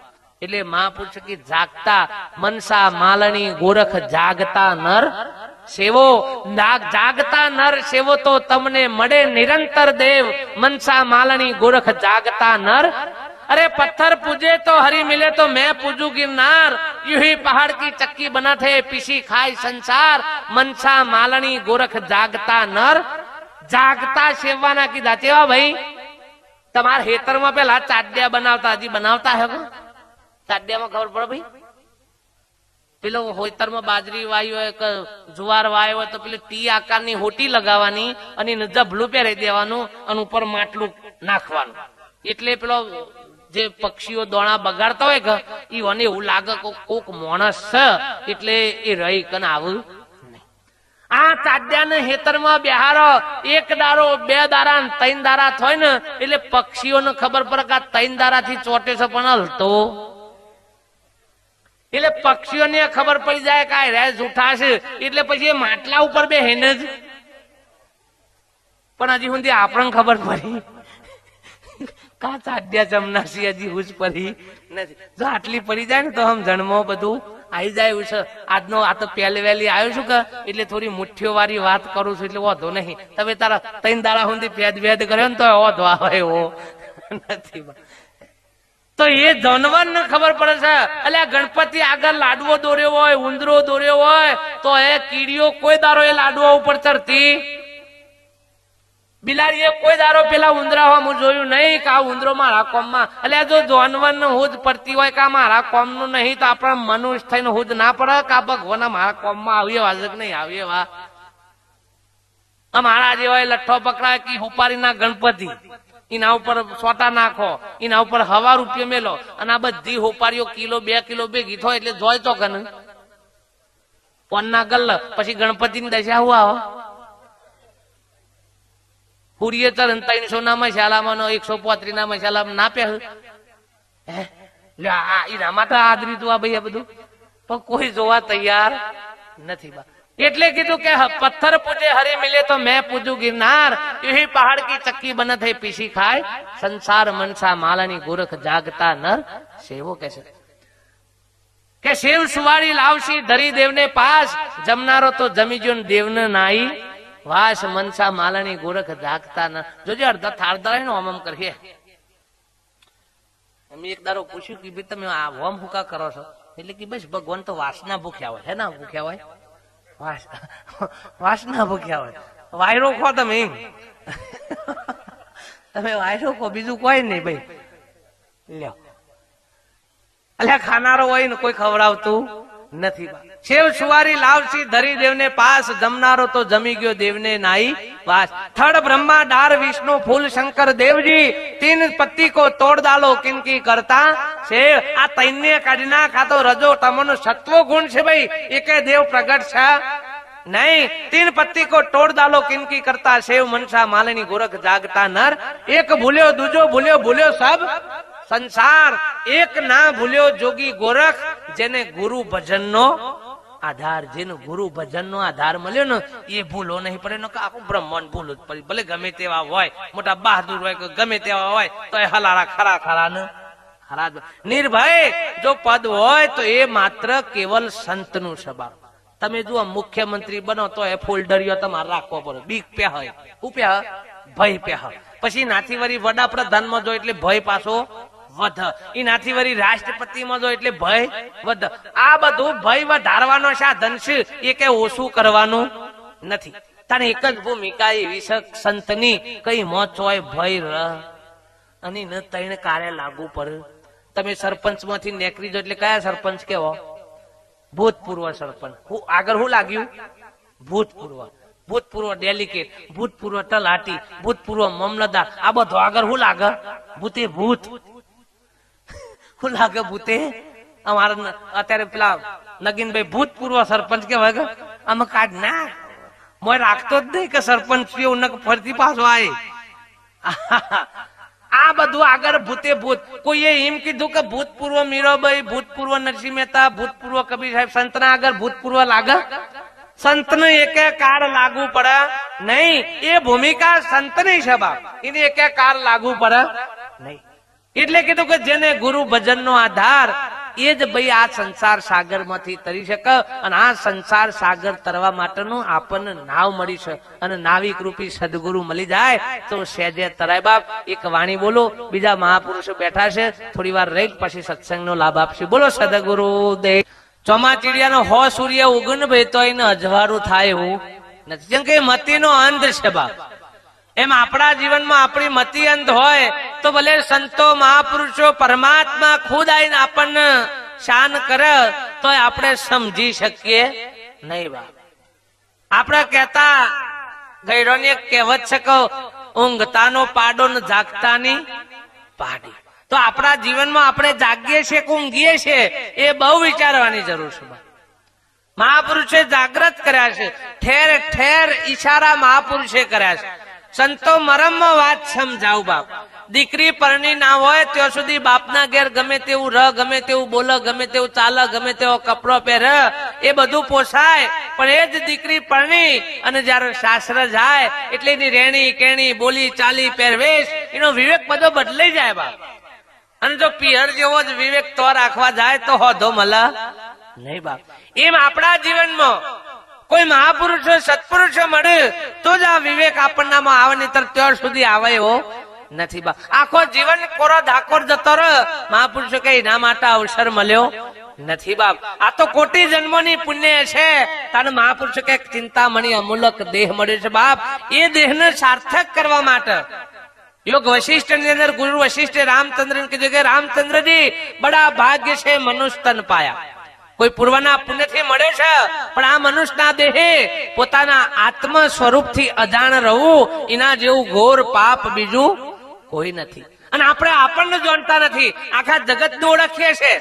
એટલે મહાપુરુષ કે જાગતા મનસા માલણી ગોરખ જાગતા નર સેવો. જાગતા નર સેવો તો તમને મળે નિરંતર દેવ. મનસા માલણી ગોરખ જાગતા નર. अरे पत्थर पूजे तो हरि मिले तो मैं पूजू गिरनार. यूं ही पहाड़ की चक्की बना थे पीसी खाई संसार. मनसा मालनी गोरख जागता नर. जागता सेवाना कीधा चेवा भाई તમારા ખેતરમાં પેલા ચાડિયા બનાવતા હજી બનાવતા હે ચાડિયામાં ખબર પડે ભાઈ પેલો હોતરમાં બાજરી વાવી હોય કે જુવાર વાવ્યો હોય તો પેલી ટી આકારની હોટી લગાવવાની અને જભલું પહેરી દેવાનું અને ઉપર માટલું નાખવાનું એટલે પેલો જે પક્ષીઓ દોણા બગાડતા હોય કે ઈઓને એવું લાગે કોક માણસ છે એટલે એ રહી કને આવું નહીં. આ ચાડ્યાને હેતરમાં બિહારો એક દારો બે દારા ત્રણ દારા થાય ને એટલે પક્ષીઓને ખબર પડે કે આ ત્રણ દારાથી ચોટે છે પણ હલતો એટલે પક્ષીઓને ખબર પડી જાય કે આ રે જૂઠા છે એટલે પછી એ માટલા ઉપર બે હેને જ પણ હજી સુધી આપણને ખબર પડી કા ચાડ્યા જમનાસી હજી હુજ પડી નથી જો આટલી પડી જાય ને તો આમ જન્મો બધું આવી જાય એવું છે આજનો આ તો પહેલી વહેલી આવ્યો છું કે એટલે થોડી મુઠ્ઠીઓ વાળી વાત કરું છું એટલે વાંધો નહીં તમે તારા ત્રણ દાડા સુધી ભેદ કર્યો ને તો વાંધો આવે એવો નથી તો એ જાનવર ને ખબર પડે છે એટલે ગણપતિ આગળ લાડવો દોર્યો હોય ઉંદરો દોર્યો હોય તો એ કીડીઓ કોઈ દારો એ લાડવા ઉપર ચડતી બિલાડીએ કોઈ દારો પેલા ઉંદરા હું જોયું નહીં કે આ ઉંદરો મારા કોમમાં એટલે જો જાનવર ને હુજ પડતી હોય કે મારા કોમ નું નહીં તો આપણા મનુષ્ય થઈને હુજ ના પડે કે આ ભગવાન મારા કોમમાં આવીએ વાજક નહીં આવીએ વા મારા જેવા લઠ્ઠો પકડાય કે હુપારીના ગણપતિ એના ઉપર સોટા નાખો એના ઉપર હવા રૂપિયો મેલો અને આ બધી હોપારીઓ કિલો 2 કિલો ભેગી થાય એટલે જોય તો કને પોનના ગલ્લ પછી ગણપતિની દશા હું આવો હુરીએ તરન 300 ના મસાલામાં 135 ના મસાલામાં ના પે એના માટે આદરી તું આ ભાઈ બધું પણ કોઈ જોવા તૈયાર નથી બા એટલે કીધું કે પથ્થર પૂજે હરે મિલે તો મેં પૂજું गिरनार यही पहाड़ की चक्की बनत है पीसी खाए संसार मनसा मालानी गोरख जागता नर सेवो कैसे કે શિવ સુવાળી લાવશી ધરી દેવને પાસ જમનારો તો જમી જો દેવને નાઈ વાસ મનસા માલાની ગોરખ જાગતા નર જોજે અડધા થાળ દળાય ને ઓમ કરીએ અમે એક દારો પૂછ્યું કે ભાઈ તમે આ ઓમ હુકા કરો છો એટલે કે બસ ભગવાન તો વાસના ભૂખ્યા હોય હે ના ભૂખ્યા હોય વાસના ભૂખ્યા હોય વાયરો ખો તમે એમ તમે વાયરો ખો બીજું કોઈ નહીં ભાઈ લ્યો અલ્યા ખાનારો હોય ને કોઈ ખવડાવતું નથી શિવ સુવારી લાવશી ધરી દેવને પાસ જમનારો તો જમી ગયો દેવને નાઈ વાસ થડ બ્રહ્મા ડાર વિષ્ણુ ફૂલ શંકર દેવજી તીન પત્તી કો તોડ ડાલો કિનકી કરતા શિવ આ તૈન્ય કાઢી નાખ આ તો રજો તમનો સત્વ ગુણ છે ભાઈ એકે દેવ પ્રગટ છે नहीं तीन पत्ती को तोड़ डालो किनकी करता शिव मनसा मालिनी गोरख जागता नर एक भूल्यो दूजो भूल्यो भूल्यो सब संसार एक ना भूल्यो जोगी गोरख जेने गुरु भजन नो आधार जेने गुरु भजन नो आधार मळ्यो ने ये भूलो नहीं पड़े न आखो ब्रह्मांड भूलो ज पड़ी भले गमे तेवा होय मोटा बहादुर होय के गमे तेवा होय तो ए हलारा खरा खरा न खरा निर्भय जो पद होय तो ये मात्र केवल संत नु सभा તમે જો મુખ્યમંત્રી બનો તો એ ફોલ્ડરિયો તમારે રાખવો પડે બીક પે હોય હું પે ભય પે હોય પછી નાથી વરી વડાપ્રધાનમાં જો એટલે ભય પાછો વધ ઈ નાથી વરી રાષ્ટ્રપતિમાં જો એટલે ભય વધ આ બધું ભય વધારવાનો સાધન છે એ કે ઓછું કરવાનું નથી તારે એક જ ભૂમિકા એવી છે સંતની કઈ મોચ હોય ભય ર અને ન તઈને કાર્ય લાગુ પડે તમે સરપંચમાંથી નેકરી જો એટલે કયા સરપંચ કેવો ભૂતપૂર્વ સરપંચ આગળ શું લાગ્યું ભૂતપૂર્વ ડેલિકેટ ભૂતપૂર્વ તલાટી ભૂતપૂર્વ મામલતદાર આ બધું આગળ શું લાગે ભૂતે ભૂત શું લાગે ભૂતે અમારા અત્યારે પેલા નગીનભાઈ ભૂતપૂર્વ સરપંચ કેવાય કે આમાં કાઢ ના મોય રાખતો જ નહીં કે સરપંચ ફરતી પાછો આવે આ બધું આગળ ભૂતે ભૂત કોઈએ એમ કીધું કે ભૂતપૂર્વ મીરાબાઈ ભૂતપૂર્વ નરસિંહ મહેતા ભૂતપૂર્વ કબીર સાહેબ સંતના આગળ ભૂતપૂર્વ લાગે સંતને એકે કાર લાગુ પડે નહીં એ ભૂમિકા સંતની છે બાપ એની એકે કાર લાગુ પડે નહીં એટલે કીધું કે જેને ગુરુ ભજન નો આધાર એ જ ભાઈ આ સંસાર સાગર માંથી તરી શકે અને આ સંસાર સાગર તરવા માટેનું આપણને નાવ મળી છે અને નાવિક રૂપી સદગુરુ મળી જાય તો સહેજે તરાય બાપ એક વાણી બોલો બીજા મહાપુરુષો બેઠા છે થોડી વાર રહી પછી સત્સંગનો લાભ આપશે બોલો સદગુરુ દેવ ચોમાચીડિયાનો હો સૂર્ય ઉગન ભાઈ તો એને અજવાળું થાય એવું નથી જેમ કે મતીનો અંત છે બાપ એમ આપણા જીવનમાં આપણી મતિ અંત હોય તો ભલે સંતો મહાપુરુષો પરમાત્મા ખુદ આવીને આપણને શાન કરે તો આપણે સમજી શકીએ નહીં બાપ આપણે કહેતા ગયરોની એક કહેવત છે કે ઊંઘતાનો પાડો ને જાગતાની પાડી તો આપણા જીવનમાં આપણે જાગીએ છીએ કે ઊંઘીએ છીએ એ બહુ વિચારવાની જરૂર છે મહાપુરુષે જાગ્રત કર્યા છે, ઠેર ઠેર ઈશારા મહાપુરુષે કર્યા છે. સંતો મરમમાં વાત સમજાવ બાપ. દીકરી પરણી ના હોય ત્યાં સુધી બાપના ઘેર ગમે તેવું ર, ગમે તેવું બોલે, ગમે તેવું ચાલે, ગમે તેવો કપડો પહેરે, એ બધું પોસાય. પણ એ જ દીકરી પરણી અને જયારે સાસરે જાય એટલે એની રેણી કેણી, બોલી ચાલી, પહેરવેશ, એનો વિવેક બધો બદલાઈ જાય બાપ. અને જો પિયર જેવો જ વિવેક તો રાખવા જાય તો હોધો મળે નહીં બાપ. એમ આપણા જીવનમાં કોઈ મહાપુરુષો સત્પુરુષો મળે તો જ આ વિવેક આપણનામાં આવે, નહીં ત્યાર સુધી આવે એવો નથી બાપ. આખો જીવન કોરો ધાકોર જતો રહે, મહાપુરુષો કઈ ના માટે અવસર મળ્યો નથી બાપ. આ તો કોટી જન્મોની પુણ્ય છે. તારે મહાપુરુષો કઈક ચિંતામણી અમૂલક દેહ મળ્યો છે બાપ. એ દેહને સાર્થક કરવા માટે યોગ વશિષ્ઠ ની અંદર ગુરુ વશિષ્ઠે રામચંદ્ર ને કીધું કે રામચંદ્રજી બડા ભાગ્ય છે મનુષ્ય તન પાયા. કોઈ પૂર્વના પુણ્યથી મળે છે, પણ આ મનુષ્યના દેહે પોતાના આત્મ સ્વરૂપથી અજાણ રહવું, એના જેવું ઘોર પાપ બીજું કોઈ નથી. અને આપણે આપણને જાણતા નથી, આખા જગતનું ઓળખીએ છે.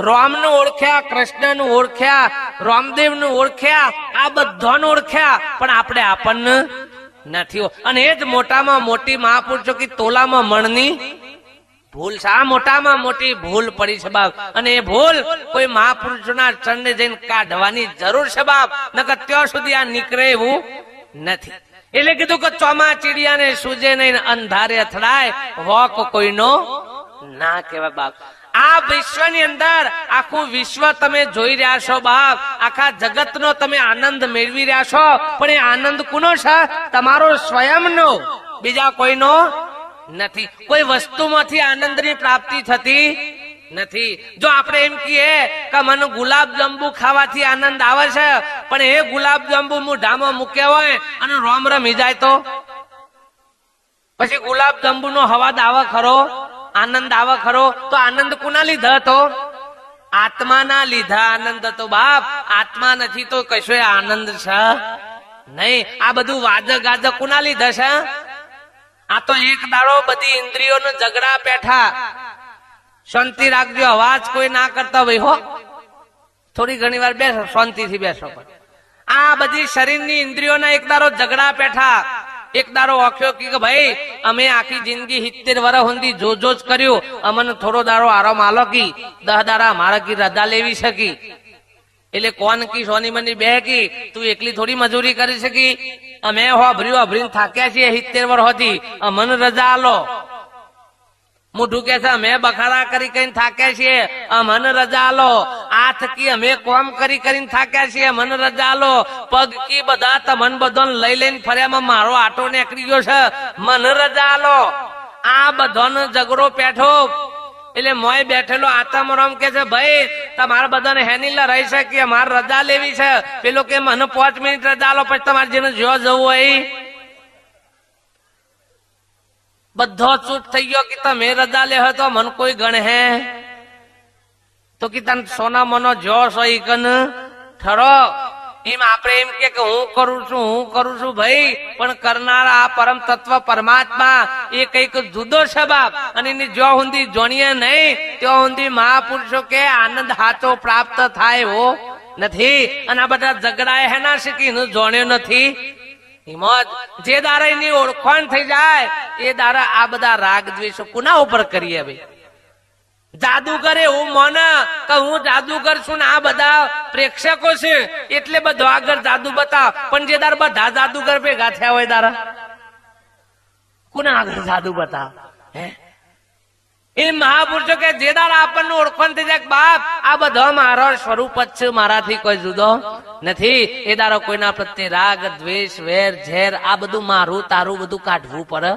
રામનું ઓળખ્યા, કૃષ્ણનું ઓળખ્યા, રામદેવનું ઓળખ્યા, આ બધાને ઓળખ્યા, પણ આપણે આપણને નથી. અને એ જ મોટામાં મોટી મહાપુરુષો કે તોલામાં મણની ભૂલ છે. આ મોટામાં મોટી ભૂલ પડી છે બાપ. અને એ ભૂલ કોઈ મહાપુરુષોના ચરણે જઈને કાઢવાની જરૂર છે બાપ, નકર ત્યાં સુધી આ નીકળે એવું નથી. એટલે કીધું કે ચોમા ચીડિયાને સૂજે નહીં, અંધારે અથડાય, વોક કોઈનો ના કહેવાય બાપ. આ વિશ્વની અંદર આખું વિશ્વ તમે જોઈ રહ્યા છો બાપ. આખા જગતનો તમે આનંદ મેળવી રહ્યા છો, પણ એ આનંદ કોનો છે? તમારો સ્વયંનો, બીજા કોઈનો નથી. કોઈ વસ્તુમાંથી આનંદની પ્રાપ્તિ થતી નથી. જો આપણે એમ કહીએ કે મને ગુલાબ જાંબુ ખાવાથી આનંદ આવે છે, પણ એ ગુલાબ જાંબુ મોઢામાં મૂક્યા હોય અને રોમ રમી જાય તો પછી ગુલાબ જાંબુ નો હવાદ આવે ખરો? આનંદ આવે ખરો? તો આનંદ કોના લીધા હતો? આત્માના લીધા આનંદ હતો બાપ. આત્મા નથી તો કશો આનંદ છે નહીં. આ બધું વાજક ગાજક કોના લીધા છે? આ તો એક દાડો બધી ઇન્દ્રિયોનો ઝઘડા પેઠા. શાંતિ રાખજો, અવાજ કોઈ ના કરતા ભાઈ હો. થોડી ઘણી વાર બેસો, શાંતિથી બેસો. આ બધી શરીરની ઇન્દ્રિયોના એક દાડો ઝઘડા પેઠા. એક દાડો ઓખ્યો કે ભાઈ અમે આખી જિંદગી 70 વર્ષ સુધી જોજો જ કર્યું, અમને થોડો દાડો આરામ આલો કી 10 દાડા મારા કી રજા લેવી શકી. એટલે કોણ કી સોની મની બે કી તું એકલી થોડી મજૂરી કરી શકી? અમે અભરીને થાક્યા છીએ 70 વર્ષ હતી, અમને રજા આલો. મોઢું કે છે અમે બખાડા કરી કરીને થાક્યા છીએ, મને રજા આલો. આ થકી અમે કોમ કરીને થાક્યા છીએ, મને રજા આલો. પગ કી બધા તમને બધો લઈ લઈને ફર્યામાં મારો આટો નીકળી ગયો છે, મને રજા આલો. આ બધાનો ઝઘડો પેઠો. એટલે મોય બેઠેલો આત્મારામ કે છે ભાઈ તમારે બધાને હેનીલા રહી શકે, મારે રજા લેવી છે. પેલો કે મને 5 મિનિટ રજા આલો, પછી તમારે જેને જો જવું હોય. બધો ચૂપ થઈ ગયો કે તમે રજા લે તો મન કોઈ ગણ હે તો કે તને સોના મનો જો સો કન ઠરો. એમ આપણે એમ કે હું કરું છું ભાઈ, પણ કરનારા આ પરમ તત્વ પરમાત્મા એ કઈક જુદો છે બાપ. અને એની જો હુંદી જોણીએ નહીં ત્યાં હુંદી મહાપુરુષો કે આનંદ હાચો પ્રાપ્ત થાય એવો નથી. અને આ બધા ઝઘડા હેના શીખી જોણ્યો નથી. જે દારા એની ઓળખાણ થઈ જાય એ દારા આ બધા રાગ દ્વેષો કોના ઉપર કરીએ ભાઈ? જાદુગર એવું મને કે હું જાદુગર છું ને આ બધા પ્રેક્ષકો છે એટલે બધો આગળ જાદુ બતાવ. પણ જે દાર બધા જાદુગર ભેગા થયા હોય દારા કોના આગળ જાદુ બતાવ? હે એ મહાપુરુષો કે જે દાર આપણને ઓળખાણ થઈ જાય બાપ આ બધો મારો સ્વરૂપ જ છે, મારાથી કોઈ જુદો નથી. એ દારો કોઈના પ્રત્યે રાગ દ્વેષ વેર ઝેર આ બધું મારું તારું બધું કાઢવું પડે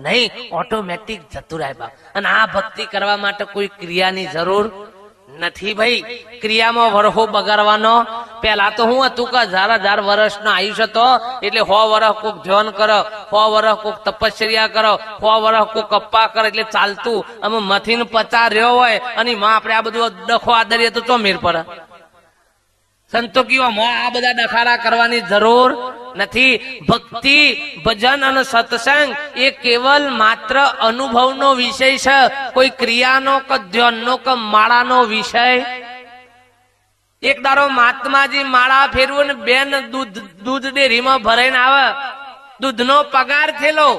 નહીં, ઓટોમેટિક જતું રહે બાપ. અને આ ભક્તિ કરવા માટે કોઈ ક્રિયાની જરૂર નથી ભાઈ. ક્રિયામાં વરહો બગાડવાનો. પેલા તો હું હતું કે 1000 વર્ષનો આયુષ્ય હતો એટલે 100 વર્ષ કોક ધ્યાન કરો, 100 વર્ષ કોક તપશ્ચર્યા કરો, 100 વર્ષ કોક કપ્પા કરે એટલે ચાલતું. અમે મથીને 50 રહ્યો હોય અને માં આપણે આ બધું ડખો આદરીએ તો ચોમેર પડે. સંતો કીઓ આ બધા ડખાડા કરવાની જરૂર નથી. ભક્તિ ભજન અને સત્સંગ એ કેવલ માત્ર અનુભવનો વિષય છે, કોઈ ક્રિયાનો કે ધ્યાનનો કે માળાનો વિષય એક દારો મહાત્માજી માળા ફેરવું ને બેન દૂધ ડેરીમાં ભરાઈને આવે, દૂધનો પગાર થયેલો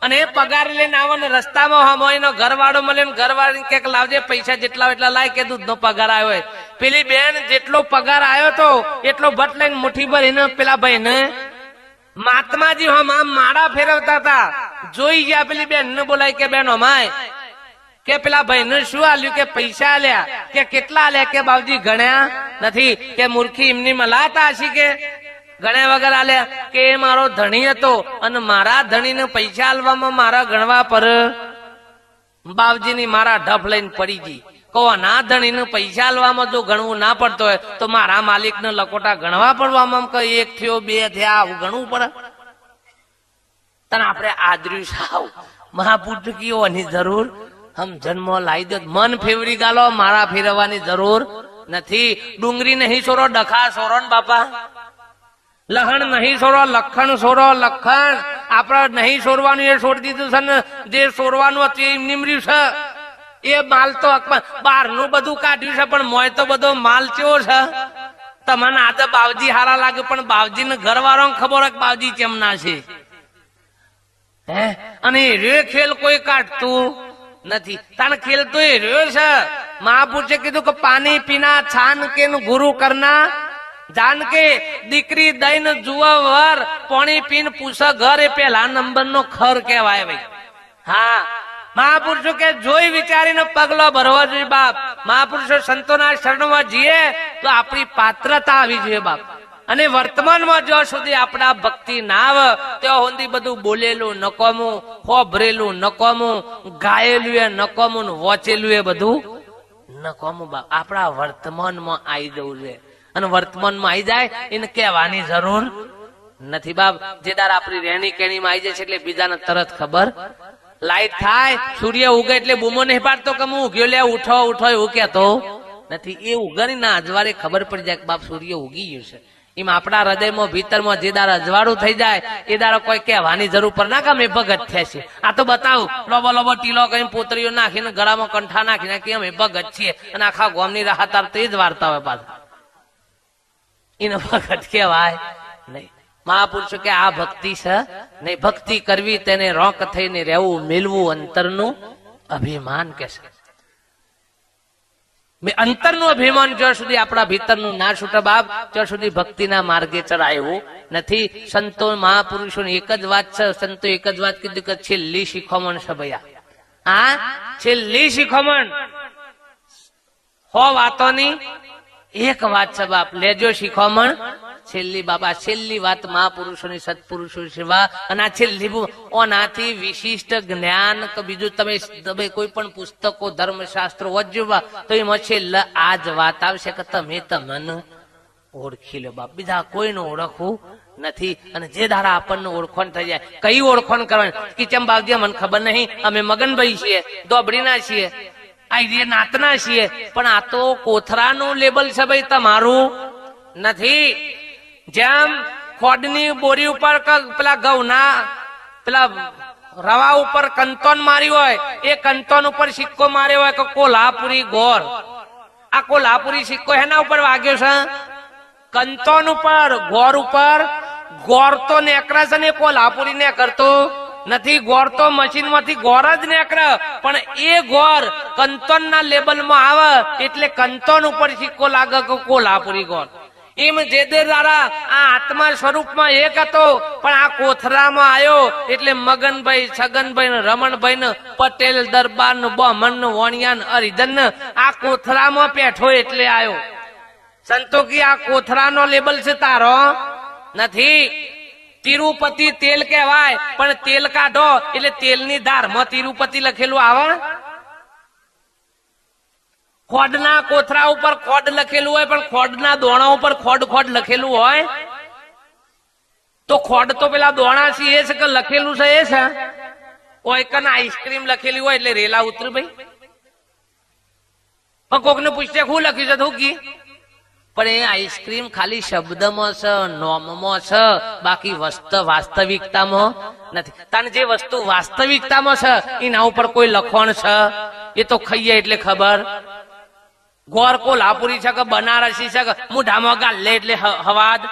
અને એ પગાર લઈને આવે ને રસ્તામાં હમોયનો ઘરવાળો મળે ને ઘરવાળી ક્યાંક લાવજે પૈસા જેટલા એટલા લાય કે દૂધનો પગાર આવ્યો હોય. પેલી બેન જેટલો પગાર આવ્યો તો એટલો ભટ લઈને મુઠ્ઠી ભરીને પેલા ભાઈ ને મહાત્માજી હમ આમ માળા ફેરવતા હતા. જોઈ ગયા પેલી બેન ને બોલાય કે બેન અમાય કે પેલા ભાઈ ને શું આલ્યું કે પૈસા આલ્યા કે કેટલા આલ્યા કે બાપજી ગણ્યા નથી કે મૂર્ખી એમની મલાતા હશી કે ગણ્યા વગર આલ્યા કે એ મારો ધણી હતો અને મારા ધણી ને પૈસા આલવામાં મારા ગણવા પર બાપજી ની મારા ઢફ લઈને પડી ગઈ. કહો ના ધણી ને પૈસા આલવામાં જો ગણવું ના પડતો હોય તો મારા માલિક ને લકોટા ગણવા પડવામાં કઈ એક થયો બે થયા આવું ગણવું પડે. તને આપણે આદર્યું સાવ મહાપુરુષ કીઓની જરૂર હમ જન્મ લાવી દો. મન ફેવરી ગાલો મારા ફેરવવાની જરૂર નથી. ડુંગળી નહીં સોરો ડખા સોરો ને બાપા, લહણ નહીં સોરો લખણ સોરો લખણ. આપડે નહીં સોરવાનું એ છોડી દીધું છે ને જે સોરવાનું હતું એ નિમર્યું છે. એ માલ તો બહાર નું બધું કાઢ્યું છે પણ મોય તો બધો માલ કેવો છે. તમને આ તો બાવજી હારા લાગે પણ બાવજી ને ઘર વાળો ખબર હોય બાવજી કેમ ના છે. હે અને રે ખેલ કોઈ કાઢતું નથી. તાને ખેલ તો એ રહ્યો છે. મહાપુરુષે કીધું કે પાણી પીના છાન કે ગુરુ કરના જાન કે દીકરી દઈન જુવા વર પાણી પીન પૂછા ઘર એ પેલા નંબર નો ખર કહેવાય ભાઈ. હા મહાપુરુષો કે જોઈ વિચારીને પગલો ભરવો જોઈએ બાપ. મહાપુરુષો સંતોના શરણમાં જઈએ તો આપણી પાત્રતા આવી જોઈએ બાપ. અને વર્તમાનમાં જ્યાં સુધી આપણા ભક્તિ ના આવે ત્યાં સુધી બધું બોલેલું નકોમું, ખોભરેલું નકોમું, ગાયેલું એ નકોમું, વોચેલું એ બધું નકોમું બાપ. આપણા વર્તમાનમાં આવી જવું જોઈએ અને વર્તમાનમાં આવી જાય એને કહેવાની જરૂર નથી બાપ. જે દાર આપણી રેણી કેણીમાં આવી જાય છે એટલે બીજાને તરત ખબર લાઈટ થાય, સૂર્ય ઉગે એટલે બૂમો નહીં પાડતો કે હું ઉગ્યો લે ઉઠો ઉઠો એવું કેતો નથી. એ ઉગવાની ના અજવાળે ખબર પડી જાય કે બાપ સૂર્ય ઉગી ગયું છે. એમ આપણા હૃદયમાં ભીતરમાં જે દાર અજવાળું થઈ જાય એ દાડો કોઈ કહેવાની જરૂર પર ના કે અમે ભગત થયા છીએ. આ તો બતાવું લોબો લોબો ટીલો કઈ પોતરીઓ નાખીને ગળામાં કંઠા નાખીને કે અમે ભગત છીએ અને આખા ગામની રાહત આપતો એ જ વાર્તા હોય પાછા. એને ભગત કહેવાય નહીં. મહાપુરુષો કે આ ભક્તિ છે નહીં. ભક્તિ કરવી તેને રોક થઈને રહેવું, મેળવું અંતરનું અભિમાન કે છે. અંતરનું અભિમાન જ્યાં સુધી આપણા ભીતરનું ના છૂટે બાપ ત્યાં સુધી ભક્તિના માર્ગે ચડાયું નથી. સંતો મહાપુરુષોની એક જ વાત છે. સંતો એક જ વાત કીધું કે છેલ્લી શિખામણ છે ભૈયા. હા છેલ્લી શિખામણ 100 વાતોની એક વાત છે બાપ. લેજો શિખામણ છેલ્લી બાબા. છેલ્લી વાત મહાપુરુષોની સત્પુરુષો સેવા અને આ છેલ્લી ઓનાથી વિશિષ્ટ જ્ઞાન કે બીજું તમે કોઈ પણ પુસ્તકો ધર્મશાસ્ત્રો વજવા તો એમાં છેલ્લે આ જ વાત આવશે કે તમે તમને ઓળખી લો બાપ. બીજા કોઈને ઓળખવું નથી. અને જે ધારા આપણને ઓળખણ થઈ જાય કઈ ઓળખણ કરવાની કે ચમ બાપજી મને ખબર નહીં અમે મગનભાઈ છીએ, દોબડીના છીએ, આ નાતના છીએ પણ આ તો કોથરાનું લેબલ છે ભાઈ, તમારું નથી. જેમ ખોડની બોરી ઉપર પેલા ઘઉંના પેલા રવા ઉપર કંતોન મારી હોય એ કંતોન ઉપર સિક્કો માર્યો હોય કે કોલ્હાપુરી ગોર. આ કોલ્હાપુરી સિક્કો એના ઉપર વાગ્યો છે કંતોન ઉપર, ગોર ઉપર. ગોર તો નેકરે છે ને કોલ્હાપુરી ને કરતો નથી. ગોર તો મશીન માંથી ગોર જ નેકરે પણ એ ગોર કંતોન ના લેબલ માં આવે એટલે કંતોન ઉપર સિક્કો લાગે કે કોલ્હાપુરી ગોર. એમ જે દારા આ આત્મા સ્વરૂપમાં એક હતો પણ આ કોથરામાં આવ્યો એટલે મગનભાઈ, છગનભાઈ ને રમણભાઈ ને પટેલ દરબાર ને બ્રાહ્મણ ને વણિયાન હરિજન ને આ કોથરામાં પેઠો એટલે આવ્યો. સંતો કી આ કોથરાનો લેબલ છે તારો નથી. તિરુપતિ તેલ કહેવાય પણ તેલ કાઢો એટલે તેલની ધારમાં તિરુપતિ લખેલું આવે. ખોડના કોથરા ઉપર ખોડ લખેલું હોય પણ ખોડના દોણા ઉપર ખોડ ખોડ લખેલું હોય તો ખોડ તો પેલા દોણા છે એ છે કે લખેલું છે એ છે. કોઈ કન આઈસ્ક્રીમ લખેલી હોય એટલે રેલા ઉતર ભાઈ. પણ કોક ને પૂછશે શું લખ્યું છે તો કી પણ એ આઈસ્ક્રીમ ખાલી શબ્દમાં છે, નોમમાં છે, બાકી વાસ્તવિકતામાં નથી. તને જે વસ્તુ વાસ્તવિકતામાં છે એના ઉપર કોઈ લખણ છે એ તો ખાઈએ એટલે ખબર ગોર કોલ્હાપુરી છે કે બનારસી છે કે મોઢામાં ગાલે એટલે હવાદ,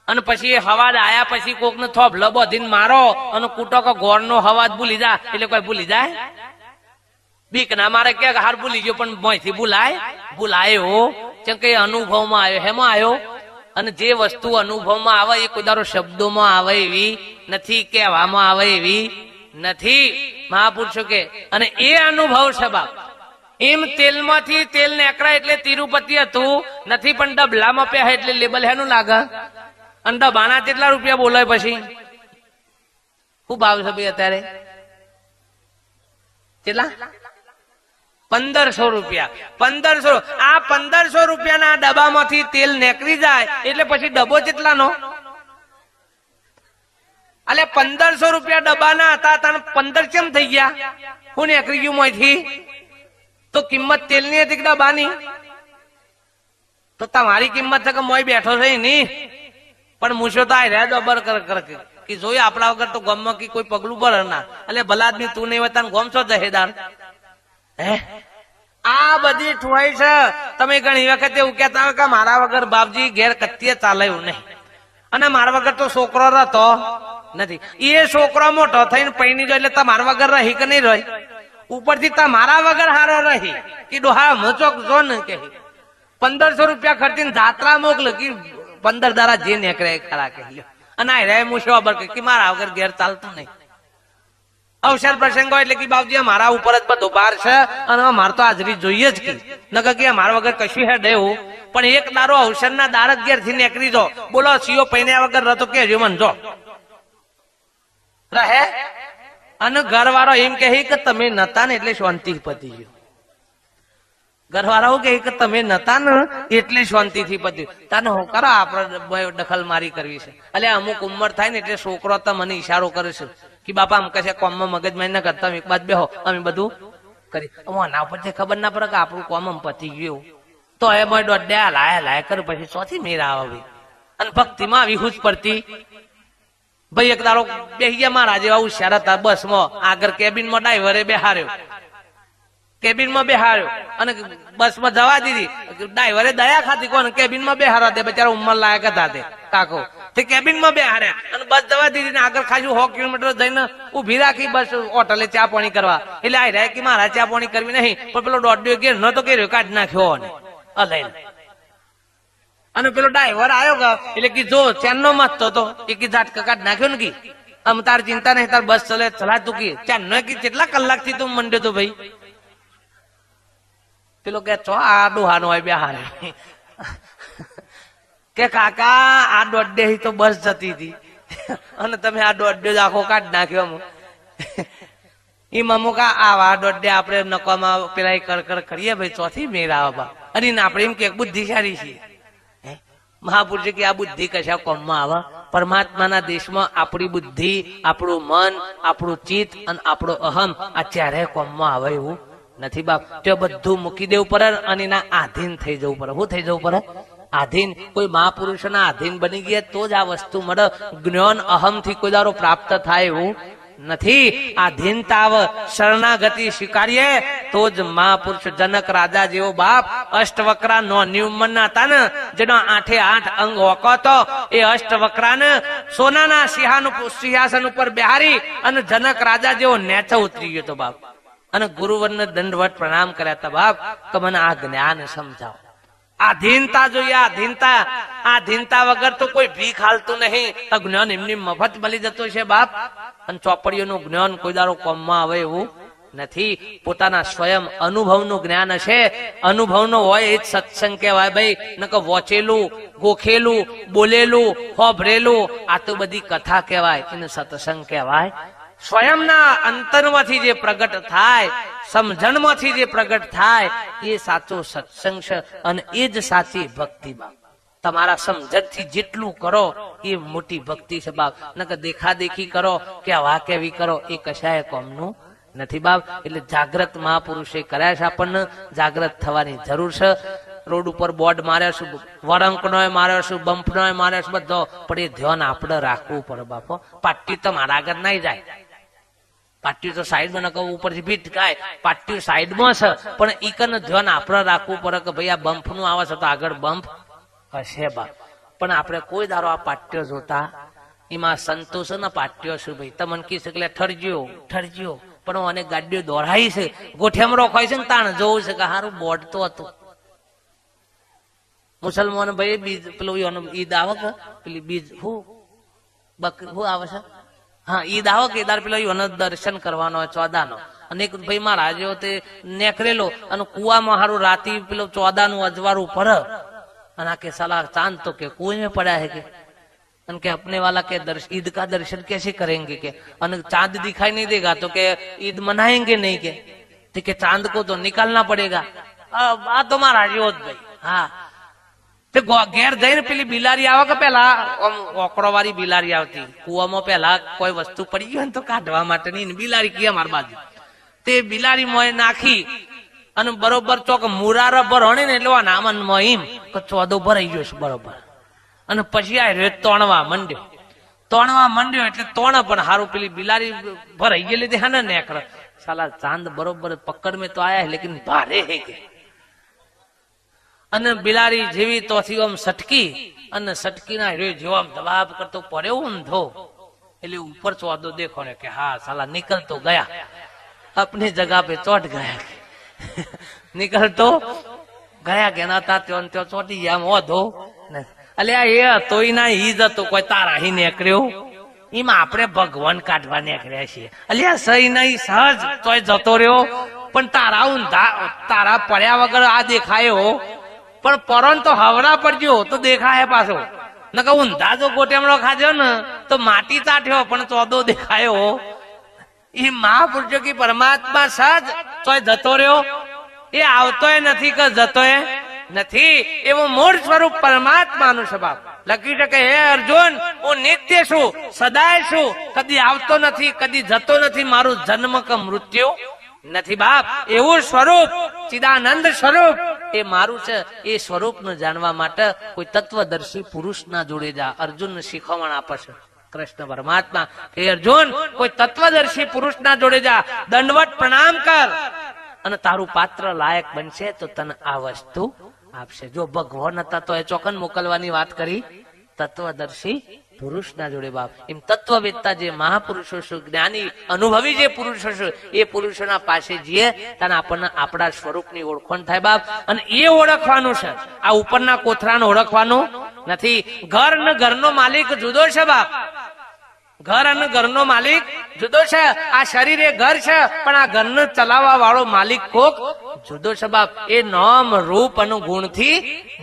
અને પછી એ હવાદ આયા પછી કોક ને થોભલો બધીને મારો અને કૂટો કે ગોર નો હવાદ ભૂલી જાય એટલે કોઈ ભૂલી જાય? બીક ના મારે કે હાર ભૂલી ગયો, પણ મોંથી ભૂલાય હો. કેમ કે અનુભવમાં આવ્યો. હેમાં આવ્યો? અને જે વસ્તુ અનુભવમાં આવે એ કોઈ દારો શબ્દોમાં આવે એવી નથી, કહેવામાં આવે એવી નથી. મહાપુરુષો કે અને એ અનુભવ છે બાપ. એમ તેલમાંથી તેલ નીકળે એટલે તિરુપતિ હતું નથી, પણ ડબલામાં પ્યા એટલે લેબલ હેનું લાગે? અને ડબાના કેટલા રૂપિયા બોલાય? પછી શું ભાવ છે ભાઈ અત્યારે? કેટલા? 1500 રૂપિયા. 1500. આ 1500 રૂપિયાના ડબ્બામાંથી તેલ નીકળી જાય એટલે પછી ડબ્બો કેટલાનો? અલે 1500 રૂપિયા ડબ્બાના હતા, તને 15 કેમ થઈ ગયા? હું નીકળી ગયું મોંથી? તો કિંમત તેલની હતી કે ડબ્બાની? તો તમારી કિંમત છે કે મોય બેઠો છે નહીં, પણ મૂછો તો આ જબર કર કે જોઈ આપણા વગર તો ગમમાં કે કોઈ પગલું ભરે ના. એટલે ભલા આદમી તું નહીં હોય ગોમ છો જહેદાર? હે, આ બધી ઠુવાઈ છે. તમે ઘણી વખત એવું કહેતા હોય કે મારા વગર બાપજી ઘેર કત્તીએ ચાલે એવું નહીં, અને મારા વગર તો છોકરો રહેતો નથી. એ છોકરો મોટો થઈને પૈણી જો એટલે તમારા વગર રહી કે નહીં રહી? ઉપરથી તમારા વગર હારો રહી કે ડોહા મચોક જો ને કે 1500 રૂપિયા ખર્ચીને જાત્રા મોકલો કે 15 દારા જે નીકળે ખરા કે લ્યો. અને આ રે મૂછો ખબર કે મારા વગર ઘેર ચાલતું નહીં. અવસર પ્રસંગ હોય એટલે કે બાપજી મારા ઉપર જ બધો ભાર છે અને મારે તો હાજરી જોઈએ જ કે નકર કે મારા વગર કશું હે દેવું. પણ એક દારો અવસર ના દાર જ ઘેર થી નીકળી જો. બોલો સીઓ પૈણ્યા વગર રહતો કે મન જો રહે. અને ઘરવાળો એમ કહે કે તમે નતા ને એટલે શાંતિ પતી ગયો. ઘરવાળાઓ કહે કે તમે નતા ને એટલે શાંતિ થી પત્યું. તને હું કરો આપડે દખલ મારી કરવી છે? એટલે અમુક ઉંમર થાય ને એટલે છોકરો તો મને ઈશારો કરે છે કે બાપા આમ કહે કોમમાં મગજમારી ના કરતા, એક બાદ બેહો અમે બધું કરી. આના ઉપરથી ખબર ના પડે કે આપણું કોમ પતી ગયું તો એ મોય દોડે લાયા કરું પછી ચોથી મેરા આવે. અને ભક્તિમાં આવી હુજ પડતી. ભાઈ એક દાડો બેસી ગયા મારા જેવા હોશિયાર હતા બસમાં, આગળ કેબિનમાં ડ્રાઈવરે બેહાર્યો, કેબિનમાં બેહાર્યો અને બસમાં જવા દીધી. ડ્રાઈવરે દયા ખાતી કોને કેબિનમાં બેહારવા દે, બચારા ઉંમર લાયક હતા તે કાકો. તે કેબિનમાં બેહાર્યા અને બસ જવા દીધી ને આગળ ખાસું 100 કિલોમીટર જઈને ઉભી રાખી બસ હોટલે ચા પાણી કરવા. એટલે આ રહ્યા કે મારા ચા પાણી કરવી નહીં, પણ પેલો દોડ્યો ઘેર ન તો કર્યો કાઢ નાખ્યો ને અલઈને. અને પેલો ડ્રાઈવર આવ્યો એટલે કે જો ચાંદનો મત તો એક ઝાટકા કાઢ નાખ્યો ને કે આમ તાર ચિંતા નહીં, તાર બસ ચલે ચલા તું કે ચાંદનો કે કેટલા કલાક થી તું મંડ્યો તો ભાઈ? પેલો કે ચો આ ડોહાનો હોય બેહારે કે કાકા આ દોડે તો બસ જતી હતી અને તમે આ દોડે આખો કાઢ નાખ્યો. એમાં મુકા આવા દોડે આપણે નકામાં પેલા કર કરીએ ભાઈ ચોથી મેળા બા. અને આપણે એમ કે બુદ્ધિશાળી છીએ. મહાપુરુષે કે આ બુદ્ધિ કશા કોમમાં આવે? પરમાત્માના દેશમાં આપણી બુદ્ધિ, આપણું મન, આપણું ચિત્ત અને આપણો અહમ આ ચારે કોમમાં આવે એવું નથી બાપ. તે બધું મૂકી દેવું પડે અને એના આધીન થઈ જવું પડે. શું થઈ જવું પડે? આધીન. કોઈ મહાપુરુષોના આધીન બની ગયા તો જ આ વસ્તુ મળે. જ્ઞાન અહમ થી કોઈ દારો પ્રાપ્ત થાય એવું નથી. આધીનતા શરણાગતિ સ્વીકારીએ તો જ મહાપુરુષ જનક રાજા જેવો બાપ અષ્ટવક્રા નોની ઉંમરના હતા ને, જેનો 8 અંગ હોકો હતો, એ અષ્ટવક્રા ને સોનાના સિંહાસન ઉપર બેહારી અને જનક રાજા જેવો નેચો ઉતરી ગયો હતો બાપ. અને ગુરુવરને દંડવત પ્રણામ કર્યા હતા બાપ કે મને આ જ્ઞાન સમજાવો. આધીનતા જોઈએ, આધીનતા. આધીનતા વગર તો કોઈ ભીખ હાલતું નહીં. જ્ઞાન એમની મફત મળી જતું છે બાપ. અને ચોપડીઓનું જ્ઞાન કોઈ દારો કોમમાં આવે એવું નથી. પોતાના સ્વયં અનુભવનું જ્ઞાન હશે. અનુભવનો હોય એ જ સત્સંગ કહેવાય ભાઈ. નકર વોચેલું, ગોખેલું, બોલેલું, હોભરેલું આ તો બધી કથા કહેવાય, એને સત્સંગ કહેવાય. સ્વયંના અંતરમાંથી જે પ્રગટ થાય, સમજણમાંથી જે પ્રગટ થાય એ સાચો સત્સંગ છે અને એ જ સાચી ભક્તિ બાપ. તમારા સમજણથી જેટલું કરો એ મોટી ભક્તિ છે બાપ. નકર દેખાદેખી કરો કે હવા કેવી કરો એ કશાય કોમનું નથી બાપ. એટલે જાગ્રત મહાપુરુષે કર્યા છે. આપણને જાગ્રત થવાની જરૂર છે. રોડ ઉપર બોર્ડ માર્યા છું, વળંકનો માર્યો છું, બમ્પનો માર્યો છું, બધો, પણ એ ધ્યાન આપણે રાખવું પડે બાપો. પાટી તમારા આગળ નહીં જાય. પાટિયું તો સાઈડમાં ન કહું ઉપરથી ભીટ કાય પાટિયું સાઈડમાં છે, પણ ઈકન ધ્યાન આપણે રાખવું પડે કે ભાઈ આ બમ્પ નું આવે છે તો આગળ બમ્પ હશે બાપ. પણ આપણે કોઈ દારો આ પાટ્યો જોતા એમાં સંતોષ ને પાટ્યો શું ભાઈ તમને કી છે એટલે ઠરજ્યો પણ અનેક ગાડીઓ દોડાઈ છે, ગોઠિયામાં રોકાય છે ને તાણ જોવું છે કે સારું બોર્ડ તો હતું. મુસલમાન ભાઈ બીજ પેલું ઈદ આવે કે પેલી બીજ હું આવે છે, હા ઈદ આવે કે ઈદાર પેલો દર્શન કરવાનો હોય ચોદાનો. અને એક ભાઈ મારા જેવો તે નેકરેલો અને કુવામાં હારું રાતી પેલો ચોદાનું અજવાળું પડે અને આ કે સાલા ચાંદ તો કે कुएं में पड़ा है के अपने वाला के ईद का दर्शन कैसे करेंगे के चांद दिखाई नहीं देगा तो के ईद मनाएंगे नहीं के ठीक है, चांद को तो निकालना पड़ेगा. आ तो मारा जो भाई हाँ तो ઘેર જઈને પેલી બિલારી આવે કે પેલા ઓકડો વાળી બિલારી આવતી કુવામાં, પેલા કોઈ વસ્તુ પડી ગઈ તો કાઢવા માટે ની બિલારી કે અમારી બાજુ તે બિલારી મોય નાખી અને બરોબર ચોક મુરાર ભરણી ને એટલે નામન મોહિમ કે ચોદો ભરાઈ ગયો છે બરોબર. અને પછી આ રેત તોણવા માંડ્યો એટલે તોણ પણ હારું પેલી બિલારી ભરાઈ ગયેલી હા ને નેકર સાલા ચાંદ બરોબર પકડ में तो आया है लेकिन भारे है के. અને બિલારી જેવી તોથી આમ સટકી અને સટકી ના રે જેવો આમ જવાબ કરતો પડ્યો ઊંધો એટલે ઉપર ચોદો દેખો ને કે હા સાલા નિકલ તો ગયા अपनी जगह पे चोट गया निकल तो गया के ना था त्यो ચોટી ગયા મોધો અલ્યા એ તોય ના ઈ જતો કોઈ તારા હી નીકળ્યો એમાં આપણે ભગવાન કાઢવા નીકળ્યા છીએ. અલ્યા સહી નહીં સહજ તોય જતો રહ્યો પણ તારા ઊંધા તારા પડ્યા વગર આ દેખાયો પણ પરોન તો હવડા પડજો તો દેખાય પાછો ન કે ઊંધા જો ગોટેમડો ખાજો ને તો માટી ચાટ્યો પણ ચોદો દેખાયો. એ મહાપુરુષો કી પરમાત્મા સજ તોય જતો રહ્યો એ આવતોય નથી કે જતોય નથી એવું મૂળ સ્વરૂપ પરમાત્માનું સ્વભાવ લખી શકે. હે અર્જુન હું નિત્ય છું, સદાય છું, કદી આવતો નથી, કદી જતો નથી, મારું જન્મ કે મૃત્યુ નથી બાપ. એવું સ્વરૂપ ચિદાનંદ સ્વરૂપ એ મારું છે. એ સ્વરૂપને જાણવા માટે કોઈ તત્વદર્શી પુરુષ ના જોડે જા. અર્જુન શીખવણ આપે છે કૃષ્ણ પરમાત્મા કે અર્જુન કોઈ તત્વદર્શી પુરુષ ના જોડે જા, દંડવત પ્રણામ કર અને તારું પાત્ર લાયક બનશે તો તને આ વસ્તુ આપશે. જો ભગવાન હતા તો એ ચોકન મોકલવાની વાત કરી, તત્વદર્શી પુરુષ ના જોડે બાપ. એમ તત્વવેત્તા જે મહાપુરુષો છે, જ્ઞાની અનુભવી જે પુરુષો છે, એ પુરુષોના પાસે જઈએ ત્યારે આપણને આપણા સ્વરૂપની ઓળખાણ થાય બાપ. અને એ ઓળખવાનું છે, આ ઉપરના કોથરાને ઓળખવાનું નથી. ઘર ને ઘરનો માલિક જુદો છે બાપ, ઘર અને ઘરનો માલિક જુદો છે. આ શરીર એ ઘર છે પણ આ ઘરને ચલાવવા વાળો માલિક કોક જુદો છે બાપ. એ નામ રૂપ અને ગુણ થી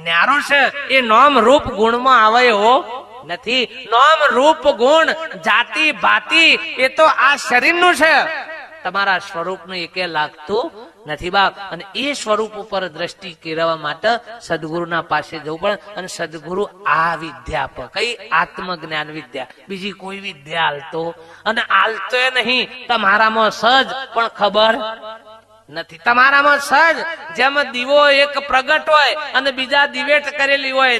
ન્યારો છે. એ નામ રૂપ ગુણમાં આવે એવો નથી. નામ રૂપ ગુણ જાતિ ભાતિ એ તો આ શરીરનું છે, તમારા સ્વરૂપનું એકે લાગતું નથી બાપ. અને એ સ્વરૂપ ઉપર દ્રષ્ટિ કેળવવા માટે સદગુરુના પાસે જવું પડે. અને સદગુરુ આ વિદ્યા આપે, કઈ આત્મજ્ઞાન વિદ્યા, બીજી કોઈ વિદ્યા હાલતો અને હાલતો નહીં. તમારામાં સજ પણ ખબર નથી. તમારામાં સજ જેમ દીવો એક પ્રગટ હોય અને બીજા દિવેટ કરેલી હોય,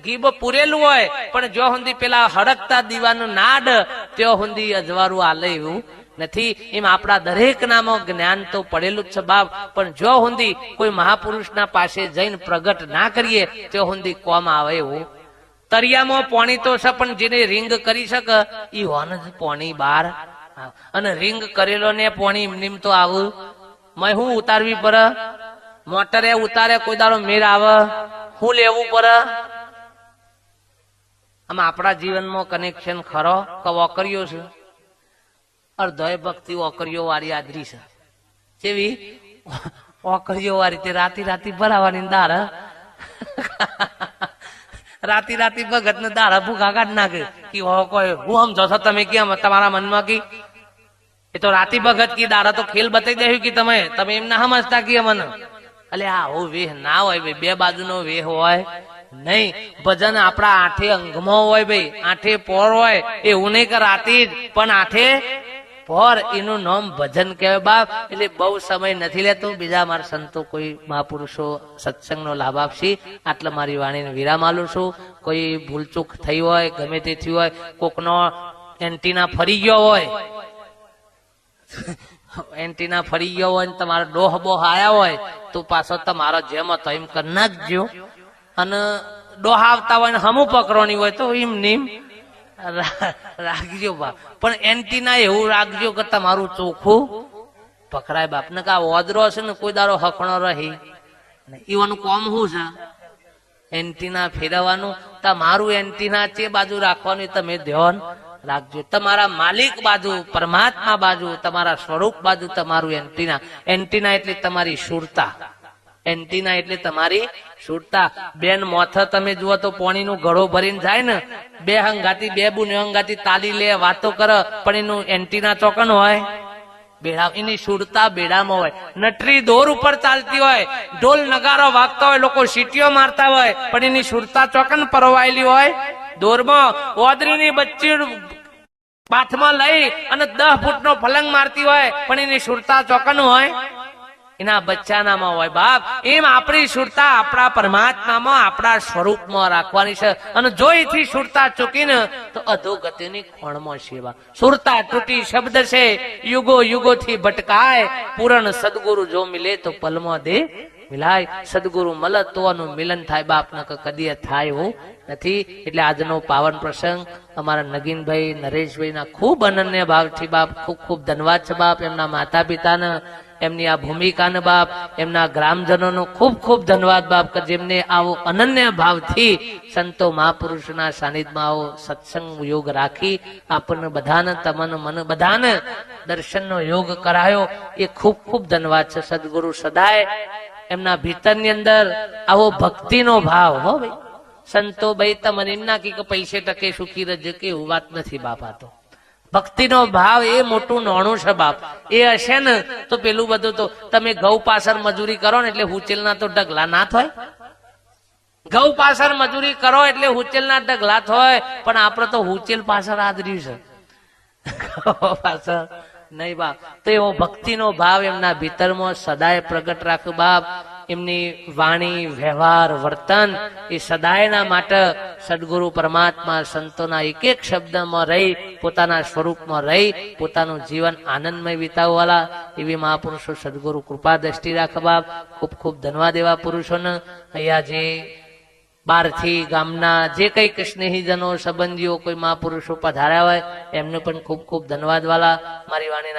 ઘીબ પૂરેલું હોય, પણ જો સુધી પેલા હડકતા દીવાનું નાડ ત્યો સુધી અજવાળું આલે એવું નથી. એમ આપણા દરેક નામાં જ્ઞાન તો પડેલું જ છે બાપ. પણ જો સુધી કોઈ મહાપુરુષના પાસે જઈને પ્રગટ ના કરીએ તો સુધી કોમ આવે એવું. તરિયામાં પોણી તો છે પણ જેને રિંગ કરી શકે એ હોન જ પોણી બાર. અને રિંગ કરેલો ને પોણી એમની તો આવું મેં હું ઉતારવી પડે, મોટરે ઉતારે કોઈ દાડો મેર આવે, હું લેવું પડે. આમાં આપણા જીવનમાં કનેક્શન ખરો કે વોકરીઓ છે? અર્ધય ભક્તિ ઓકરીઓ વાળી આદરી છે. કેવી ઓકરીઓ વાળી તે રાતી ભરાવાની દાર રાતી ભગત ને દાડા ભૂખા કાઢ નાખે કે હું સમજો છો તમે કેમ તમારા મનમાં કી એ તો રાતી ભગત કી દાડા તો ખેલ બતાવી દેવું કે તમે એમ ના સમજતા કે મને. અલે આવો વેહ ના હોય ભાઈ, બે બાજુનો વેહ હોય નહીં. ભજન આપણા આઠે અંગમાં હોય ભાઈ, આઠે પોર હોય. એવું નહીં કે રાતી જ પણ આઠે પોર, એનું નામ ભજન કહેવાય બાપ. એટલે બહુ સમય નથી લેતો. બીજા મારા સંતો કોઈ મહાપુરુષો સત્સંગનો લાભ આપશે. આટલા મારી વાણીને વિરામ આલું છું. કોઈ ભૂલચૂક થઈ હોય, ગમે તે થયું હોય, કોકનો એન્ટીના ફરી ગયો હોય એન્ટીના ફરી ગયો હોય ને તમારો ડોહ બોહ આયા હોય તો પાછો તમારો જેમ હતો એમ કરી નાખજો, અને ડોહ આવતા હોય ને હમું પકડવાની હોય તો એમ નીમ રાખજો બાપ. પણ એન્ટીના એવું રાખજો કે તમારું ચોખ્ખું પકડાય બાપ. ને કા ઓદરો છે ને કોઈ દારો હકણો રહી એવાનું કોમ શું છે? એન્ટીના ફેરવવાનું. તમારું એન્ટીના છે બાજુ રાખવાનું તમે ધ્યાન રાખજો. તમારા માલિક બાજુ, પરમાત્મા બાજુ, તમારા સ્વરૂપ બાજુ તમારું એન્ટીના. એન્ટીના એટલે તમારી સુરતા. એન્ટીના એટલે તમારી સુરતા. બેન મોથે તમે જુઓ તો પાણીનું ગળો ભરીને જાય ને, બે હંગાતી બે બુને હંગાતી તાલી લે વાતો કરે, પણ એનું એન્ટીના ચોકન હોય બેડા, એની સુરતા બેડામાં હોય. નટરી દોર ઉપર ચાલતી હોય, ઢોલ નગારો વાગતા હોય, લોકો સીટીઓ મારતા હોય, પણ એની સુરતા ચોકન પરવાયેલી હોય દોરમાં. ઓદરીની બચ્ચી પાથમાં લઈ અને 10 ફૂટનો ફલંગ મારતી હોય, પણ એની સુરતા ચોકન હોય એના બચ્ચાનામાં હોય બાપ. એમ આપણી સુરતા આપણા પરમાત્મામાં, આપણા સ્વરૂપમાં રાખવાની છે. અને જો એથી સુરતા ચૂકીને તો અધોગતિની ખોણમાં સેવા. સુરતા તૂટી શબ્દ છે, યુગો યુગોથી ભટકાય, પૂરણ સદગુરુ જો મિલે તો પલમાં દે મિલાય. સદગુરુ મળે તો એનું મિલન થાય બાપ, ન કદી થાય એવું નથી. એટલે આજનો પાવન પ્રસંગ અમારા નગીનભાઈ નરેશભાઈ ના ખૂબ અનન્ય ભાવથી બાપ ખૂબ ખૂબ ધન્યવાદ છે બાપ. એમના માતા પિતાને, એમની આ ભૂમિકાને બાપ, એમના ગ્રામજનોનો ખૂબ ખૂબ ધન્યવાદ બાપ, કે જેમને આવો અનન્ય ભાવથી સંતો મહાપુરુષના સાનિધ્યમાં આવો સત્સંગ યોગ રાખી આપણને બધાને, તમને મને બધાને દર્શનનો યોગ કરાયો. એ ખૂબ ખૂબ ધન્યવાદ છે. સદગુરુ સદાય એમના ભીતરની અંદર આવો ભક્તિનો ભાવ. હો ભાઈ સંતો ભાઈ તમને એમ ના કે પૈસે ટકે સુખી રહેજે કે એવું વાત નથી બાપા. તો ભક્તિનો ભાવ એ મોટું નાણું છે બાપ. એ હશે ને તો પેલું બધું તો તમે ઘઉં પાછળ મજૂરી કરો ને એટલે હુચેલના તો ઢગલા ના થાય. ઘઉં પાછળ મજૂરી કરો એટલે હુચેલના ઢગલા થાય, પણ આપણે તો હુચેલ પાછળ આદર્યું છે, પાછળ નહીં બાપ. તો એવો ભક્તિનો ભાવ એમના ભીતરમાં સદાય પ્રગટ રાખો બાપ. એમની વાણી, વ્યવહાર, વર્તન એ સદાયના માટે સદગુરુ પરમાત્મા સંતોના એક એક શબ્દમાં રહી, પોતાના સ્વરૂપમાં રહી, પોતાનું જીવન આનંદમય વિતાવવાલા એવી મહાપુરુષો સદગુરુ કૃપા દ્રષ્ટિ રાખે બાપ. ખૂબ ખૂબ ધન્યવાદ એવા પુરુષોને. અહીંયા જે બહારથી ગામના જે કઈક સ્નેહીજનો, સંબંધીઓ, કોઈ મહાપુરુષો પધાર્યા હોય એમને પણ ખૂબ ખૂબ ધન્યવાદ વાલા. મારી વાણીના